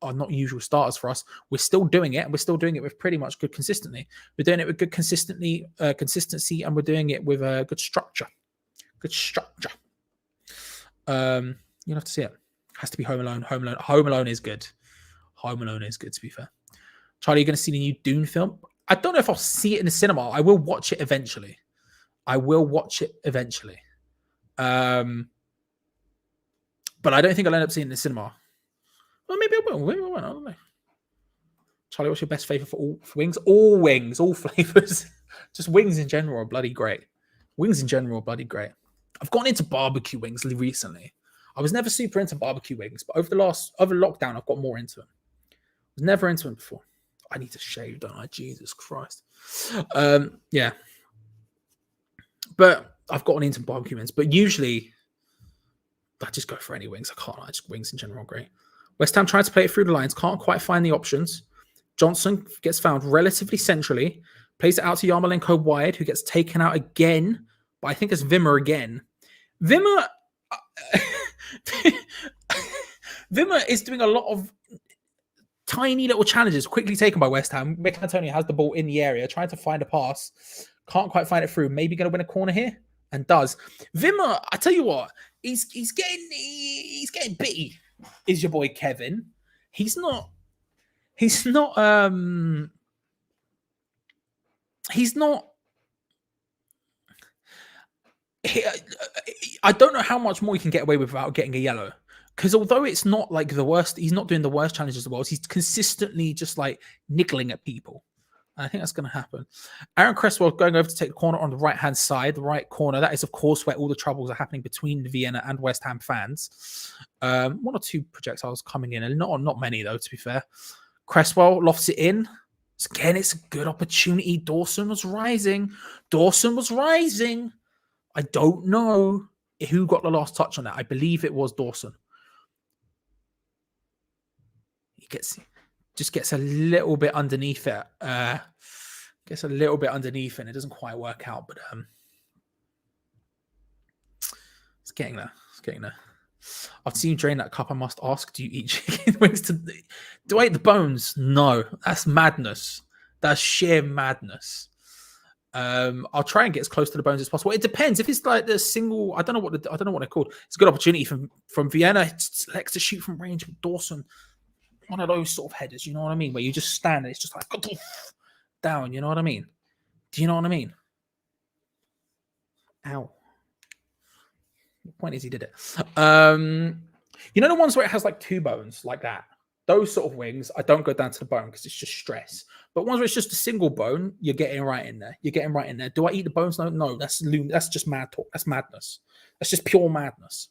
are not usual starters for us. We're still doing it, and we're still doing it with pretty much good consistency. We're doing it with good consistency, and we're doing it with a good structure. You'll have to see it. Has to be Home Alone. Home Alone is good. To be fair. Charlie, you're going to see the new Dune film? I don't know if I'll see it in the cinema. I will watch it eventually. But I don't think I'll end up seeing it in the cinema. Well, maybe I will. I don't know. Charlie, what's your best flavor for wings? All wings, all flavors. Just wings in general are bloody great. I've gotten into barbecue wings recently. I was never super into barbecue wings, but over lockdown, I've got more into them. I was never into them before. I need to shave, don't I? Jesus Christ. Yeah. But I've gotten into barbecue wings, but usually I just go for any wings. I can't. Just wings in general are great. West Ham trying to play it through the lines, can't quite find the options. Johnson gets found relatively centrally, plays it out to Yarmolenko wide, who gets taken out again, but I think it's Wimmer again. Wimmer is doing a lot of tiny little challenges, quickly taken by West Ham. Mick Antonio has the ball in the area, trying to find a pass. Can't quite find it through. Maybe going to win a corner here, and does. Wimmer, I tell you what, he's getting bitty. Is your boy Kevin? He's not. I don't know how much more he can get away with without getting a yellow. Because although it's not like the worst, he's not doing the worst challenges in the world. He's consistently just like niggling at people. I think that's going to happen. Aaron Cresswell going over to take the corner on the right-hand side, the right corner. That is, of course, where all the troubles are happening between the Vienna and West Ham fans. 1 or 2 projectiles coming in, and not many, though, to be fair. Cresswell lofts it in. Again, it's a good opportunity. Dawson was rising. I don't know who got the last touch on that. I believe it was Dawson. He gets a little bit underneath it. And it doesn't quite work out, but it's getting there. After seeing you drain that cup, I must ask, do you eat chicken wings do I eat the bones? No, that's madness. That's sheer madness. I'll try and get as close to the bones as possible. It depends. If it's like the single, I don't know what they're called. It's a good opportunity from Vienna. It's likes to shoot from range with Dawson. One of those sort of headers, you know what I mean? Where you just stand and it's just like down, you know what I mean? Do you know what I mean? Ow. The point is he did it. You know the ones where it has like 2 bones like that? Those sort of wings, I don't go down to the bone because it's just stress. But ones where it's just a single bone, you're getting right in there. You're getting right in there. Do I eat the bones? No, that's just mad talk. That's madness. That's just pure madness.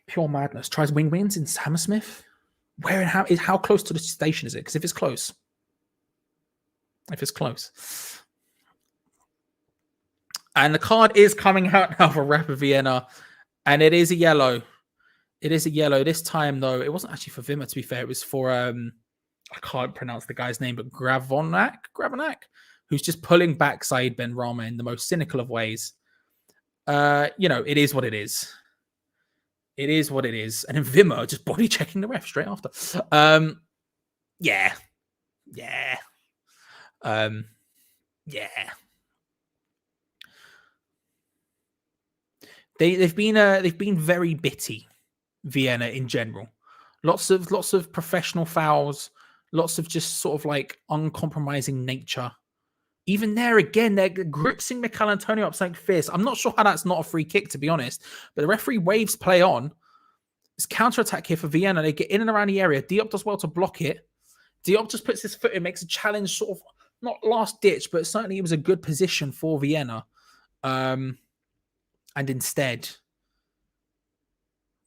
Pure madness. Tries wings in Hammersmith. Where and how close to the station is it? Because if it's close. And the card is coming out now for Rapid Vienna. And it is a yellow. It is a yellow. This time, though, it wasn't actually for Vimmer, to be fair. It was for, I can't pronounce the guy's name, but Gravonak, who's just pulling back Said Ben Rama in the most cynical of ways. It is what it is. It is what it is. And then Vimmer just body checking the ref straight after. Yeah. They've been very bitty, Vienna in general. Lots of professional fouls, lots of just sort of like uncompromising nature. Even there again, they're gripping Michail Antonio up something fierce. I'm not sure how that's not a free kick, to be honest. But the referee waves play on. It's counter-attack here for Vienna. They get in and around the area. Diop does well to block it. Diop just puts his foot in, makes a challenge, sort of not last ditch, but certainly it was a good position for Vienna. And instead,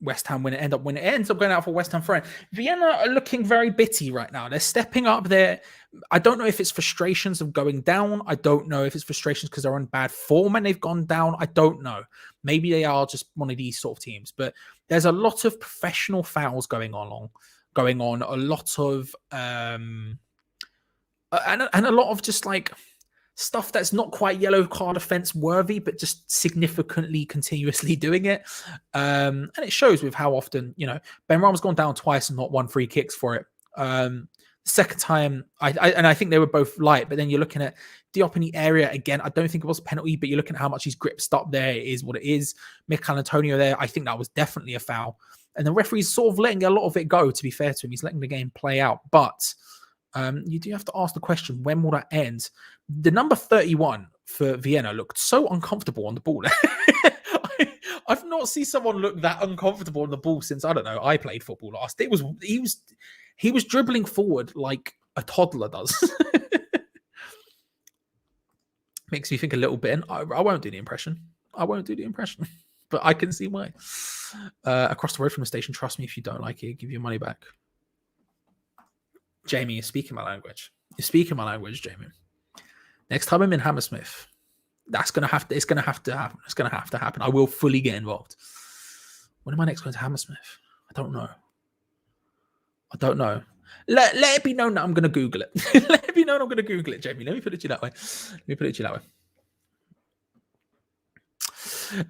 West Ham ends up going out for West Ham friend. Vienna are looking very bitty right now. They're stepping up there. I don't know if it's frustrations of going down. I don't know if it's frustrations because they're on bad form and they've gone down. I don't know. Maybe they are just one of these sort of teams. But there's a lot of professional fouls going on. A lot of and a lot of just like stuff that's not quite yellow card offense worthy, but just significantly continuously doing it. And it shows with how often, Ben Rama's gone down twice and not 1 free kicks for it. The second time, I think they were both light, but then you're looking at Diop in the area again. I don't think it was a penalty, but you're looking at how much he's gripped up there. It is what it is. Michail Antonio there, I think that was definitely a foul. And the referee's sort of letting a lot of it go, to be fair to him. He's letting the game play out. But you do have to ask the question, when will that end? The number 31 for Vienna looked so uncomfortable on the ball. I've not seen someone look that uncomfortable on the ball since, I don't know, I played football last. He was dribbling forward like a toddler does. Makes me think a little bit. And I won't do the impression. But I can see why. Across the road from the station, trust me, if you don't like it, give your money back. Jamie, you're speaking my language. Jamie. Next time I'm in Hammersmith, it's gonna have to happen. I will fully get involved. When am I next going to Hammersmith? I don't know. Let it be known that I'm gonna Google it. Let it be known I'm gonna Google it, Jamie. Let me put it to you that way.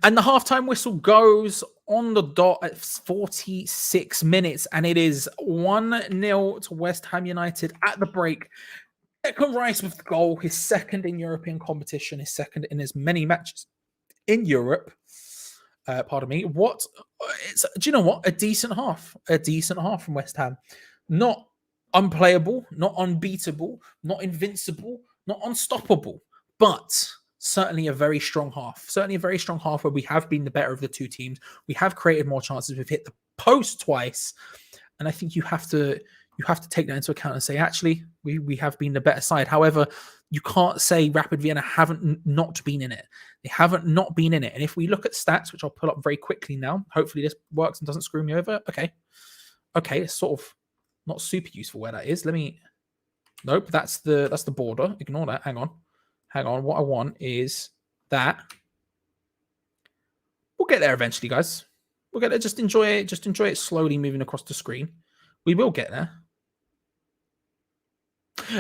And the halftime whistle goes on the dot at 46 minutes, and it is 1-0 to West Ham United at the break. Declan Rice with the goal, his second in European competition, his second in as many matches in Europe. Pardon me. Do you know what? A decent half from West Ham. Not unplayable, not unbeatable, not invincible, not unstoppable, but certainly a very strong half. Certainly a very strong half where we have been the better of the two teams. We have created more chances. We've hit the post twice. And I think you have to take that into account and say, actually, we have been the better side. However, you can't say Rapid Vienna haven't not been in it. They haven't not been in it. And if we look at stats, which I'll pull up very quickly now, hopefully this works and doesn't screw me over. Okay, it's sort of not super useful where that is. Nope, that's the border. Ignore that. Hang on. What I want is that. We'll get there eventually, guys. We'll get there. Just enjoy it slowly moving across the screen. We will get there.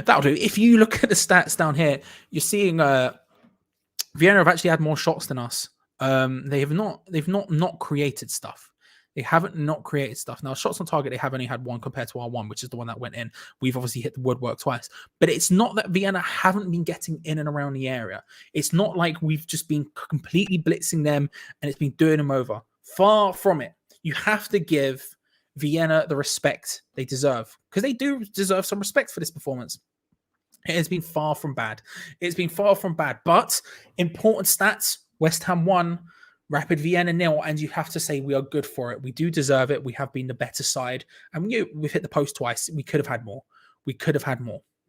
That'll do. If you look at the stats down here, you're seeing Vienna have actually had more shots than us. They've not created stuff. They haven't not created stuff. Now, shots on target, they have only had one compared to our one, which is the one that went in. We've obviously hit the woodwork twice. But it's not that Vienna haven't been getting in and around the area. It's not like we've just been completely blitzing them and it's been doing them over. Far from it. You have to give Vienna the respect they deserve, because they do deserve some respect for this performance. It has been far from bad. But important stats, West Ham won, Rapid Vienna 0, and you have to say we are good for it. We do deserve it. We have been the better side, and we've hit the post twice. We could have had more.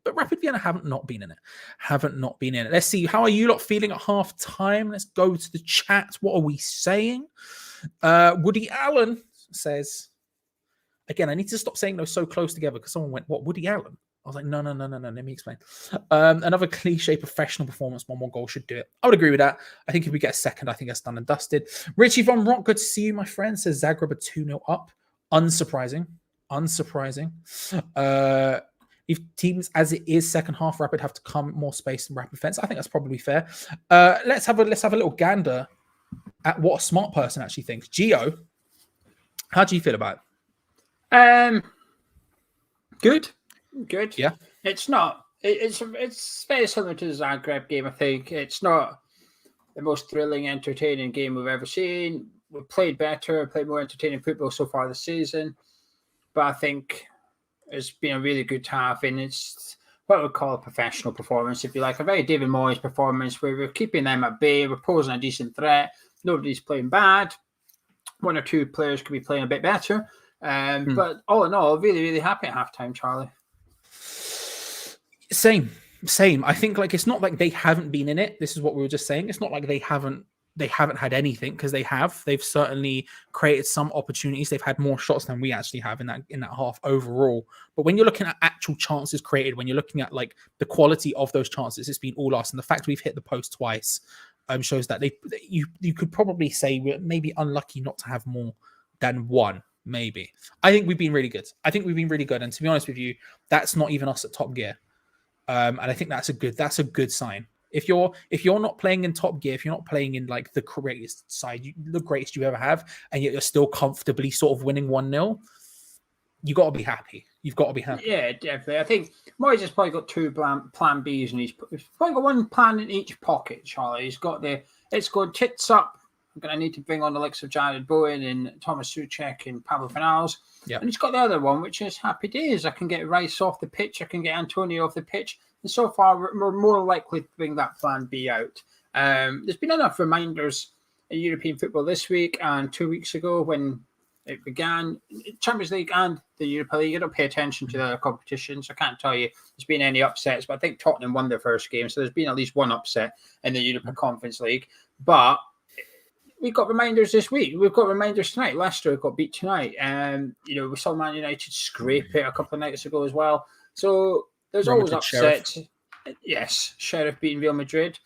But Rapid Vienna haven't not been in it. Let's see. How are you lot feeling at half time? Let's go to the chat. What are we saying? Woody Allen says, again, I need to stop saying those so close together because someone went, what, Woody Allen? I was like, no. Let me explain. Another cliche professional performance. One more goal should do it. I would agree with that. I think if we get a second, I think that's done and dusted. Richie Von Rock, good to see you, my friend. Says Zagreb are 2-0 up. Unsurprising. If teams as it is second half, Rapid have to come more space and Rapid fence. I think that's probably fair. Let's have a little gander at what a smart person actually thinks. Geo, how do you feel about it? Good. Yeah. It's not. It's very similar to the Zagreb game. I think it's not the most thrilling, entertaining game we've ever seen. We've played better, played more entertaining football so far this season, but I think it's been a really good half, and it's what we call a professional performance, if you like, a very David Moyes performance where we're keeping them at bay, we're posing a decent threat. Nobody's playing bad. One or two players could be playing a bit better. But all in all, really, really happy at halftime, Charlie. Same. I think it's not like they haven't been in it. This is what we were just saying. It's not like they haven't had anything, because they have. They've certainly created some opportunities. They've had more shots than we actually have in that half overall. But when you're looking at actual chances created, when you're looking at the quality of those chances, it's been all us. And the fact we've hit the post twice shows that you could probably say we're maybe unlucky not to have more than one. Maybe. I think we've been really good. And to be honest with you, that's not even us at top gear. And I think that's a good sign. If you're not playing in top gear, if you're not playing in the greatest side, the greatest you ever have, and yet you're still comfortably sort of winning 1-0, you got to be happy. You've got to be happy. Yeah, definitely. I think Moyes has probably got two plan Bs, and he's probably got one plan in each pocket, Charlie. He's got it's going tits up. I'm going to need to bring on the likes of Jared Bowen and Thomas Souček and Pablo Fornals. Yeah. And he's got the other one, which is happy days. I can get Rice off the pitch. I can get Antonio off the pitch. And so far, we're more likely to bring that plan B out. There's been enough reminders in European football this week and 2 weeks ago when it began. Champions League and the Europa League, I don't pay attention to the other competitions. I can't tell you there's been any upsets, but I think Tottenham won their first game. So there's been at least one upset in the Europa Conference League. But we've got reminders this week. We've got reminders tonight. Leicester got beat tonight. We saw Man United scrape it a couple of nights ago as well. So there's always upsets. Yes, Sheriff beating Real Madrid.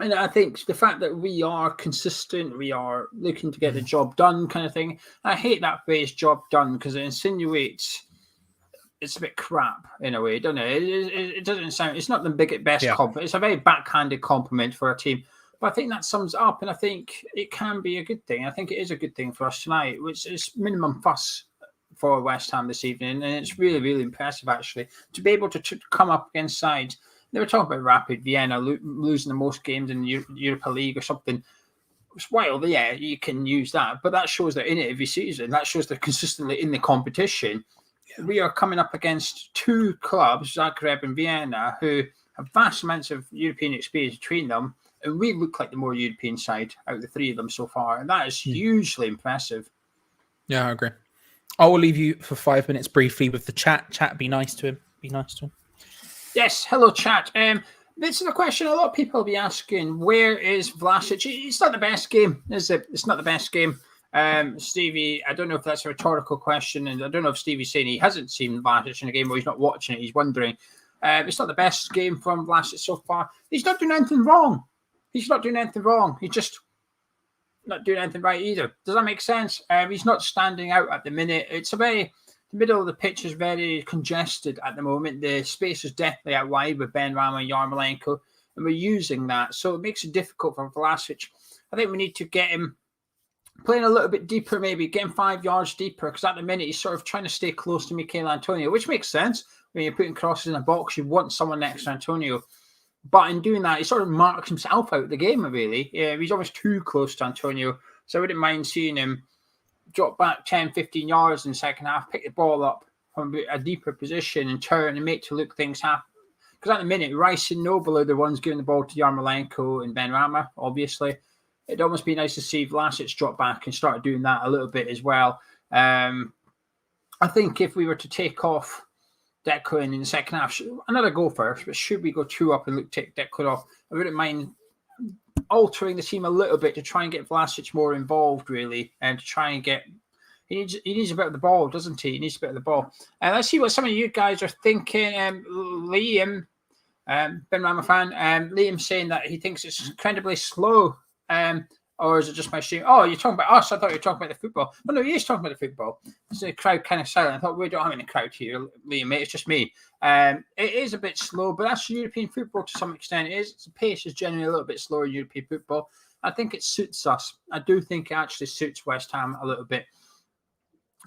And I think the fact that we are consistent, we are looking to get the job done kind of thing. I hate that phrase, job done, because it insinuates it's a bit crap in a way, doesn't it? It doesn't sound, it's not the best compliment. It's a very backhanded compliment for a team. But I think that sums it up, and I think it can be a good thing. I think it is a good thing for us tonight, which is minimum fuss for West Ham this evening. And it's really, really impressive, actually, to be able to come up against sides. They were talking about Rapid Vienna losing the most games in the Europa League or something. Well, yeah, you can use that, but that shows they're in it every season. That shows they're consistently in the competition. Yeah. We are coming up against two clubs, Zagreb and Vienna, who have vast amounts of European experience between them. And we look like the more European side out of the three of them so far. And that is hugely impressive. Yeah, I agree. I will leave you for 5 minutes briefly with the chat. Chat, be nice to him. Yes, hello, chat. This is a question a lot of people will be asking. Where is Vlasic? It's not the best game, is it? It's not the best game. Stevie, I don't know if that's a rhetorical question. And I don't know if Stevie's saying he hasn't seen Vlasic in a game or he's not watching it. He's wondering. It's not the best game from Vlasic so far. He's not doing anything wrong. He's just not doing anything right either. Does that make sense? He's not standing out at the minute. The middle of the pitch is very congested at the moment. The space is definitely out wide with Benrahma and Yarmolenko, and we're using that. So it makes it difficult for Vlasic. I think we need to get him playing a little bit deeper, maybe get him 5 yards deeper, because at the minute he's sort of trying to stay close to Mikel Antonio, which makes sense. When you're putting crosses in a box, you want someone next to Antonio. But in doing that, he sort of marks himself out of the game, really. He's almost too close to Antonio. So I wouldn't mind seeing him drop back 10, 15 yards in the second half, pick the ball up from a deeper position and turn and make to look things happen. Because at the minute, Rice and Noble are the ones giving the ball to Yarmolenko and Benrahma, obviously. it'd almost be nice to see Vlasic drop back and start doing that a little bit as well. I think if we were to take off Declan in the second half, another goal first, but should we go 2 up and take Declan off, I wouldn't mind altering the team a little bit to try and get Vlasic more involved, really, and to try and get. He needs a bit of the ball, doesn't he? He needs a bit of the ball. And let's see what some of you guys are thinking. Liam, Ben Rama fan, Liam saying that he thinks it's incredibly slow. Or is it just my stream? Oh, you're talking about us. I thought you were talking about the football. Well, no, he is talking about the football. The crowd kind of silent. I thought, we don't have any crowd here, Liam, mate. It's just me. It is a bit slow, but that's European football to some extent. It is. The pace is generally a little bit slower in European football. I think it suits us. I do think it actually suits West Ham a little bit.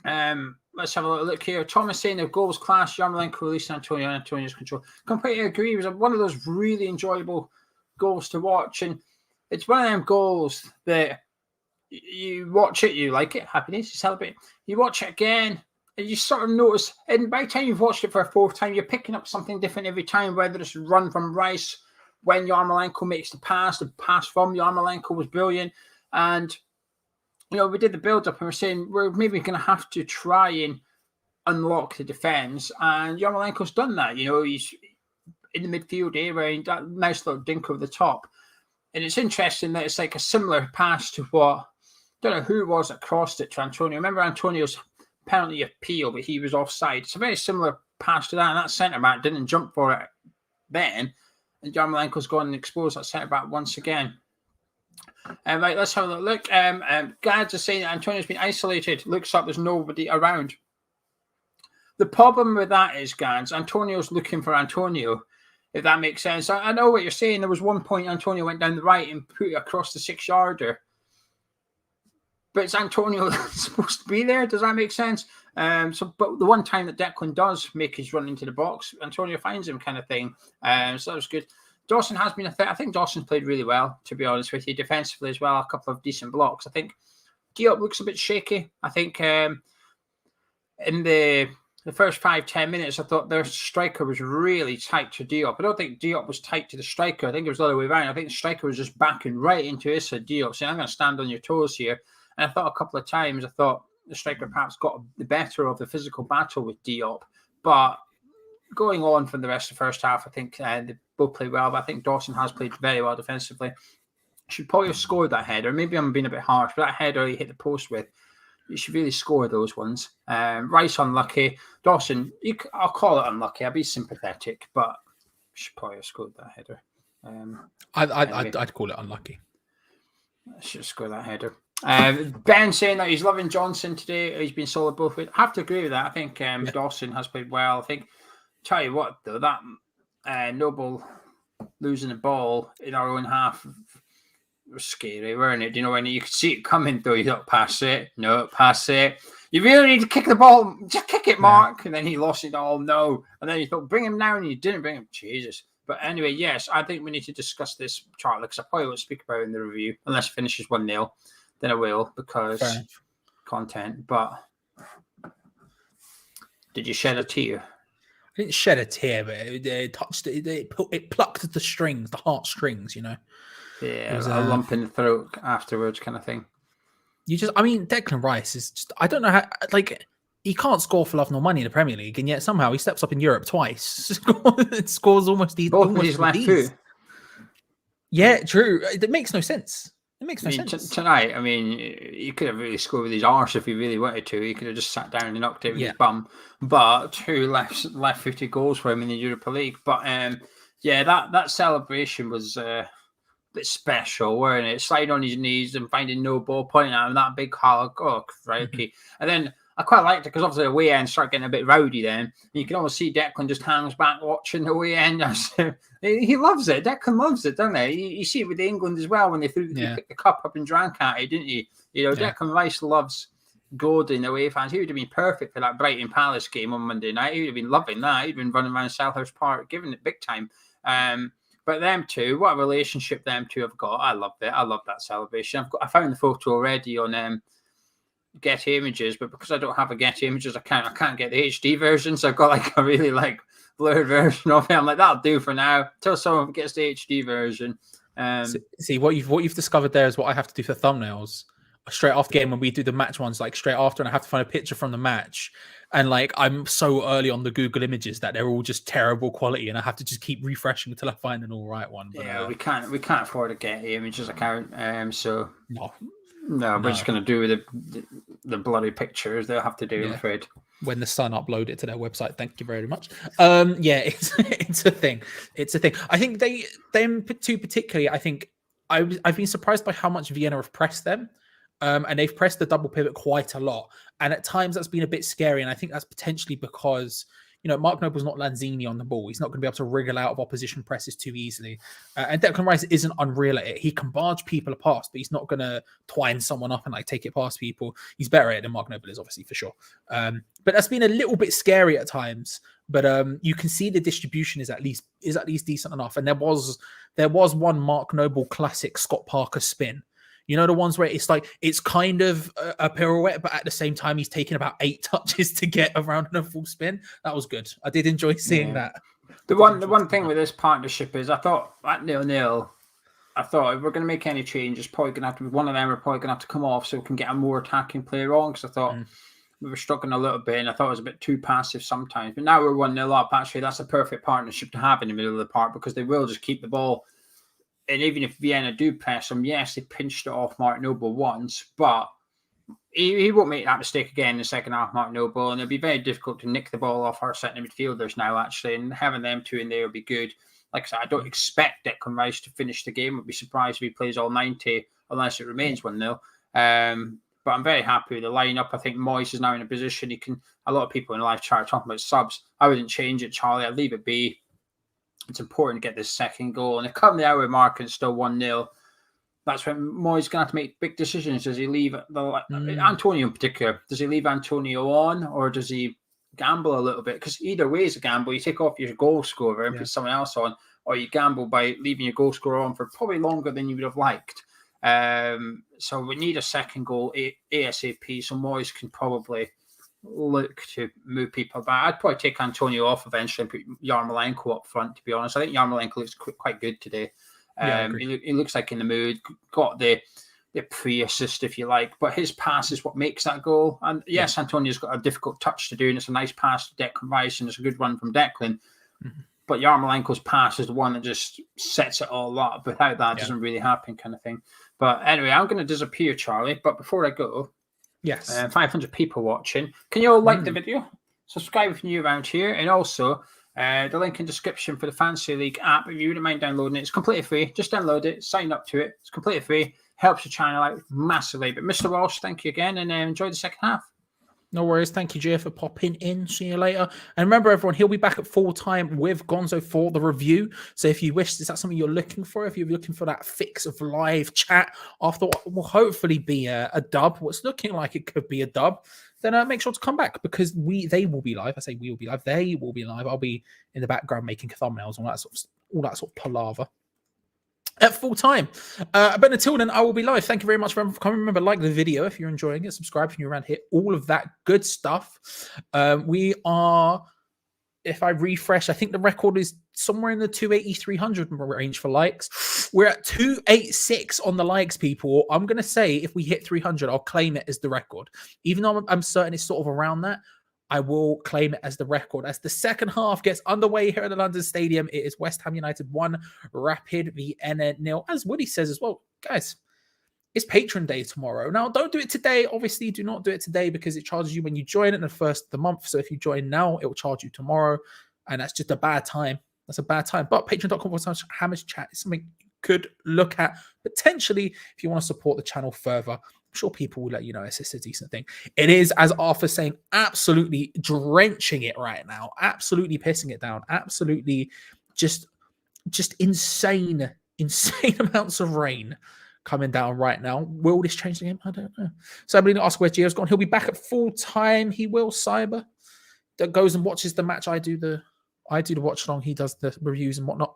Let's have a little look here. Thomas saying the goals class, Yarmolenko released Antonio and Antonio's control. Completely agree. It was one of those really enjoyable goals to watch, and it's one of them goals that you watch it, you like it, happiness, you celebrate. You watch it again, and you sort of notice, and by the time you've watched it for a 4th time, you're picking up something different every time, whether it's a run from Rice, when Yarmolenko makes the pass from Yarmolenko was brilliant. And, we did the build-up, and we're saying we're maybe going to have to try and unlock the defence, and Yarmolenko's done that. He's in the midfield area, and that nice little dink over the top. And it's interesting that it's like a similar pass to what, I don't know who it was that crossed it to Antonio. Remember Antonio's penalty appeal, but he was offside. It's a very similar pass to that, and that centre-back didn't jump for it then. And Yarmolenko's gone and exposed that centre-back once again. Right, let's have a look. Gads is saying that Antonio's been isolated. Looks like there's nobody around. The problem with that is, Gads, Antonio's looking for Antonio, if that makes sense. I know what you're saying. There was one point Antonio went down the right and put it across the 6-yarder. But it's Antonio that's supposed to be there. Does that make sense? But the one time that Declan does make his run into the box, Antonio finds him, kind of thing. So that was good. Dawson has been I think Dawson's played really well, to be honest with you, defensively as well. A couple of decent blocks. I think Diop looks a bit shaky. I think in the first 5-10 minutes, I thought their striker was really tight to Diop. I don't think Diop was tight to the striker. I think it was the other way around. I think the striker was just backing right into Issa Diop, saying, I'm going to stand on your toes here. And I thought a couple of times, the striker perhaps got the better of the physical battle with Diop. But going on from the rest of the first half, I think they both played well. But I think Dawson has played very well defensively. Should probably have scored that header. Maybe I'm being a bit harsh, but that header he hit the post with, you should really score those ones. Rice unlucky. Dawson, I'll call it unlucky. I'll be sympathetic, but you should probably have scored that header. I'd call it unlucky. I should have scored that header. Ben saying that he's loving Johnson today. He's been solid both ways. I have to agree with that. I think Dawson has played well. I think, tell you what, though, that Noble losing the ball in our own half was scary, weren't it? When you could see it coming, though, you don't pass it. No, pass it. You really need to kick the ball. Just kick it, Mark. Yeah. And then he lost it all. No. And then you thought, bring him now, and you didn't bring him. Jesus. But anyway, yes, I think we need to discuss this, Charlie, because I probably won't speak about it in the review unless it finishes 1-0. Then I will, because content. But did you shed a tear? I didn't shed a tear, but it touched it. It plucked the strings, the heartstrings, Yeah, it was a lump in the throat afterwards, kind of thing. Declan Rice is just, I don't know how, he can't score for love nor money in the Premier League, and yet somehow he steps up in Europe twice. Scores almost both with his left foot. Yeah, true. It makes no sense. It makes no sense. Tonight, he could have really scored with his arse if he really wanted to. He could have just sat down and knocked it with his bum. But 2 left-footed goals for him in the Europa League. But that celebration was a bit special, weren't it? Sliding on his knees and finding no ball, pointing at him, that big hug. Oh, crikey. And then I quite liked it because obviously the away end started getting a bit rowdy then. And you can almost see Declan just hangs back watching the away end. He loves it. Declan loves it, doesn't he? You see it with England as well when they picked the cup up and drank at it, didn't he? Declan Rice loves goading away fans. He would have been perfect for that Brighton Palace game on Monday night. He would have been loving that. He'd been running around Selhurst Park, giving it big time. But them two, what a relationship them two have got. I loved it. I love that celebration. I found the photo already on Get Images, but because I don't have a Get Images account, I can't get the HD version, so I've got a really blurred version of it. I'm like, that'll do for now. Till someone gets the HD version, See what you've discovered there is what I have to do for thumbnails. Straight after the game when we do the match ones, like straight after, and I have to find a picture from the match, and like I'm so early on the Google images that they're all just terrible quality, and I have to just keep refreshing until I find an all right one. But, yeah, we can't afford to get the images account, so no, we're just gonna do the bloody pictures. They'll have to do, I'm afraid. When the Sun upload it to their website, thank you very much. Yeah, it's a thing. It's a thing. I think them two particularly. I think I've been surprised by how much Vienna have pressed them. And they've pressed the double pivot quite a lot. And at times that's been a bit scary. And I think that's potentially because, Mark Noble's not Lanzini on the ball. He's not going to be able to wriggle out of opposition presses too easily. And Declan Rice isn't unreal at it. He can barge people past, but he's not going to twine someone up and like take it past people. He's better at it than Mark Noble is, obviously, for sure. But that's been a little bit scary at times. But you can see the distribution is at least decent enough. And there was one Mark Noble classic Scott Parker spin. The ones where it's like, it's kind of a pirouette, but at the same time, he's taking about 8 touches to get around in a full spin. That was good. I did enjoy seeing that. The one thing with this partnership is I thought at 0-0, I thought if we're going to make any changes, probably going to have to be one of them are probably going to have to come off so we can get a more attacking player on, because I thought we were struggling a little bit and I thought it was a bit too passive sometimes. But now we're 1-0 up. Actually, that's a perfect partnership to have in the middle of the park because they will just keep the ball. And even if Vienna do press him, yes, they pinched it off Mark Noble once, but he won't make that mistake again in the second half, Mark Noble, and it'll be very difficult to nick the ball off our centre midfielders now, actually, and having them two in there will be good. Like I said, I don't expect Declan Rice to finish the game. I'd be surprised if he plays all 90 unless it remains 1-0. But I'm very happy with the lineup. I think Moyes is now in a position he can. A lot of people in the live chat are talking about subs. I wouldn't change it, Charlie. I'd leave it be. It's important to get this second goal. And if come the hour mark and still 1-0, that's when Moyes going to have to make big decisions. Does he leave Antonio in particular? Does he leave Antonio on, or does he gamble a little bit? Because either way is a gamble. You take off your goal scorer and put someone else on, or you gamble by leaving your goal scorer on for probably longer than you would have liked. So we need a second goal ASAP. So Moyes can probably look to move people back. I'd probably take Antonio off eventually and put Yarmolenko up front, to be honest. I think Yarmolenko looks quite good today. He looks like in the mood, got the pre-assist, if you like, but his pass is what makes that goal. And yes, Antonio's got a difficult touch to do, and it's a nice pass to Declan Rice, and it's a good run from Declan. But Yarmolenko's pass is the one that just sets it all up. Without that, it doesn't really happen, kind of thing. But anyway, I'm going to disappear, Charlie. But before I go, 500 people watching. Can you all like the video? Subscribe if you're new around here. And also, the link in description for the Fantasy League app. If you wouldn't mind downloading it, it's completely free. Just download it, sign up to it. It's completely free. Helps the channel out massively. But Mr. Walsh, thank you again, and enjoy the second half. No worries. Thank you, Gio, for popping in. See you later. And remember, everyone, he'll be back at full time with Gonzo for the review. So if you wish, is that something you're looking for? If you're looking for that fix of live chat after what will hopefully be a dub, what's looking like it could be a dub, then make sure to come back because they will be live. I say we will be live. They will be live. I'll be in the background making thumbnails and all that sort of palaver at full time. But until then, I will be live. Thank you very much for coming. Remember, like the video if you're enjoying it, subscribe if you're around here, all of that good stuff. We are, if I refresh, I think the record is somewhere in the 280-300 range for likes. We're at 286 on the likes, people. I'm going to say if we hit 300, I'll claim it as the record. Even though I'm certain it's sort of around that, I will claim it as the record. As the second half gets underway here at the London Stadium, it is West Ham United 1, Rapid Vienna 0. As Woody says as well, guys, it's Patron Day tomorrow. Now, don't do it today. Obviously, do not do it today because it charges you when you join it in the first of the month. So if you join now, it will charge you tomorrow. And that's just a bad time. That's a bad time. But patreon.com/HammerChat is something you could look at potentially if you want to support the channel further. I'm sure people will let you know it's a decent thing. It is, as Arthur's saying, absolutely drenching it right now. Absolutely pissing it down. Absolutely just insane amounts of rain coming down right now. Will this change the game? I don't know. So I'm going to ask where Gio's gone. He'll be back at full time. He will, Cyber. That goes and watches the match. I do the watch along. He does the reviews and whatnot.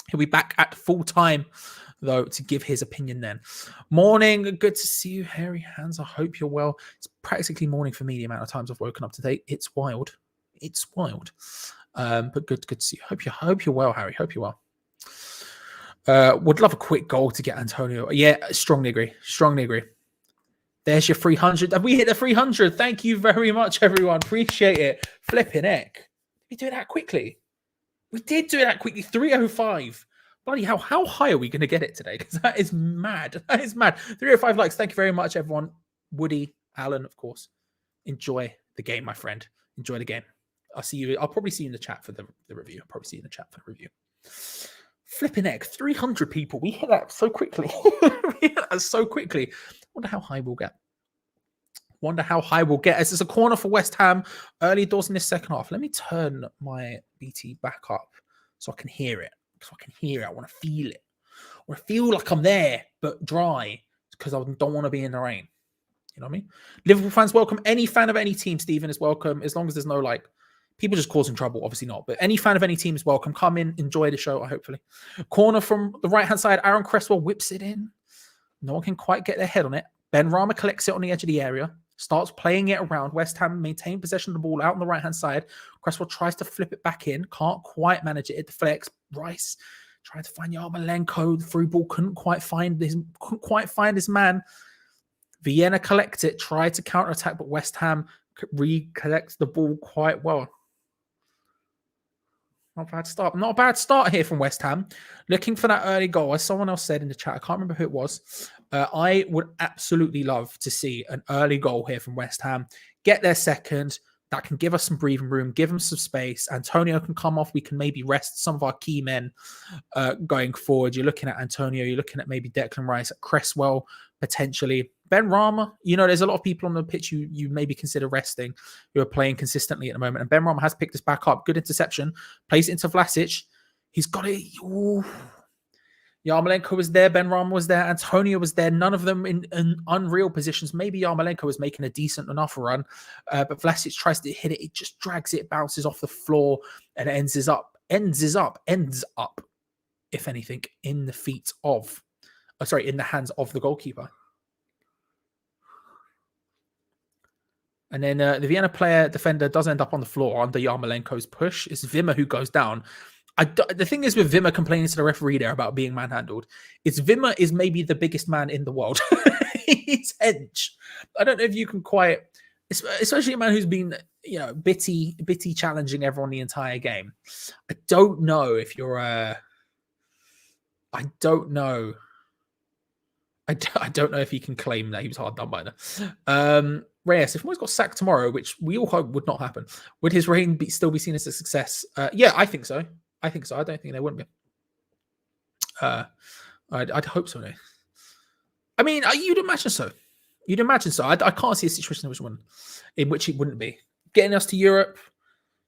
He'll be back at full time, though, to give his opinion then. Morning. Good to see you, Hairy Hands. I hope you're well. It's practically morning for me, the amount of times I've woken up today. It's wild. But good to see you. Hope you're well, Harry. Hope you're well. Would love a quick goal to get Antonio. Yeah, strongly agree. Strongly agree. There's your 300. Have we hit the 300? Thank you very much, everyone. Appreciate it. Flipping heck. We do that quickly. We did do that quickly. 305. Bloody hell. How high are we going to get it today? Because that is mad. That is mad. 305 likes. Thank you very much, everyone. Woody, Alan, of course. Enjoy the game, my friend. Enjoy the game. I'll see you. I'll probably see you in the chat for the review. I'll probably see you in the chat for the review. Flipping heck. 300 people. We hit that so quickly. We hit that so quickly. Wonder how high we'll get. Wonder how high we'll get. As it's a corner for West Ham. Early doors in this second half. Let me turn my BT back up so I can hear it. So I can hear it. I want to feel it. I want to feel like I'm there, but dry, because I don't want to be in the rain. You know what I mean? Liverpool fans welcome. Any fan of any team, Stephen, is welcome. As long as there's no people just causing trouble. Obviously not. But any fan of any team is welcome. Come in, enjoy the show, hopefully. Corner from the right-hand side. Aaron Cresswell whips it in. No one can quite get their head on it. Ben Rama collects it on the edge of the area. Starts playing it around. West Ham maintain possession of the ball out on the right-hand side. Cresswell tries to flip it back in. Can't quite manage it. It deflects. Rice tried to find Yarmolenko. The through ball couldn't quite find his man. Vienna collects it. Tried to counter-attack, but West Ham recollects the ball quite well. Not a bad start. Not a bad start here from West Ham. Looking for that early goal. As someone else said in the chat, I can't remember who it was. I would absolutely love to see an early goal here from West Ham. Get their second. That can give us some breathing room, give them some space. Antonio can come off. We can maybe rest some of our key men going forward. You're looking at Antonio. You're looking at maybe Declan Rice, Cresswell, potentially. Ben Rama, there's a lot of people on the pitch you maybe consider resting who are playing consistently at the moment. And Ben Rama has picked this back up. Good interception. Plays it into Vlasic. He's got it. Ooh. Yarmolenko was there. Ben Rama was there. Antonio was there. None of them in unreal positions. Maybe Yarmolenko was making a decent enough run. But Vlasic tries to hit it. It just drags it, bounces off the floor, and ends up, if anything, in the hands of the goalkeeper. And then the Vienna defender does end up on the floor under Yarmolenko's push. It's Wimmer who goes down. The thing is with Wimmer complaining to the referee there about being manhandled, Wimmer is maybe the biggest man in the world. He's hench. I don't know if you can quite, especially a man who's been, bitty challenging everyone the entire game. I don't know if you're I don't know if he can claim that he was hard done by that. Reyes, if Moyes got sacked tomorrow, which we all hope would not happen, would his reign still be seen as a success? Yeah, I think so. I don't think there wouldn't be. I'd hope so. No. I mean, you'd imagine so. I can't see a situation in which it wouldn't be. Getting us to Europe,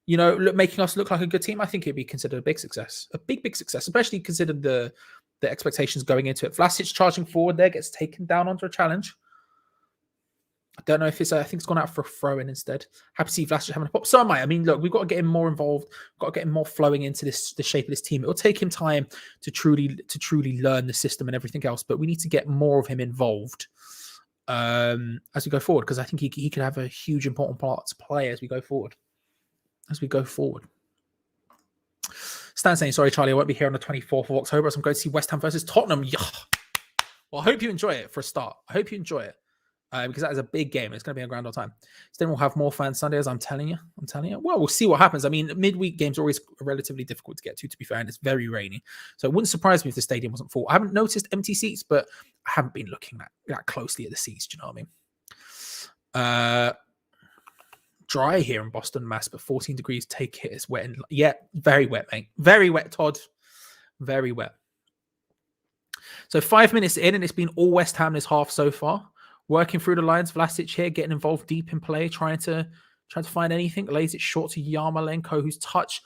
making us look like a good team, I think it'd be considered a big success. A big success, especially considered the expectations going into it. Vlasic charging forward there, gets taken down under a challenge. I don't know if I think it's gone out for a throw-in instead. Happy to see Vlasic having a pop. So am I. I mean, look, we've got to get him more involved. Got to get him more flowing into the shape of this team. It will take him time to truly learn the system and everything else, but we need to get more of him involved as we go forward, because I think he could have a huge important part to play as we go forward. Stan saying, sorry, Charlie, I won't be here on the 24th of October, so I'm going to see West Ham versus Tottenham. Yeah. Well, I hope you enjoy it for a start. I hope you enjoy it. Because that is a big game. It's going to be a grand old time. Then we'll have more fans Sunday, as I'm telling you. Well, we'll see what happens. I mean, midweek games are always relatively difficult to get to be fair, and it's very rainy. So it wouldn't surprise me if the stadium wasn't full. I haven't noticed empty seats, but I haven't been looking that closely at the seats. Do you know what I mean? Dry here in Boston, Mass, but 14 degrees. Take it. It's wet. Yeah, very wet, mate. Very wet, Todd. Very wet. So 5 minutes in, and it's been all West Ham this half so far. Working through the lines, Vlasic here, getting involved deep in play, trying to find anything. Lays it short to Yarmolenko, whose touch,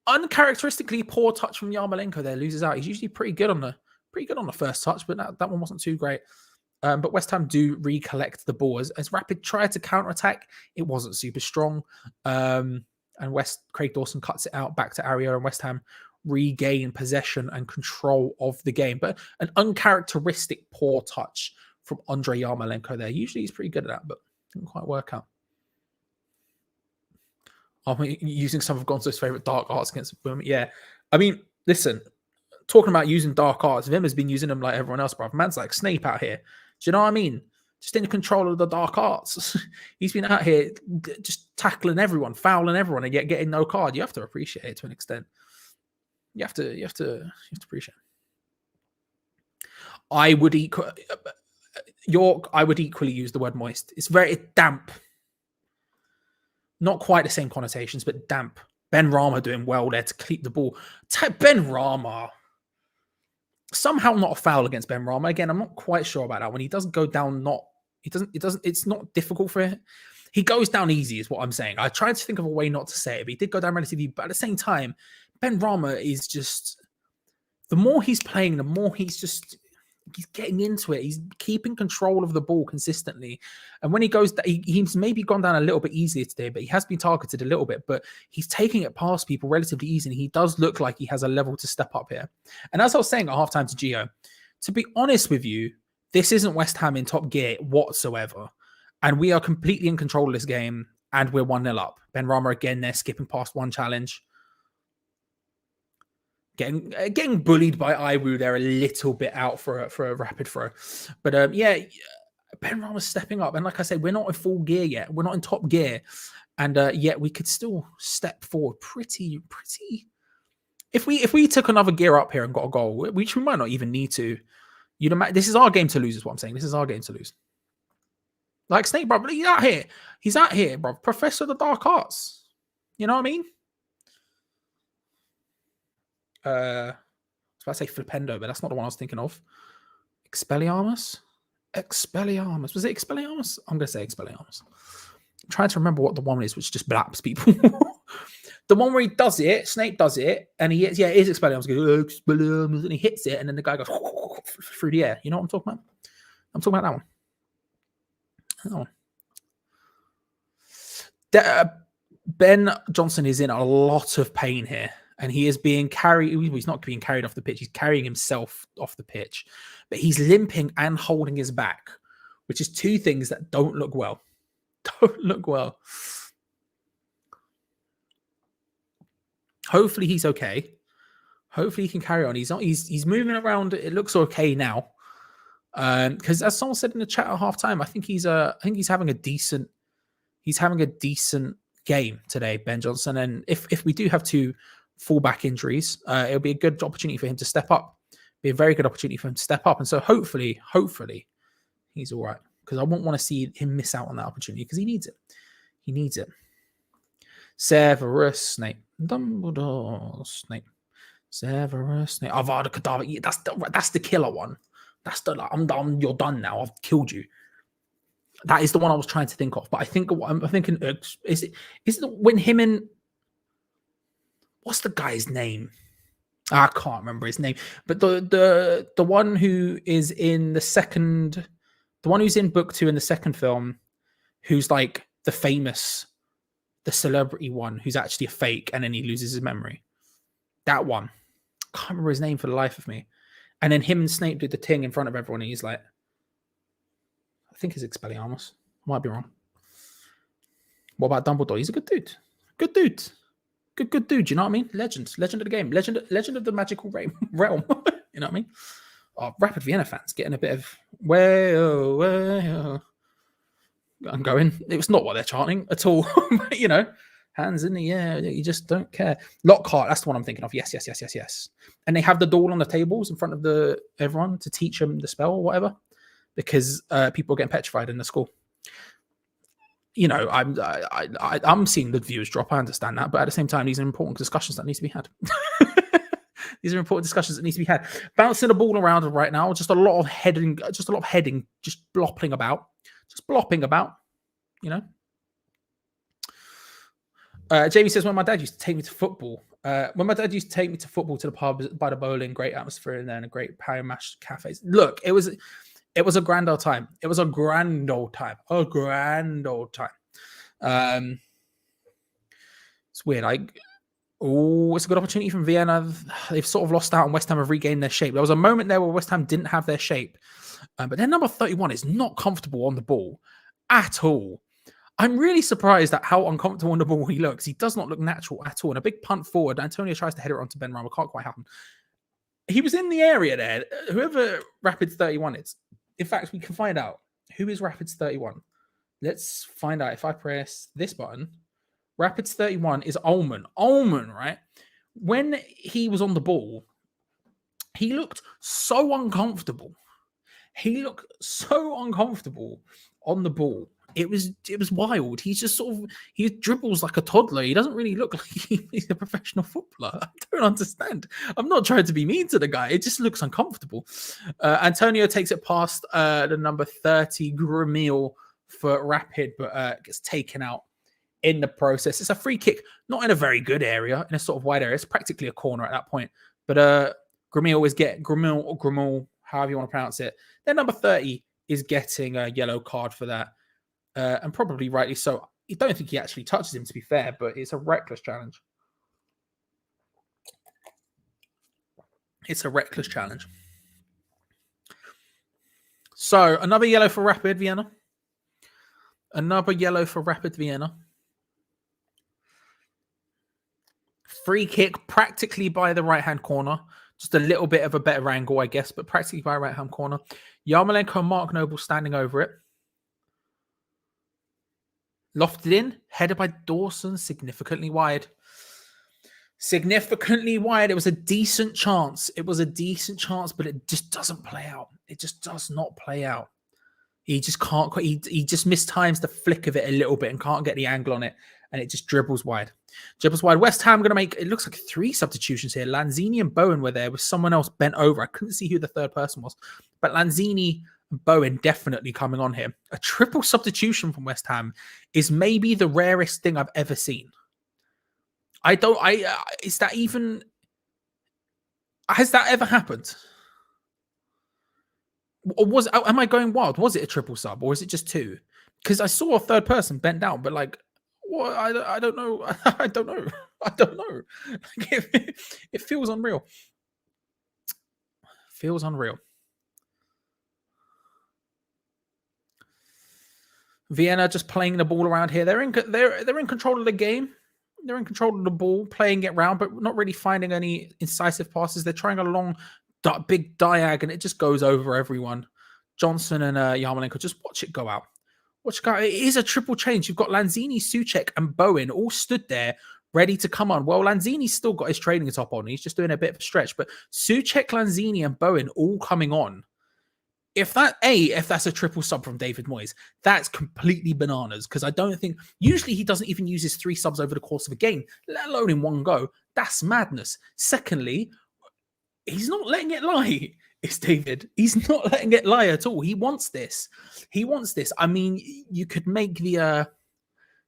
uncharacteristically poor touch from Yarmolenko there, loses out. He's usually pretty good on the first touch, but that one wasn't too great. But West Ham do recollect the ball. As Rapid tried to counter-attack, it wasn't super strong. And Craig Dawson cuts it out back to Ario, and West Ham regain possession and control of the game. But an uncharacteristic poor touch from Andrei Yarmolenko there. Usually he's pretty good at that, but didn't quite work out. I'm using some of Gonzo's favorite dark arts against women. Yeah. I mean, listen, talking about using dark arts. Vim has been using them like everyone else, bro. Man's like Snape out here. Do you know what I mean? Just in control of the dark arts. He's been out here just tackling everyone, fouling everyone, and yet getting no card. You have to appreciate it to an extent. You have to appreciate it. I would equally use the word moist. It's very damp. Not quite the same connotations, but damp. Ben Rama doing well there to keep the ball. Ben Rama. Somehow not a foul against Ben Rama. Again, I'm not quite sure about that. When he doesn't go down, it's not difficult for it. He goes down easy, is what I'm saying. I tried to think of a way not to say it, but he did go down relatively. But at the same time, Ben Rama is just, the more he's playing, the more he's getting into it. He's keeping control of the ball consistently. And when he goes, he's maybe gone down a little bit easier today, but he has been targeted a little bit, but he's taking it past people relatively easy. And he does look like he has a level to step up here. And as I was saying at halftime to Geo, to be honest with you, this isn't West Ham in top gear whatsoever. And we are completely in control of this game. And we're 1-0 up. Ben Rama again, they're skipping past one challenge. Getting bullied by Iwu there a little bit out for a rapid throw. But Ben Rama's stepping up. And like I said, we're not in full gear yet. We're not in top gear. And yet we could still step forward pretty. If we took another gear up here and got a goal, which we might not even need to, this is our game to lose is what I'm saying. This is our game to lose. Like Snake, bro, he's out here. He's out here, bro. Professor of the Dark Arts. You know what I mean? I was about to say Flipendo, but that's not the one I was thinking of. Expelliarmus? Was it Expelliarmus? I'm going to say Expelliarmus. I'm trying to remember what the one is, which just blaps people. The one where he does it, Snape does it, and it is Expelliarmus. He goes, Expelliarmus, and he hits it, and then the guy goes through the air. You know what I'm talking about? I'm talking about that one. Ben Johnson is in a lot of pain here. And he is being carried. He's not being carried off the pitch. He's carrying himself off the pitch. But he's limping and holding his back, which is two things that don't look well. Hopefully he's okay. Hopefully he can carry on. He's moving around. It looks okay now. Because as someone said in the chat at halftime, I think he's having a decent game today, Ben Johnson. And if we do have two fullback injuries, it'll be a good opportunity for him to step up. Be a very good opportunity for him to step up. And so hopefully he's all right. Because I won't want to see him miss out on that opportunity because he needs it. Severus Snape. Dumbledore Snape. Severus Snape. Avada Kedavra. Yeah, that's the killer one. That's the I'm done. You're done now. I've killed you. That is the one I was trying to think of. But I think what I'm thinking is it when him and what's the guy's name? I can't remember his name. But the one who is in the second, the one who's in book 2 in the second film, who's like the celebrity one, who's actually a fake, and then he loses his memory. That one. I can't remember his name for the life of me. And then him and Snape did the thing in front of everyone, and he's like, I think it's Expelliarmus. I might be wrong. What about Dumbledore? He's a good dude. Good dude. Good dude. You know what I mean? Legend of the game. Legend of the magical realm. You know what I mean? Oh, Rapid Vienna fans getting a bit of well. I'm going. It's not what they're chanting at all. You know, hands in the air. You just don't care. Lockhart. That's the one I'm thinking of. Yes. And they have the doll on the tables in front of everyone to teach them the spell or whatever, because people are getting petrified in the school. You know, I'm seeing the views drop. I understand that, but at the same time, these are important discussions that need to be had. These are important discussions that need to be had. Bouncing the ball around right now, just a lot of heading, just blopping about. You know. Jamie says, when my dad used to take me to football, to the pub by the bowling, great atmosphere in there and a great Paris Match cafes. Look, it was a grand old time. It's a weird. It's a good opportunity from Vienna. They've sort of lost out, and West Ham have regained their shape. There was a moment there where West Ham didn't have their shape, but their number 31 is not comfortable on the ball at all. I'm really surprised at how uncomfortable on the ball he looks. He does not look natural at all. And a big punt forward. Antonio tries to head it onto Ben Rama. Can't quite happen. He was in the area there. Whoever Rapid's 31 is. In fact, we can find out who is Rapid's 31. Let's find out if I press this button. Rapid's 31 is Ullman. Ullman, right? When he was on the ball, he looked so uncomfortable. He looked so uncomfortable on the ball. It was wild. He's just he dribbles like a toddler. He doesn't really look like he's a professional footballer. I don't understand. I'm not trying to be mean to the guy. It just looks uncomfortable. Antonio takes it past the number 30 Gramil for Rapid, but gets taken out in the process. It's a free kick, not in a very good area, in a sort of wide area. It's practically a corner at that point. But Gramil or Gramil, however you want to pronounce it. Then number 30 is getting a yellow card for that. And probably rightly so. I don't think he actually touches him, to be fair, but it's a reckless challenge. It's a reckless challenge. So, another yellow for Rapid Vienna. Another yellow for Rapid Vienna. Free kick practically by the right-hand corner. Just a little bit of a better angle, I guess, but practically by right-hand corner. Yarmolenko and Mark Noble standing over it. Lofted in, headed by Dawson, significantly wide. Significantly wide. It was a decent chance. It was a decent chance, but it just doesn't play out. It just does not play out. He just can't. He just mistimes the flick of it a little bit and can't get the angle on it, and it just dribbles wide. Dribbles wide. West Ham going to make, it looks like 3 substitutions here. Lanzini and Bowen were there with someone else bent over. I couldn't see who the third person was, but Lanzini and Bowen definitely coming on here. A triple substitution from West Ham is maybe the rarest thing I've ever seen. Is that even, has that ever happened? Or am I going wild? Was it a triple sub or is it just 2? Because I saw a third person bent down, but like, what? I don't know. I don't know. I don't know. Like it feels unreal. Feels unreal. Vienna just playing the ball around here. They're in control of the game. They're in control of the ball, playing it round, but not really finding any incisive passes. They're trying a long, big diag, and it just goes over everyone. Johnson and Yarmolenko, just watch it go out. Watch it go out. It is a triple change. You've got Lanzini, Souček, and Bowen all stood there, ready to come on. Well, Lanzini's still got his training top on. He's just doing a bit of a stretch, but Souček, Lanzini, and Bowen all coming on. If that's a triple sub from David Moyes, that's completely bananas, because I don't think, usually he doesn't even use his 3 subs over the course of a game, let alone in one go. That's madness. Secondly, he's not letting it lie. It's David. He's not letting it lie at all. He wants this. He wants this. I mean, you could make the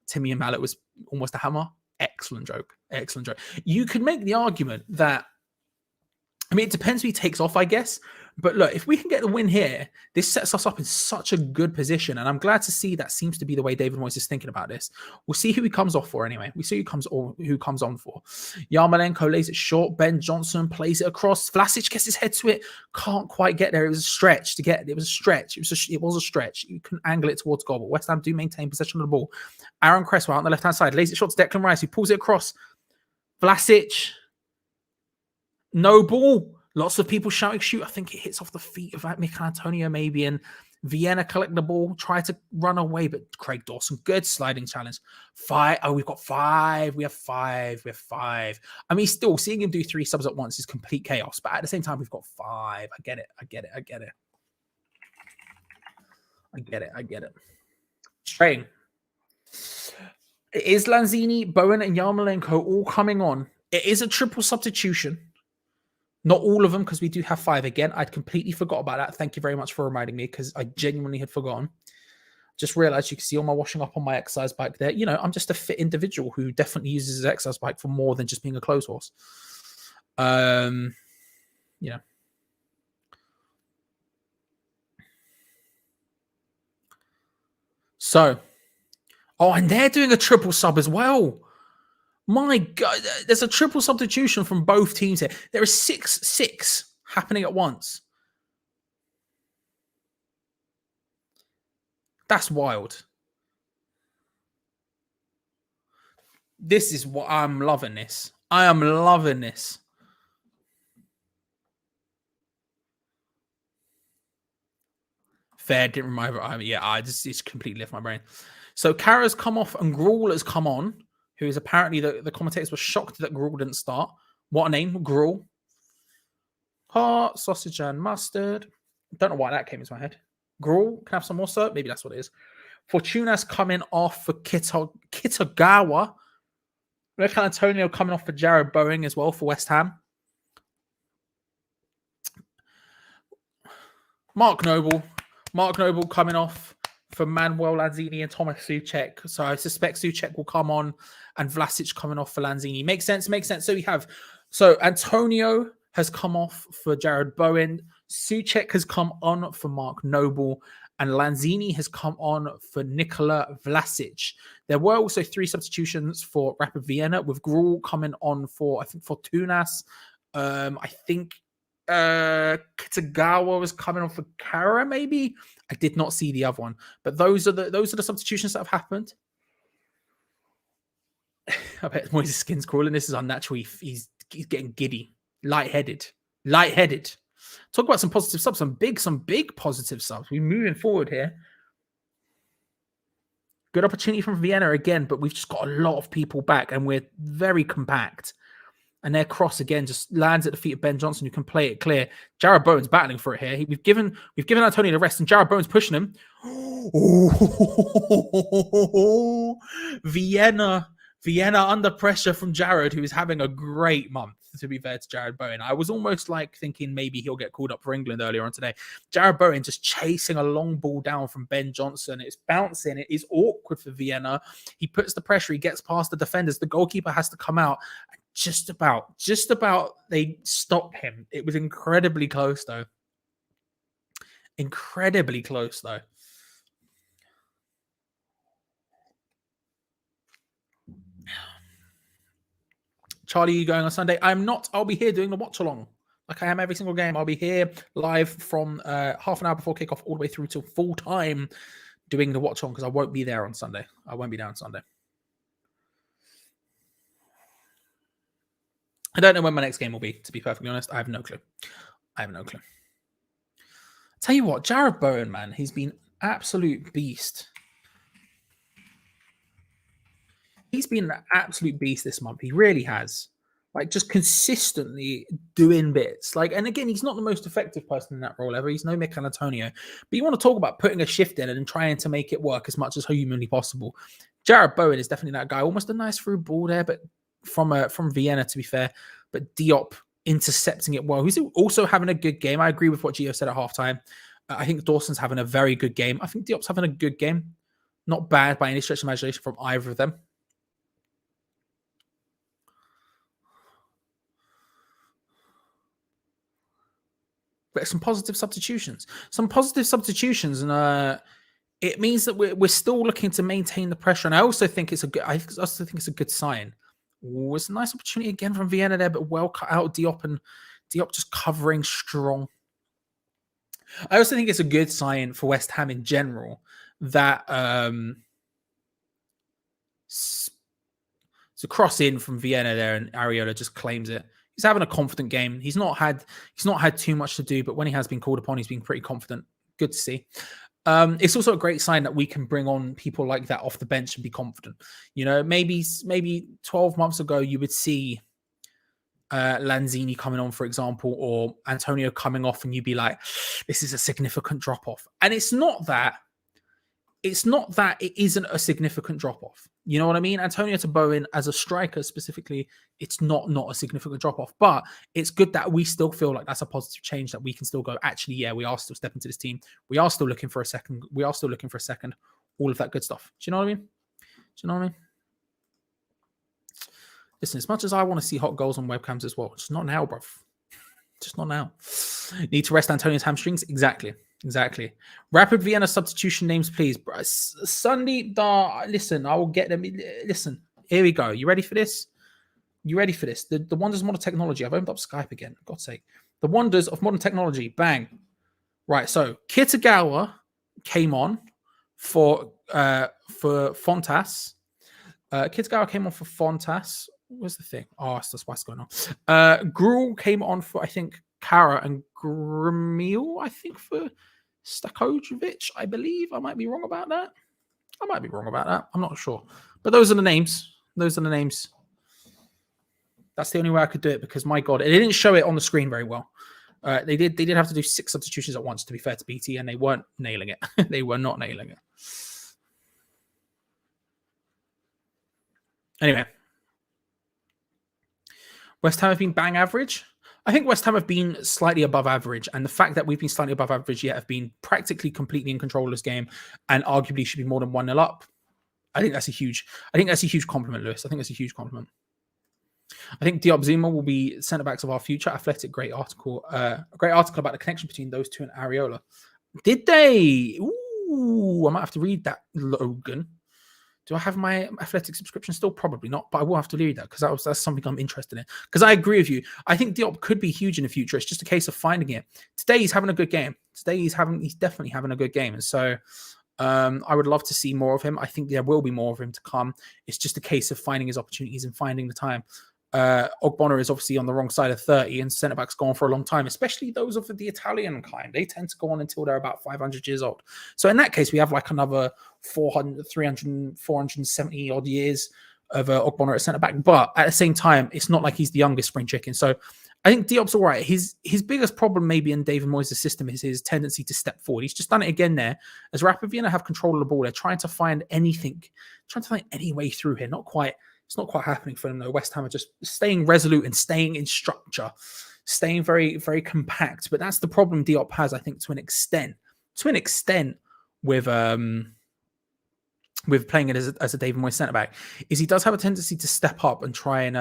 Timmy and Mallet was almost a hammer. Excellent joke. Excellent joke. You could make the argument that, I mean, it depends who he takes off, I guess. But look, if we can get the win here, this sets us up in such a good position. And I'm glad to see that seems to be the way David Moyes is thinking about this. We'll see who he comes off for anyway. We see who comes on for. Yarmolenko lays it short. Ben Johnson plays it across. Vlasic gets his head to it. Can't quite get there. It was a stretch to get it. It was a stretch. It was a stretch. You can angle it towards goal. But West Ham do maintain possession of the ball. Aaron Cresswell on the left-hand side lays it short to Declan Rice, who pulls it across. Vlasic. No ball. Lots of people shouting, shoot. I think it hits off the feet of Mikel Antonio maybe, and Vienna collect the ball, try to run away, but Craig Dawson, good sliding challenge. 5. Oh, we've got 5. We have 5. We have 5. I mean, still, seeing him do 3 subs at once is complete chaos, but at the same time, we've got 5. I get it. Train. It is Lanzini, Bowen, and Yarmolenko all coming on. It is a triple substitution. Not all of them, because we do have 5 again. I'd completely forgot about that. Thank you very much for reminding me, because I genuinely had forgotten. Just realized you can see all my washing up on my exercise bike there. You know, I'm just a fit individual who definitely uses his exercise bike for more than just being a clothes horse. Yeah. So, oh, and they're doing a triple sub as well. My God, there's a triple substitution from both teams here. There are 6 happening at once. That's wild. This is what I'm loving this. I am loving this. Fair, didn't remember. It's completely left my brain. So Kara's come off and Gruel has come on, who is apparently the commentators were shocked that Gruel didn't start. What a name, Gruel. Heart, sausage, and mustard. Don't know why that came into my head. Gruel, can I have some more, sir? Maybe that's what it is. Fortuna's coming off for Kitagawa. Look at Antonio coming off for Jared Bowen as well for West Ham. Mark Noble coming off for Manuel Lanzini and Thomas Souček. So I suspect Souček will come on and Vlasic coming off for Lanzini. Makes sense. So Antonio has come off for Jared Bowen. Souček has come on for Mark Noble. And Lanzini has come on for Nikola Vlasic. There were also 3 substitutions for Rapid Vienna, with Gruel coming on for, I think, Fortunas. I think Kitagawa was coming on for Kara, maybe. I did not see the other one, but those are the substitutions that have happened. I bet Moises' skin's crawling. This is unnatural. He's getting giddy, lightheaded. Talk about some positive subs, some big positive subs. We're moving forward here. Good opportunity from Vienna again, but we've just got a lot of people back and we're very compact. And their cross again just lands at the feet of Ben Johnson, who can play it clear. Jared Bowen's battling for it here. We've given Antonio the rest, and Jared Bowen's pushing him. Vienna under pressure from Jared, who is having a great month, to be fair to Jared Bowen. I was almost like thinking maybe he'll get called up for England earlier on today. Jared Bowen just chasing a long ball down from Ben Johnson. It's bouncing. It is awkward for Vienna. He puts the pressure. He gets past the defenders. The goalkeeper has to come out. Just about they stop him. It was incredibly close, though. Charlie, you going on Sunday? I'm not. I'll be here doing the watch along like I am every single game. I'll be here live from half an hour before kickoff all the way through till full time doing the watch along because I won't be there on Sunday. I won't be there on Sunday. I don't know when my next game will be, to be perfectly honest. I have no clue. Tell you what, Jared Bowen, man, he's been absolute beast. He's been an absolute beast this month. He really has. Like, just consistently doing bits. Like, and again, he's not the most effective person in that role ever. He's no Mikel Antonio. But you want to talk about putting a shift in and trying to make it work as much as humanly possible. Jared Bowen is definitely that guy. Almost a nice through ball there, but from Vienna, to be fair. But Diop intercepting it well. He's also having a good game. I agree with what Geo said at halftime. I think Dawson's having a very good game. I think Diop's having a good game. Not bad by any stretch of imagination from either of them. But some positive substitutions. And it means that we're still looking to maintain the pressure. And I also think it's a good sign. Ooh, it's a nice opportunity again from Vienna there, but well cut out Diop, and Diop just covering strong. I also think it's a good sign for West Ham in general that it's a cross in from Vienna there, and Areola just claims it. He's having a confident game. He's not had too much to do, but when he has been called upon, he's been pretty confident. Good to see. It's also a great sign that we can bring on people like that off the bench and be confident. You know, maybe 12 months ago, you would see Lanzini coming on, for example, or Antonio coming off, and you'd be like, this is a significant drop-off. And it's not that it isn't a significant drop-off. You know what I mean? Antonio to Bowen as a striker specifically, it's not a significant drop-off. But it's good that we still feel like that's a positive change, that we can still go, actually, yeah, we are still stepping to this team. We are still looking for a second. All of that good stuff. Do you know what I mean? Listen, as much as I want to see hot goals on webcams as well, just not now, bruv. Just not now. Need to rest Antonio's hamstrings? Exactly. Rapid Vienna substitution names, please. Sunday, listen, I will get them. Listen, here we go. You ready for this? The wonders of modern technology. I've opened up Skype again. For God's sake. The wonders of modern technology. Bang. Right, so Kitagawa came on for Fontas. Kitagawa came on for Fontas. What's the thing? Oh, that's what's going on. Gruel came on for, I think, Kara, and Gremil, I think, for Stakovic, I believe. I might be wrong about that. I'm not sure. But those are the names. That's the only way I could do it because, my God, it didn't show it on the screen very well. They did have to do 6 substitutions at once, to be fair to BT, and they weren't nailing it. They were not nailing it. Anyway. West Ham have been bang average. I think West Ham have been slightly above average, and the fact that we've been slightly above average yet have been practically completely in control of this game and arguably should be more than 1-0 up. I think that's a huge compliment, Lewis. I think that's a huge compliment. I think Diop Zuma will be centre-backs of our future. Athletic, great article. A great article about the connection between those two and Areola. Did they? Ooh, I might have to read that, Logan. Do I have my Athletic subscription still? Probably not, but I will have to read that because that's something I'm interested in. Because I agree with you. I think Diop could be huge in the future. It's just a case of finding it. Today he's having a good game. He's definitely having a good game. And so I would love to see more of him. I think there will be more of him to come. It's just a case of finding his opportunities and finding the time. Ogbonna is obviously on the wrong side of 30 and centre-backs go on for a long time, especially those of the Italian kind. They tend to go on until they're about 500 years old. So in that case, we have like another 470 odd years of Ogbonna at centre-back. But at the same time, it's not like he's the youngest spring chicken. So I think Diop's all right. His biggest problem maybe in David Moyes' system is his tendency to step forward. He's just done it again there. As Rapid Vienna have control of the ball, they're trying to find any way through here. It's not quite happening for them, though. West Ham are just staying resolute and staying in structure, staying very, very compact. But that's the problem Diop has, I think, to an extent. With playing it as a David Moyes centre-back, is he does have a tendency to step up and try and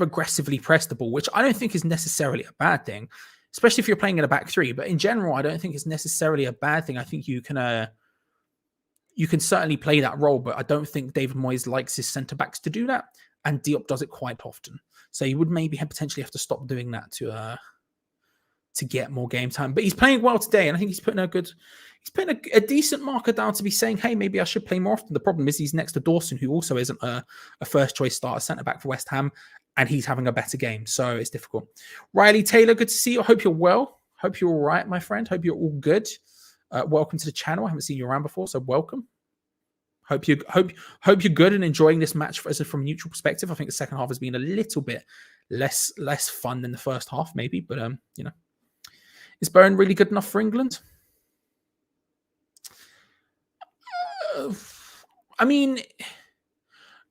aggressively press the ball, which I don't think is necessarily a bad thing, especially if you're playing in a back three. But in general, I don't think it's necessarily a bad thing. I think you can certainly play that role, but I don't think David Moyes likes his centre-backs to do that, and Diop does it quite often. So he would maybe potentially have to stop doing that to get more game time. But he's playing well today, and I think he's putting a decent marker down to be saying, hey, maybe I should play more often. The problem is he's next to Dawson, who also isn't a first-choice starter centre-back for West Ham, and he's having a better game, so it's difficult. Riley Taylor, good to see you. I hope you're well. Hope you're all right, my friend. Hope you're all good. Welcome to the channel. I haven't seen you around before, so welcome. Hope you're good and enjoying this match from a neutral perspective. I think the second half has been a little bit less fun than the first half, maybe. But is Bowen really good enough for England? I mean,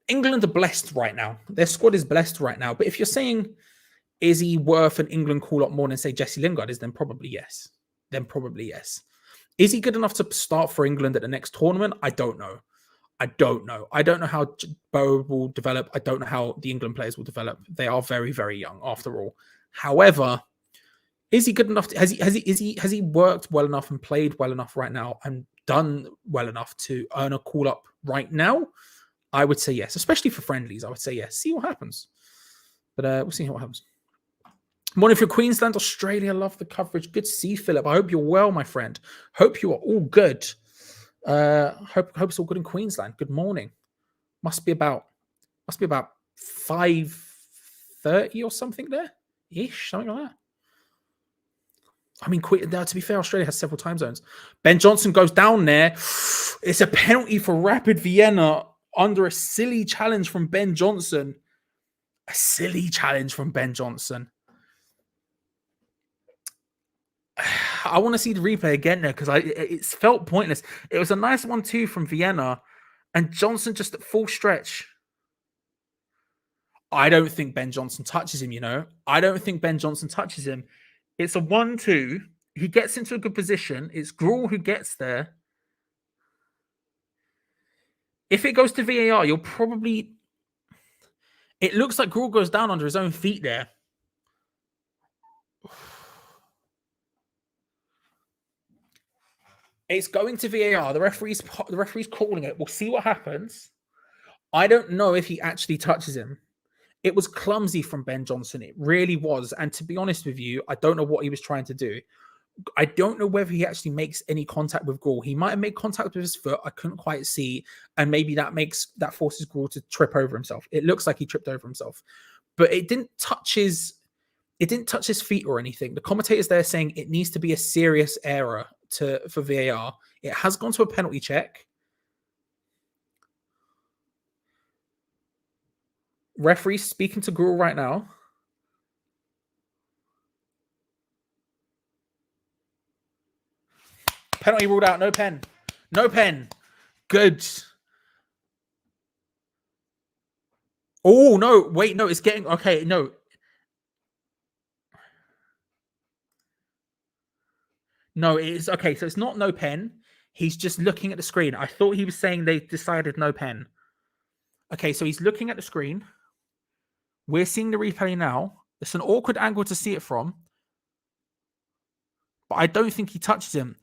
England are blessed right now. Their squad is blessed right now. But if you're saying, is he worth an England call-up more than, say, Jesse Lingard is, then probably yes. Is he good enough to start for England at the next tournament? I don't know. I don't know how Bo will develop. I don't know how the England players will develop. They are very, very young after all. However, is he good enough? Has he worked well enough and played well enough right now and done well enough to earn a call-up right now? I would say yes, especially for friendlies. I would say yes. See what happens. But we'll see what happens. Morning from Queensland, Australia. Love the coverage. Good to see you, Philip. I hope you're well, my friend. Hope you are all good. Hope it's all good in Queensland. Good morning. Must be about 5:30 or something there, ish, something like that. I mean, to be fair, Australia has several time zones. Ben Johnson goes down there. It's a penalty for Rapid Vienna under a silly challenge from Ben Johnson. A silly challenge from Ben Johnson. I want to see the replay again there because it felt pointless. It was a nice 1-2 from Vienna, and Johnson just at full stretch. I don't think Ben Johnson touches him, I don't think Ben Johnson touches him. It's a 1-2. He gets into a good position. It's Gruel who gets there. If it goes to VAR, you'll probably... It looks like Gruel goes down under his own feet there. It's going to VAR. The referee's calling it. We'll see what happens. I don't know if he actually touches him. It was clumsy from Ben Johnson. It really was. And to be honest with you, I don't know what he was trying to do. I don't know whether he actually makes any contact with Gruel. He might have made contact with his foot. I couldn't quite see. And maybe that forces Gruel to trip over himself. It looks like he tripped over himself. But it didn't touch his It didn't touch his feet or anything. The commentators there saying it needs to be a serious error for VAR. It has gone to a penalty check. Referee speaking to Gruel right now. Penalty ruled out. No pen. No pen. Good. Oh, no. Wait, no. It's getting... Okay, no. No, it is... Okay, so it's not no pen. He's just looking at the screen. I thought he was saying they decided no pen. Okay, so he's looking at the screen. We're seeing the replay now. It's an awkward angle to see it from. But I don't think he touches him.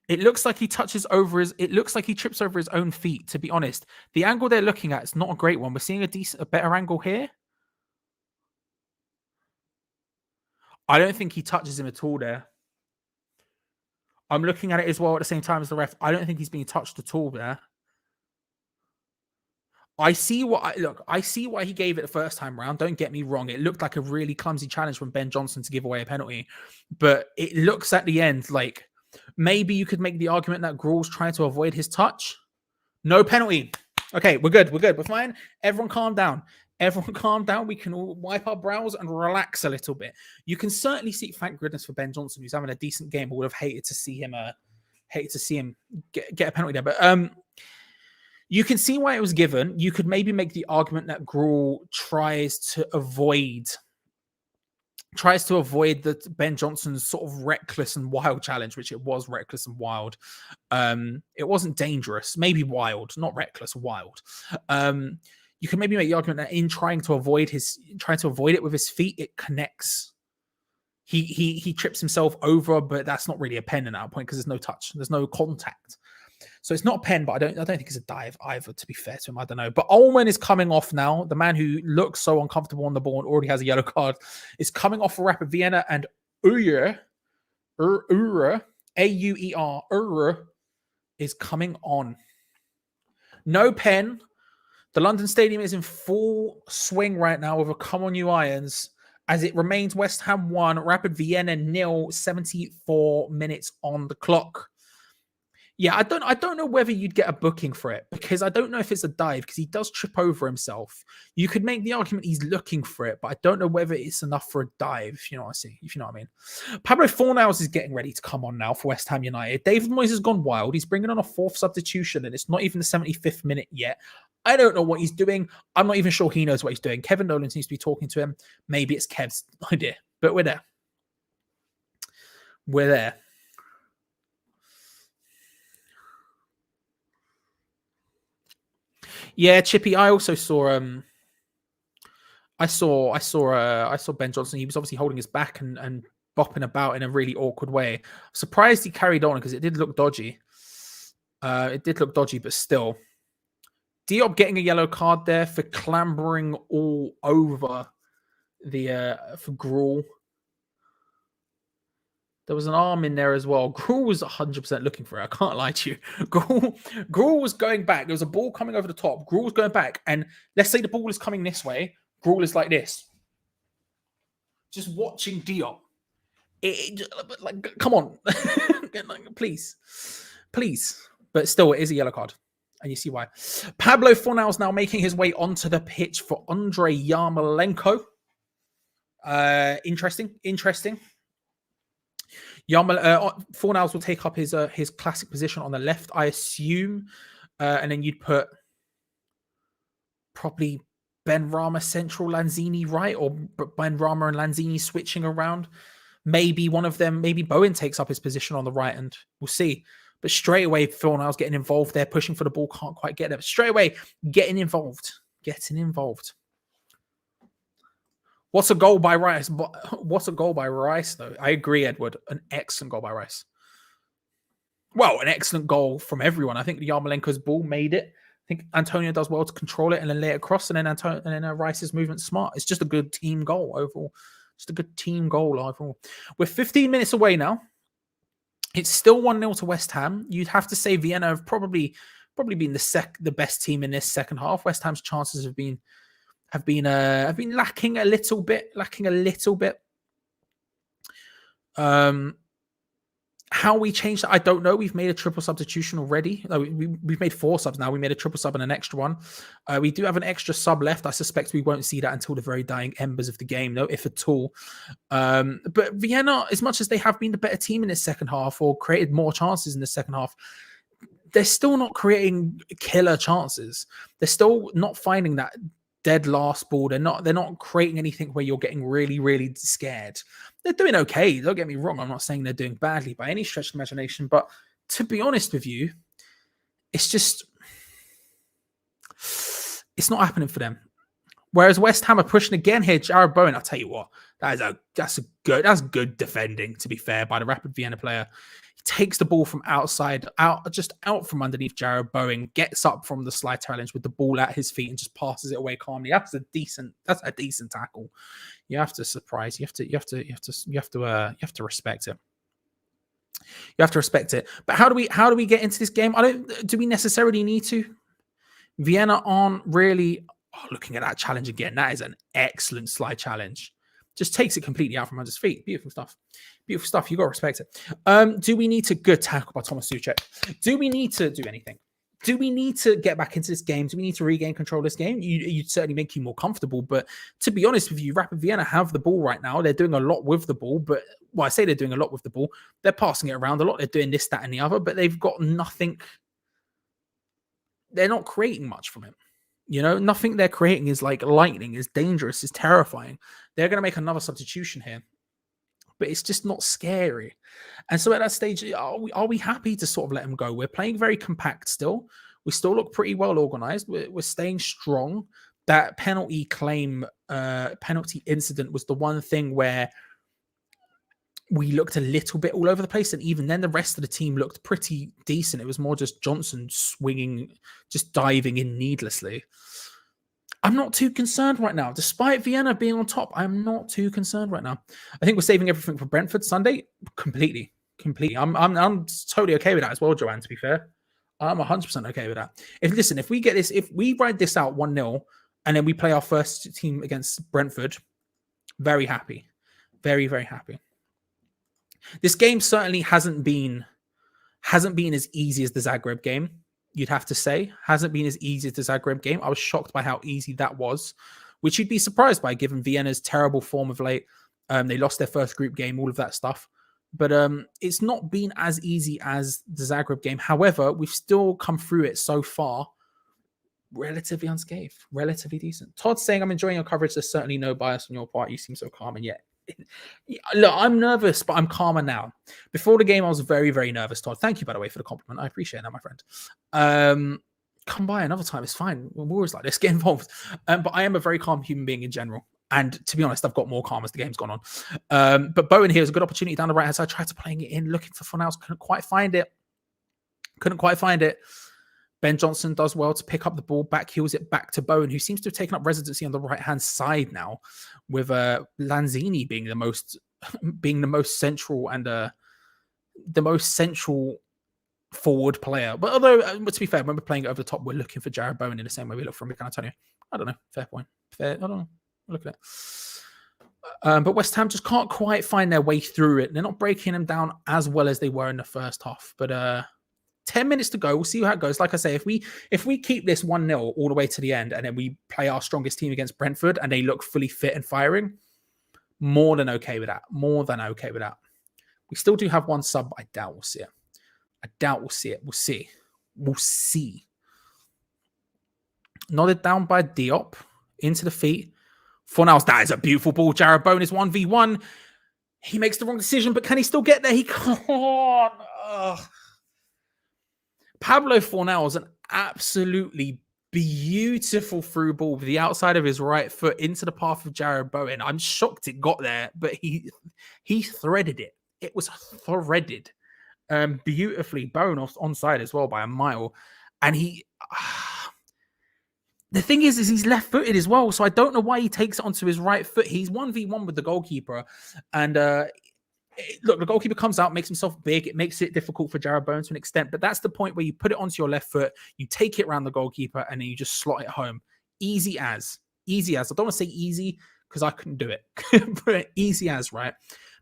It looks like he touches over his... It looks like he trips over his own feet, to be honest. The angle they're looking at is not a great one. We're seeing a better angle here. I don't think he touches him at all there. I'm looking at it as well at the same time as the ref. I don't think he's being touched at all there. I see why he gave it the first time round. Don't get me wrong. It looked like a really clumsy challenge from Ben Johnson to give away a penalty. But it looks at the end like maybe you could make the argument that Gruel's trying to avoid his touch. No penalty. Okay, we're good. We're good. We're fine. Everyone calm down. Everyone calm down. We can all wipe our brows and relax a little bit. You can certainly see, thank goodness for Ben Johnson, who's having a decent game. I would have hated to see him get a penalty there. But you can see why it was given. You could maybe make the argument that Gruel tries to avoid the Ben Johnson's sort of reckless and wild challenge, which it was reckless and wild. It wasn't dangerous, maybe wild, not reckless, wild. You can maybe make the argument that in trying to avoid it with his feet, it connects. He trips himself over, but that's not really a pen at that point because there's no touch, there's no contact. So it's not a pen, but I don't think it's a dive either, to be fair to him. I don't know. But Ullman is coming off now. The man who looks so uncomfortable on the ball and already has a yellow card is coming off for Rapid Vienna, and Auer, A-U-E-R, is coming on. No pen. The London Stadium is in full swing right now with a come on you irons as it remains West Ham 1, Rapid Vienna 0, 74 minutes on the clock. Yeah, I don't know whether you'd get a booking for it because I don't know if it's a dive because he does trip over himself. You could make the argument he's looking for it, but I don't know whether it's enough for a dive, if you know what I mean. Pablo Fornals is getting ready to come on now for West Ham United. David Moyes has gone wild. He's bringing on a fourth substitution and it's not even the 75th minute yet. I don't know what he's doing. I'm not even sure he knows what he's doing. Kevin Nolan seems to be talking to him. Maybe it's Kev's idea, but we're there. We're there. Yeah, Chippy. I also saw. I saw Ben Johnson. He was obviously holding his back and bopping about in a really awkward way. I'm surprised he carried on because it did look dodgy. But still, Diop getting a yellow card there for clambering all over for Gruel. There was an arm in there as well. Gruel was 100% looking for it. I can't lie to you. Gruel was going back. There was a ball coming over the top. Gruel was going back. And let's say the ball is coming this way. Gruel is like this. Just watching Diop. Like, come on. Please. But still, it is a yellow card. And you see why. Pablo Fornals now making his way onto the pitch for Andrei Yarmolenko. Interesting. Fornals will take up his classic position on the left, I assume, and then you'd put probably Ben Rama central, Lanzini right, or Ben Rama and Lanzini switching around. Maybe one of them, maybe Bowen takes up his position on the right, and we'll see. But straight away, Fornals getting involved there, pushing for the ball, can't quite get there. But straight away, getting involved. What's a goal by Rice? What's a goal by Rice, though? I agree, Edward. An excellent goal by Rice. Well, an excellent goal from everyone. I think Yarmolenko's ball made it. I think Antonio does well to control it and then lay it across, and then Rice's movement's smart. It's just a good team goal overall. We're 15 minutes away now. It's still 1-0 to West Ham. You'd have to say Vienna have probably been the best team in this second half. West Ham's chances have been lacking a little bit. How we changed that, I don't know. We've made a triple substitution already. We've made 4 subs now. We made a triple sub and an extra one. We do have an extra sub left. I suspect we won't see that until the very dying embers of the game, though, if at all. But Vienna, as much as they have been the better team in the second half or created more chances in the second half, they're still not creating killer chances. They're still not finding that dead last ball. They're not creating anything where you're getting really, really scared. They're doing okay. Don't get me wrong. I'm not saying they're doing badly by any stretch of imagination, but to be honest with you, it's not happening for them. Whereas West Ham are pushing again here, Jared Bowen, I'll tell you what, that's good defending, to be fair, by the Rapid Vienna player. He takes the ball from out from underneath Jared Bowen, gets up from the slide challenge with the ball at his feet and just passes it away calmly. That's a decent tackle. You have to surprise. You have to respect it. You have to respect it. But how do we get into this game? Do we necessarily need to? Vienna aren't really looking at that challenge again. That is an excellent slide challenge. Just takes it completely out from under his feet. Beautiful stuff. Beautiful stuff. You got to respect it. Do we need to good tackle by Thomas Suchek? Do we need to do anything? Do we need to get back into this game? Do we need to regain control of this game? You'd certainly make you more comfortable. But to be honest with you, Rapid Vienna have the ball right now. They're doing a lot with the ball. But I say they're doing a lot with the ball. They're passing it around a lot. They're doing this, that, and the other. But they've got nothing. They're not creating much from it. Nothing they're creating is like lightning, is dangerous, is terrifying. They're going to make another substitution here. But it's just not scary. And so at that stage, are we happy to sort of let them go? We're playing very compact still. We still look pretty well organized. We're staying strong. That penalty incident was the one thing where we looked a little bit all over the place. And even then, the rest of the team looked pretty decent. It was more just Johnson swinging, just diving in needlessly. I'm not too concerned right now. Despite Vienna being on top, I'm not too concerned right now. I think we're saving everything for Brentford Sunday. Completely. I'm totally okay with that as well, Joanne, to be fair. I'm 100% okay with that. If we ride this out 1-0 and then we play our first team against Brentford, very happy. Very, very happy. This game certainly hasn't been as easy as the Zagreb game. You'd have to say, hasn't been as easy as the Zagreb game. I was shocked by how easy that was, which you'd be surprised by given Vienna's terrible form of late. They lost their first group game, all of that stuff. But it's not been as easy as the Zagreb game. However, we've still come through it so far relatively unscathed, relatively decent. Todd's saying, I'm enjoying your coverage. There's certainly no bias on your part. You seem so calm, and yet look, I'm nervous, but I'm calmer now. Before the game, I was very, very nervous, Todd. Thank you, by the way, for the compliment. I appreciate that, my friend. Come by another time. It's fine. We're always like this. Get involved. But I am a very calm human being in general. And to be honest, I've got more calm as the game's gone on. But Bowen here is a good opportunity down the right hand side. I tried to playing it in, looking for Fornals. Couldn't quite find it. Ben Johnson does well to pick up the ball, back heels it back to Bowen, who seems to have taken up residency on the right-hand side now, with Lanzini being the most central and the most central forward player. But although, to be fair, when we're playing it over the top, we're looking for Jared Bowen in the same way we look for Mikel Antonio. I don't know. Fair point. Fair. I don't know. Look at that. But West Ham just can't quite find their way through it. They're not breaking them down as well as they were in the first half. But 10 minutes to go. We'll see how it goes. Like I say, if we keep this 1-0 all the way to the end and then we play our strongest team against Brentford and they look fully fit and firing, more than okay with that. More than okay with that. We still do have one sub, but I doubt we'll see it. We'll see. Nodded down by Diop into the feet. Fornals, that is a beautiful ball. Jared Bowen is 1v1. He makes the wrong decision, but can he still get there? He can't. Pablo Fornals, an absolutely beautiful through ball with the outside of his right foot into the path of Jared Bowen. I'm shocked it got there, but he threaded it. It was threaded beautifully. Bowen onside as well by a mile. And the thing is he's left-footed as well, so I don't know why he takes it onto his right foot. He's 1v1 with the goalkeeper, and look, the goalkeeper comes out, makes himself big. It makes it difficult for Jared Bowen to an extent, but that's the point where you put it onto your left foot, you take it around the goalkeeper, and then you just slot it home. Easy as. I don't want to say easy because I couldn't do it, but easy as, right?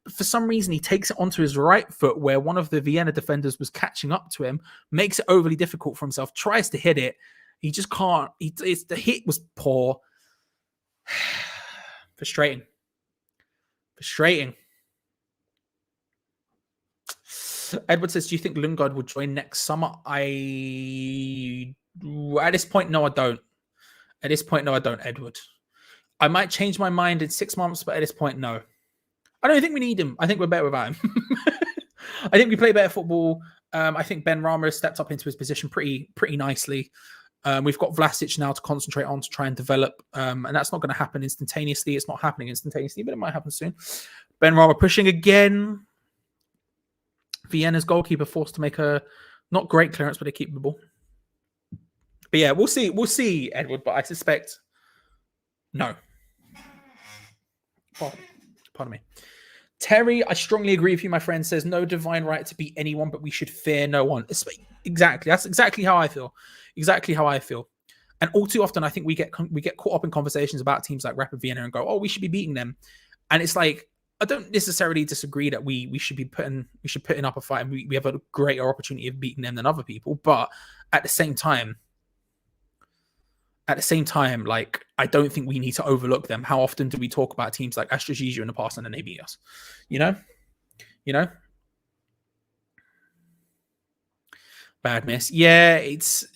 But for some reason, he takes it onto his right foot where one of the Vienna defenders was catching up to him, makes it overly difficult for himself, tries to hit it. He just can't. The hit was poor. Frustrating. Edward says, do you think Lundgaard will join next summer? At this point, no, I don't. Edward. I might change my mind in 6 months, but at this point, no. I don't think we need him. I think we're better without him. I think we play better football. I think Ben Rama has stepped up into his position pretty nicely. We've got Vlasic now to concentrate on to try and develop, and that's not going to happen instantaneously. It's not happening instantaneously, but it might happen soon. Ben Rama pushing again. Vienna's goalkeeper forced to make a not great clearance, but they keep the ball. But yeah, we'll see, Edward. But I suspect no. Pardon me. Terry, I strongly agree with you, my friend. Says no divine right to beat anyone, but we should fear no one. Exactly. That's exactly how I feel. And all too often, I think we get caught up in conversations about teams like Rapid Vienna and go, "Oh, we should be beating them," and it's like, I don't necessarily disagree that we should be putting up a fight and we have a greater opportunity of beating them than other people. But at the same time, like, I don't think we need to overlook them. How often do we talk about teams like Astra Gizu in the past and then they beat us? You know? Bad miss. Yeah, it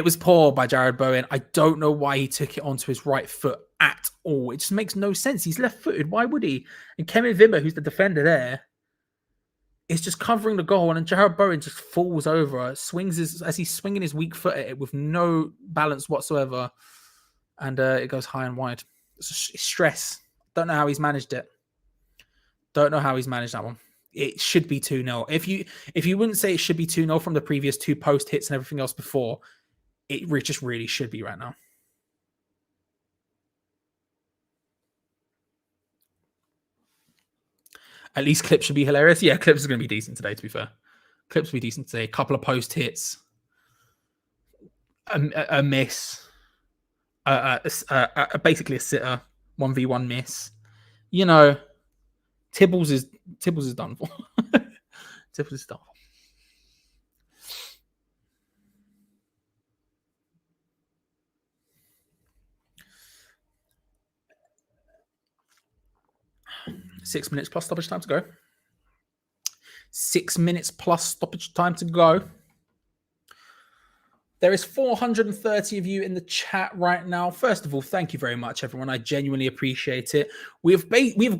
was poor by Jared Bowen. I don't know why he took it onto his right foot at all. It just makes no sense. He's left-footed. Why would he? And Kevin Wimmer, who's the defender there, is just covering the goal, and then Jared Bowen just falls over, as he's swinging his weak foot at it with no balance whatsoever, and it goes high and wide. It's stress. Don't know how he's managed it. Don't know how he's managed that one. It should be 2-0. If you wouldn't say it should be 2-0 from the previous 2 post hits and everything else before, it just really should be right now. At least clips should be hilarious. Yeah, clips are going to be decent today, to be fair. Clips will be decent today. A couple of post hits. A miss. Basically a sitter. 1v1 miss. You know, Tibbles is done for. Tibbles is done for. Six minutes plus stoppage time to go. 6 minutes plus stoppage time to go. There is 430 of you in the chat right now. First of all, thank you very much, everyone. I genuinely appreciate it. We've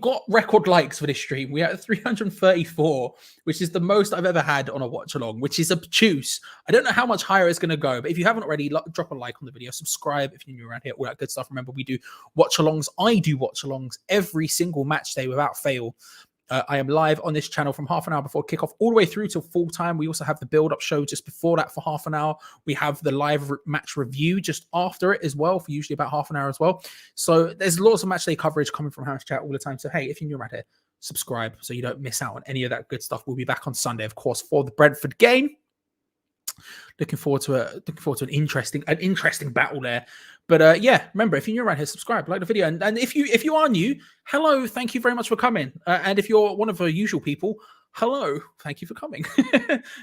got record likes for this stream. We are at 334, which is the most I've ever had on a watch along, which is obtuse. I don't know how much higher it's going to go, but if you haven't already, drop a like on the video, subscribe if you're new around here, all that good stuff. Remember, we do watch alongs. I do watch alongs every single match day without fail. I am live on this channel from half an hour before kickoff all the way through till full time. We also have the build-up show just before that for half an hour. We have the live match review just after it as well for usually about half an hour as well. So there's lots of match day coverage coming from House Chat all the time. So hey, if you're new around here, subscribe so you don't miss out on any of that good stuff. We'll be back on Sunday, of course, for the Brentford game. Looking forward to an interesting battle there. But yeah, remember, if you're new around here, subscribe, like the video, and if you are new, hello, thank you very much for coming. And if you're one of the usual people, hello, thank you for coming.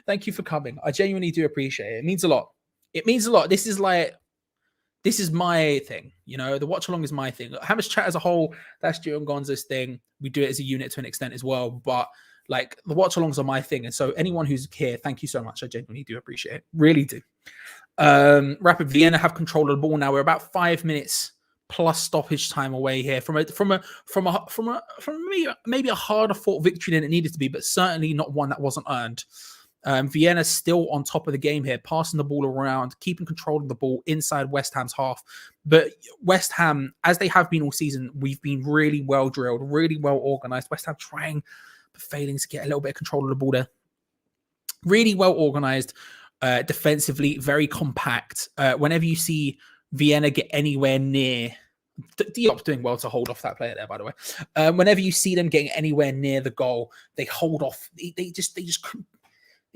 Thank you for coming. I genuinely do appreciate it. It means a lot. It means a lot. This is my thing. You know, the watch along is my thing. Ham Chat as a whole, that's Geo Gonzo's thing. We do it as a unit to an extent as well, but like the watch alongs are my thing. And so anyone who's here, thank you so much. I genuinely do appreciate it. Really do. Rapid Vienna have control of the ball now. We're about 5 minutes plus stoppage time away here from maybe a harder fought victory than it needed to be, but certainly not one that wasn't earned. Vienna's still on top of the game here, passing the ball around, keeping control of the ball inside West Ham's half. But West Ham, as they have been all season, we've been really well drilled, really well organized. West Ham trying but failing to get a little bit of control of the ball there. Really well organized. Defensively, very compact. Whenever you see Vienna get anywhere near, Diop's doing well to hold off that player there, by the way. Whenever you see them getting anywhere near the goal, they hold off. They just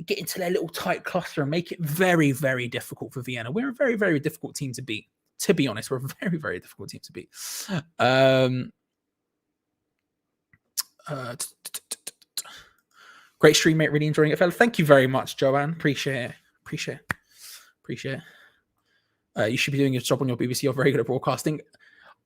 get into their little tight cluster and make it very, very difficult for Vienna. We're a very, very difficult team to beat. To be honest, we're a very, very difficult team to beat. Great stream, mate. Really enjoying it, fella. Thank you very much, Joanne. Appreciate it. You should be doing your job on your BBC. You're very good at broadcasting.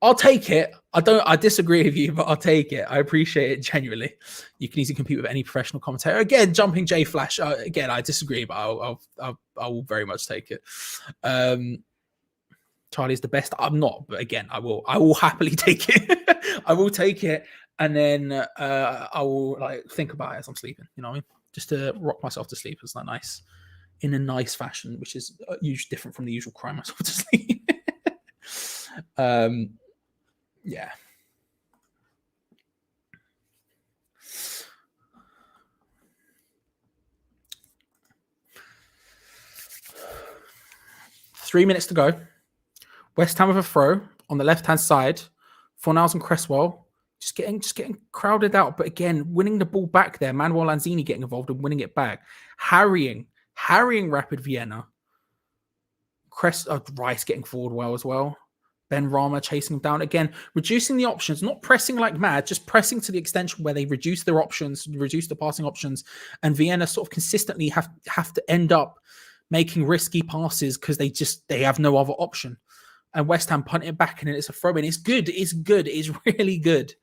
I'll take it. I disagree with you, but I'll take it. I appreciate it genuinely. You can easily compete with any professional commentator. Again, jumping J Flash. Again, I disagree, but I will very much take it. Charlie's the best. I'm not, but again, I will happily take it. I will take it, and then I will think about it as I'm sleeping. You know what I mean? Just to rock myself to sleep. It's not nice, in a nice fashion, which is usually different from the usual cry myself to sleep. Yeah. Three minutes to go. West Ham with a throw on the left-hand side. Fornals and Cresswell just getting crowded out. But again, winning the ball back there. Manuel Lanzini getting involved and winning it back. Harrying Rapid Vienna. Rice getting forward well as well. Ben Rama chasing them down. Again, reducing the options, not pressing like mad, just pressing to the extension where they reduce their options, reduce the passing options. And Vienna sort of consistently have to end up making risky passes because they have no other option. And West Ham punting it back, and it's a throw in. It's good. It's really good.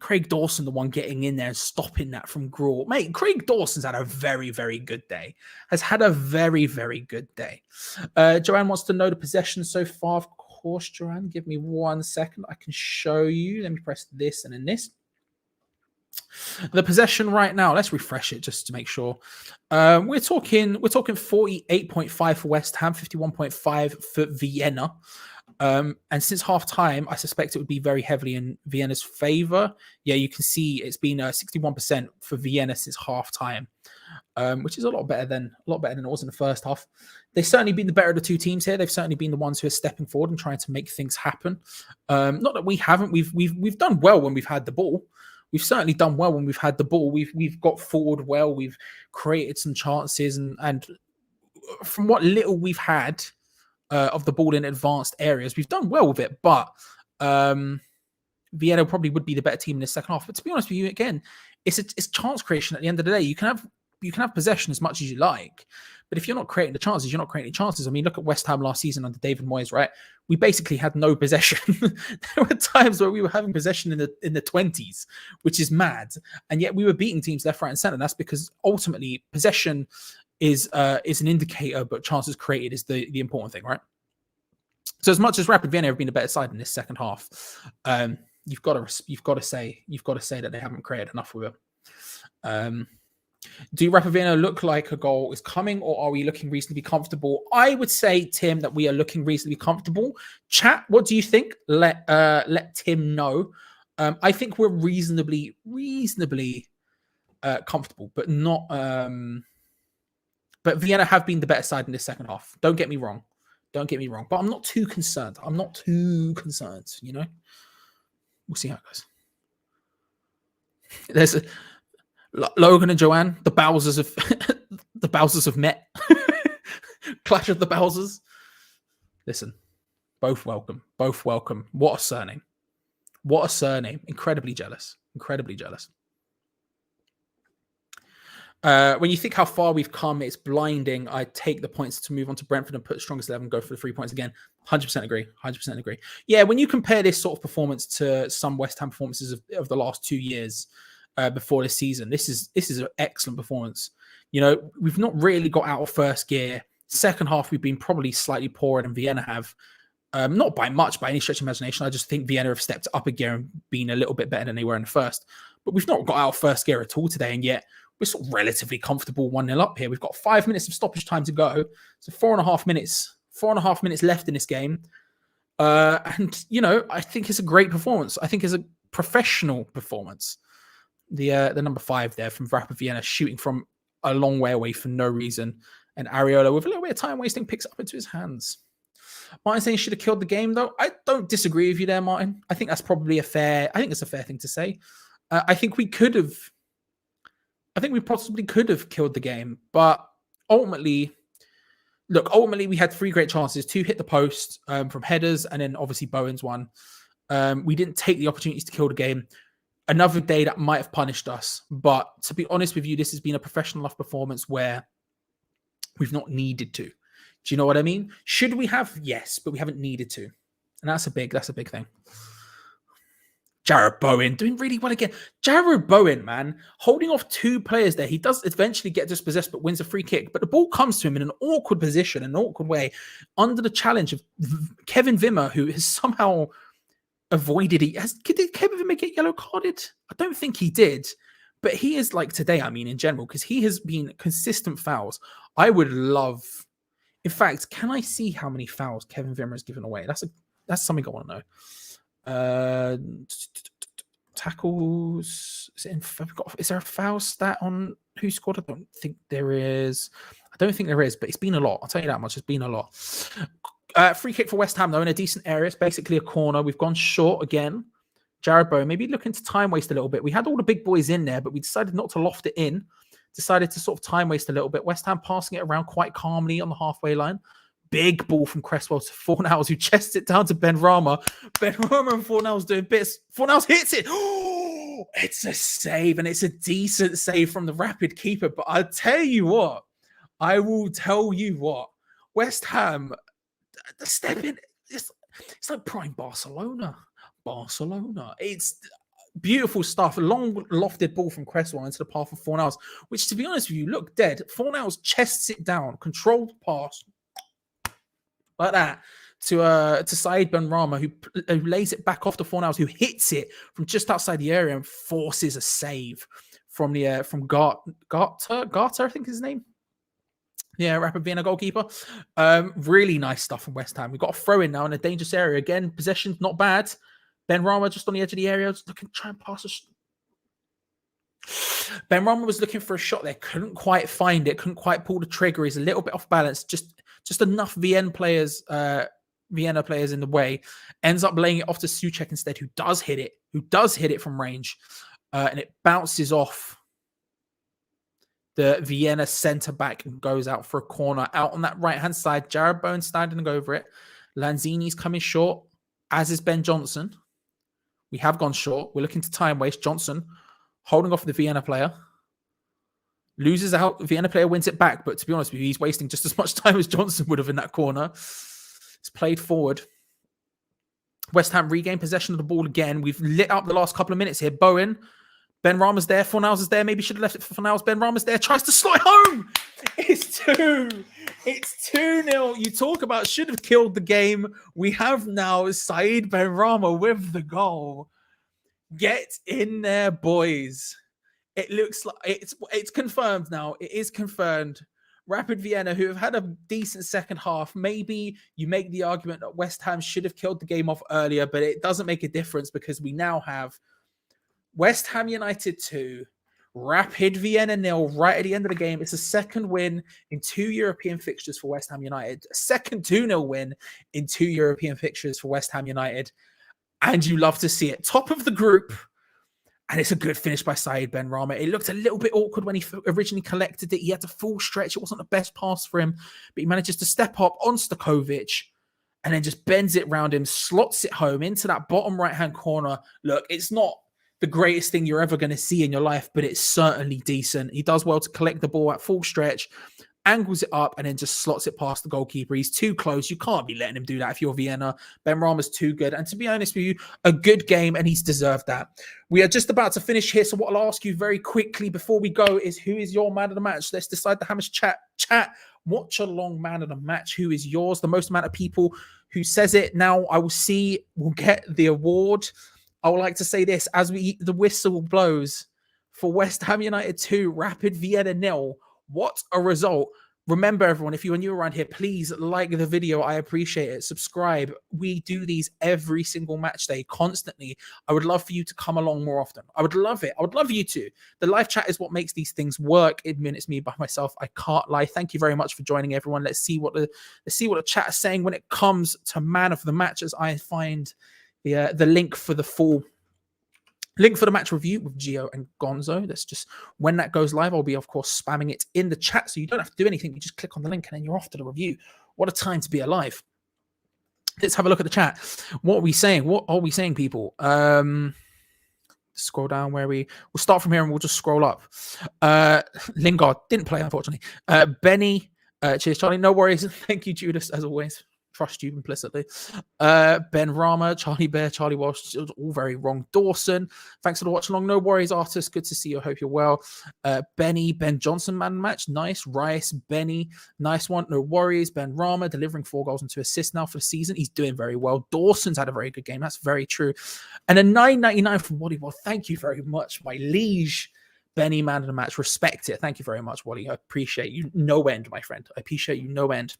Craig Dawson, the one getting in there and stopping that from Graw. Mate, Craig Dawson's had a very, very good day. Has had a very, very good day. Joanne wants to know the possession so far. Of course, Joanne. Give me 1 second. I can show you. Let me press this and then this. The possession right now, let's refresh it just to make sure. We're talking 48.5 for West Ham, 51.5 for Vienna. And since half time, I suspect it would be very heavily in Vienna's favor. Yeah, you can see it's been 61% for Vienna since half time, which is a lot better than it was in the first half. They've certainly been the better of the two teams here. They've certainly been the ones who are stepping forward and trying to make things happen. Not that we haven't. We've done well when we've had the ball. We've certainly done well when we've had the ball. We've got forward well. We've created some chances, and from what little we've had of the ball in advanced areas, we've done well with it. But Vienna probably would be the better team in the second half. But to be honest with you, again, it's chance creation at the end of the day. You can have possession as much as you like, but if you're not creating the chances, you're not creating chances. I mean, look at West Ham last season under David Moyes, right? We basically had no possession. There were times where we were having possession in the 20s, which is mad, and yet we were beating teams left, right, and centre. That's because ultimately possession is an indicator, but chances created is the important thing, right? So as much as Rapid Vienna have been a better side in this second half, you've got to say that they haven't created enough with it. Do Rapid Vienna look like a goal is coming, or are we looking reasonably comfortable? I would say, Tim, that we are looking reasonably comfortable. Chat, what do you think? Let Tim know. I think we're reasonably comfortable, but not. But Vienna have been the better side in this second half. Don't get me wrong. But I'm not too concerned. You know, we'll see how it goes. There's Logan and Joanne, the Bowsers have met. Clash of the Bowsers. Listen, both welcome. What a surname. Incredibly jealous. When you think how far we've come, it's blinding. I take the points to move on to Brentford and put strongest 11, go for the 3 points again. 100% agree. Yeah, when you compare this sort of performance to some West Ham performances of the last 2 years before this season, this is an excellent performance. You know, we've not really got out of first gear. Second half, we've been probably slightly poorer than Vienna have. Not by much, by any stretch of imagination. I just think Vienna have stepped up a gear and been a little bit better than they were in the first. But we've not got out of first gear at all today, and yet we're sort of relatively comfortable 1-0 up here. We've got 5 minutes of stoppage time to go. So 4.5 minutes left in this game. And, you know, I think it's a great performance. I think it's a professional performance. The number 5 there from Rapid Vienna shooting from a long way away for no reason. And Areola, with a little bit of time wasting, picks up into his hands. Martin saying he should have killed the game, though. I don't disagree with you there, Martin. I think that's probably it's a fair thing to say. I think we possibly could have killed the game, but ultimately we had 3 great chances. 2 hit the post from headers, and then obviously Bowen's one. We didn't take the opportunities to kill the game. another day that might have punished us. But to be honest with you, this has been a professional enough performance where we've not needed to. Do you know what I mean? Should we have? Yes, but we haven't needed to. And that's a big thing. Jared Bowen doing really well again. Jared Bowen, man, holding off 2 players there. He does eventually get dispossessed, but wins a free kick. But the ball comes to him in an awkward position, an awkward way, under the challenge of Kevin Wimmer, who has somehow avoided it. Did Kevin Wimmer get yellow carded? I don't think he did. But he is like today, I mean, in general, because he has been consistent fouls. I would love... In fact, can I see how many fouls Kevin Wimmer has given away? That's something I want to know. Tackles. Is there a foul stat on who scored? I don't think there is. But it's been a lot. I'll tell you that much. It's been a lot. Free kick for West Ham, though, in a decent area. It's basically a corner. We've gone short again. Jared Bowen, maybe looking to time waste a little bit. We had all the big boys in there, but we decided not to loft it in. Decided to sort of time waste a little bit. West Ham passing it around quite calmly on the halfway line. Big ball from Cresswell to Fornals, who chests it down to Ben Rama. Ben Rama and Fornals doing bits. Fornals hits it. Oh, it's a save, and it's a decent save from the Rapid keeper. But I will tell you what. West Ham, the step in, it's like prime Barcelona. It's beautiful stuff. A long lofted ball from Cresswell into the path of Fornals, which, to be honest with you, looked dead. Fornals chests it down, controlled pass. Like that to Saeed Benrahma, who lays it back off to Fornals, who hits it from just outside the area and forces a save from Garter, I think is his name. Yeah, Rapid Vienna goalkeeper. Really nice stuff from West Ham. We've got a throw in now in a dangerous area. Again, possession not bad. Benrahma just on the edge of the area, just looking to try and pass Benrahma was looking for a shot there, couldn't quite find it, couldn't quite pull the trigger. He's a little bit off balance, just enough Vienna players in the way. Ends up laying it off to Souček instead, who does hit it from range, and it bounces off the Vienna centre back and goes out for a corner. Out on that right hand side, Jared Bowen standing over it. Lanzini's coming short, as is Ben Johnson. We have gone short. We're looking to time waste. Johnson holding off the Vienna player. Loses out. The Vienna player wins it back. But to be honest with you, he's wasting just as much time as Johnson would have in that corner. It's played forward. West Ham regain possession of the ball again. We've lit up the last couple of minutes here. Bowen. Benrahma's there. Fornals is there. Maybe should have left it for Fornals. Benrahma's there. Tries to slot it home. It's 2-0. You talk about should have killed the game. We have now Saeed Benrahma with the goal. Get in there, boys. It looks like it's confirmed now. It is confirmed. Rapid Vienna, who have had a decent second half, maybe you make the argument that West Ham should have killed the game off earlier, but it doesn't make a difference because we now have West Ham United 2, Rapid Vienna 0 right at the end of the game. It's a second win in 2 European fixtures for West Ham United. A second 2-0 win in 2 European fixtures for West Ham United. And you love to see it. Top of the group. And it's a good finish by Saeed Benrahma. It looked a little bit awkward when he originally collected it. He had a full stretch. It wasn't the best pass for him. But he manages to step up on Stokovic and then just bends it round him, slots it home into that bottom right-hand corner. Look, it's not the greatest thing you're ever going to see in your life, but it's certainly decent. He does well to collect the ball at full stretch, angles it up, and then just slots it past the goalkeeper. He's too close. You can't be letting him do that if you're Vienna. Benrahma's too good. And to be honest with you, a good game, and he's deserved that. We are just about to finish here, so what I'll ask you very quickly before we go is, who is your man of the match? Let's decide the Hammers chat. Watch along man of the match. Who is yours? The most amount of people who says it now, I will see, will get the award. I would like to say this, as the whistle blows for West Ham United 2, Rapid Vienna 0. What a result. Remember, everyone, if you are new around here, please like the video. I appreciate it. Subscribe. We do these every single match day, constantly. I would love for you to come along more often. I would love it. I would love you to. The live chat is what makes these things work. It's me by myself. I can't lie. Thank you very much for joining, everyone. Let's see what the chat is saying when it comes to man of the match, as I find the link for the full link for the match review with Geo and Gonzo. That's just when that goes live. I'll be, of course, spamming it in the chat, so you don't have to do anything. You just click on the link and then you're off to the review. What a time to be alive. Let's have a look at the chat. What are we saying? What are we saying, people? scroll down where we'll start from here and we'll just scroll up. Lingard didn't play, unfortunately. Benny, cheers, Charlie. No worries. Thank you, Judas, as always. Trust you implicitly. Ben Rama, Charlie Bear, Charlie Walsh, all very wrong. Dawson, thanks for the watch along. No worries, artist. Good to see you. I hope you're well. Benny, Ben Johnson, man match. Nice. Rice, Benny, nice one. No worries. Ben Rama, delivering 4 goals and 2 assists now for the season. He's doing very well. Dawson's had a very good game. That's very true. And a 9.99 from Wally. Well, thank you very much, my liege. Benny, man of the match. Respect it. Thank you very much, Wally. I appreciate you no end, my friend. I appreciate you no end.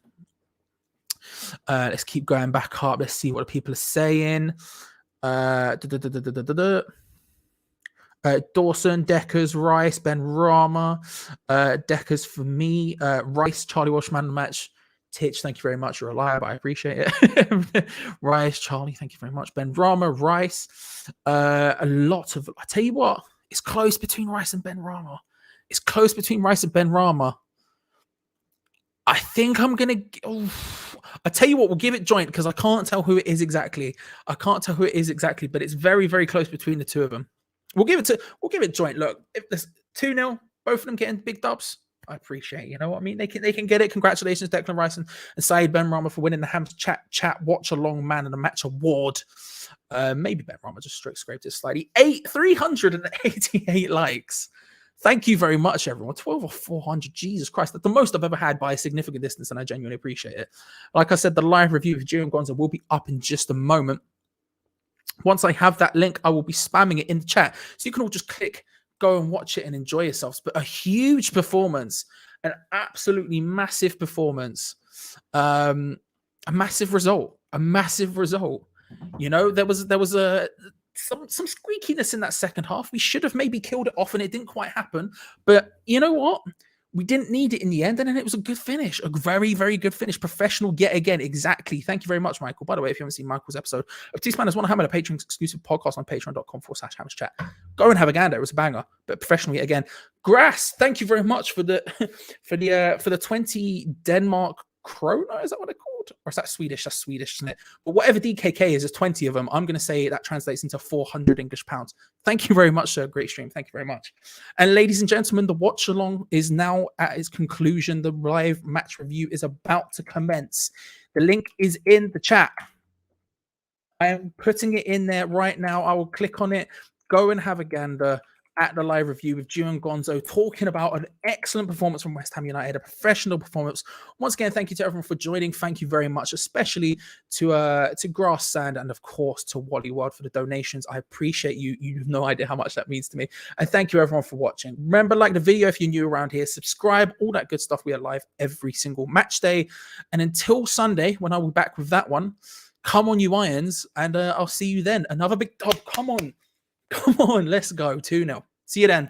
Let's keep going back up. Let's see what the people are saying. Dawson, Deckers, Rice, Ben Rama, Deckers for me, Rice, Charlie Walsh, man of the match. Titch, thank you very much. You're a liar, but I appreciate it. Rice, Charlie, thank you very much. Ben Rama, Rice. A lot of, I tell you what, it's close between Rice and Ben Rama. It's close between Rice and Ben Rama. I think I'm gonna. I tell you what, we'll give it joint because I can't tell who it is exactly. But it's very, very close between the two of them. We'll give it joint. Look, if there's 2-0, both of them getting big dubs. I appreciate it. You know what I mean? They can get it. Congratulations, Declan Rice and Saeed Ben Rama for winning the Ham's chat watch along man of the match award. Maybe Ben Rama just scraped it slightly. 388 likes. Thank you very much, everyone. 12 or 400. Jesus Christ. That's the most I've ever had by a significant distance, and I genuinely appreciate it. Like I said, the live review of Geo Gonzo will be up in just a moment. Once I have that link, I will be spamming it in the chat. So you can all just click, go and watch it and enjoy yourselves. But a huge performance, an absolutely massive performance, a massive result. You know, there was some squeakiness in that second half. We should have maybe killed it off and it didn't quite happen. But you know what? We didn't need it in the end. And then it was a good finish. A very, very good finish. Professional yet again. Exactly. Thank you very much, Michael. By the way, if you haven't seen Michael's episode of Two Spanners, Want to Hammer, a Patreon exclusive podcast on patreon.com/Hammers Chat. Go and have a gander. It was a banger. But professional yet again. Grass, thank you very much for the 20 Denmark krona. Is that what they're called? Or is that Swedish? That's Swedish, isn't it? But whatever DKK is, there's 20 of them. I'm going to say that translates into 400 English pounds. Thank you very much, sir. Great stream. Thank you very much. And ladies and gentlemen, the watch along is now at its conclusion. The live match review is about to commence. The link is in the chat. I am putting it in there right now. I will click on it. Go and have a gander at the live review with Geo Gonzo, talking about an excellent performance from West Ham United, a professional performance. Once again, thank you to everyone for joining. Thank you very much, especially to Grass Sand and of course to Wally World for the donations. I appreciate you. You have no idea how much that means to me. And thank you everyone for watching. Remember, like the video if you're new around here, subscribe, all that good stuff. We are live every single match day. And until Sunday, when I'll be back with that one, come on, you Irons, and I'll see you then. Another big dub. Come on, let's go. 2-0. See you then.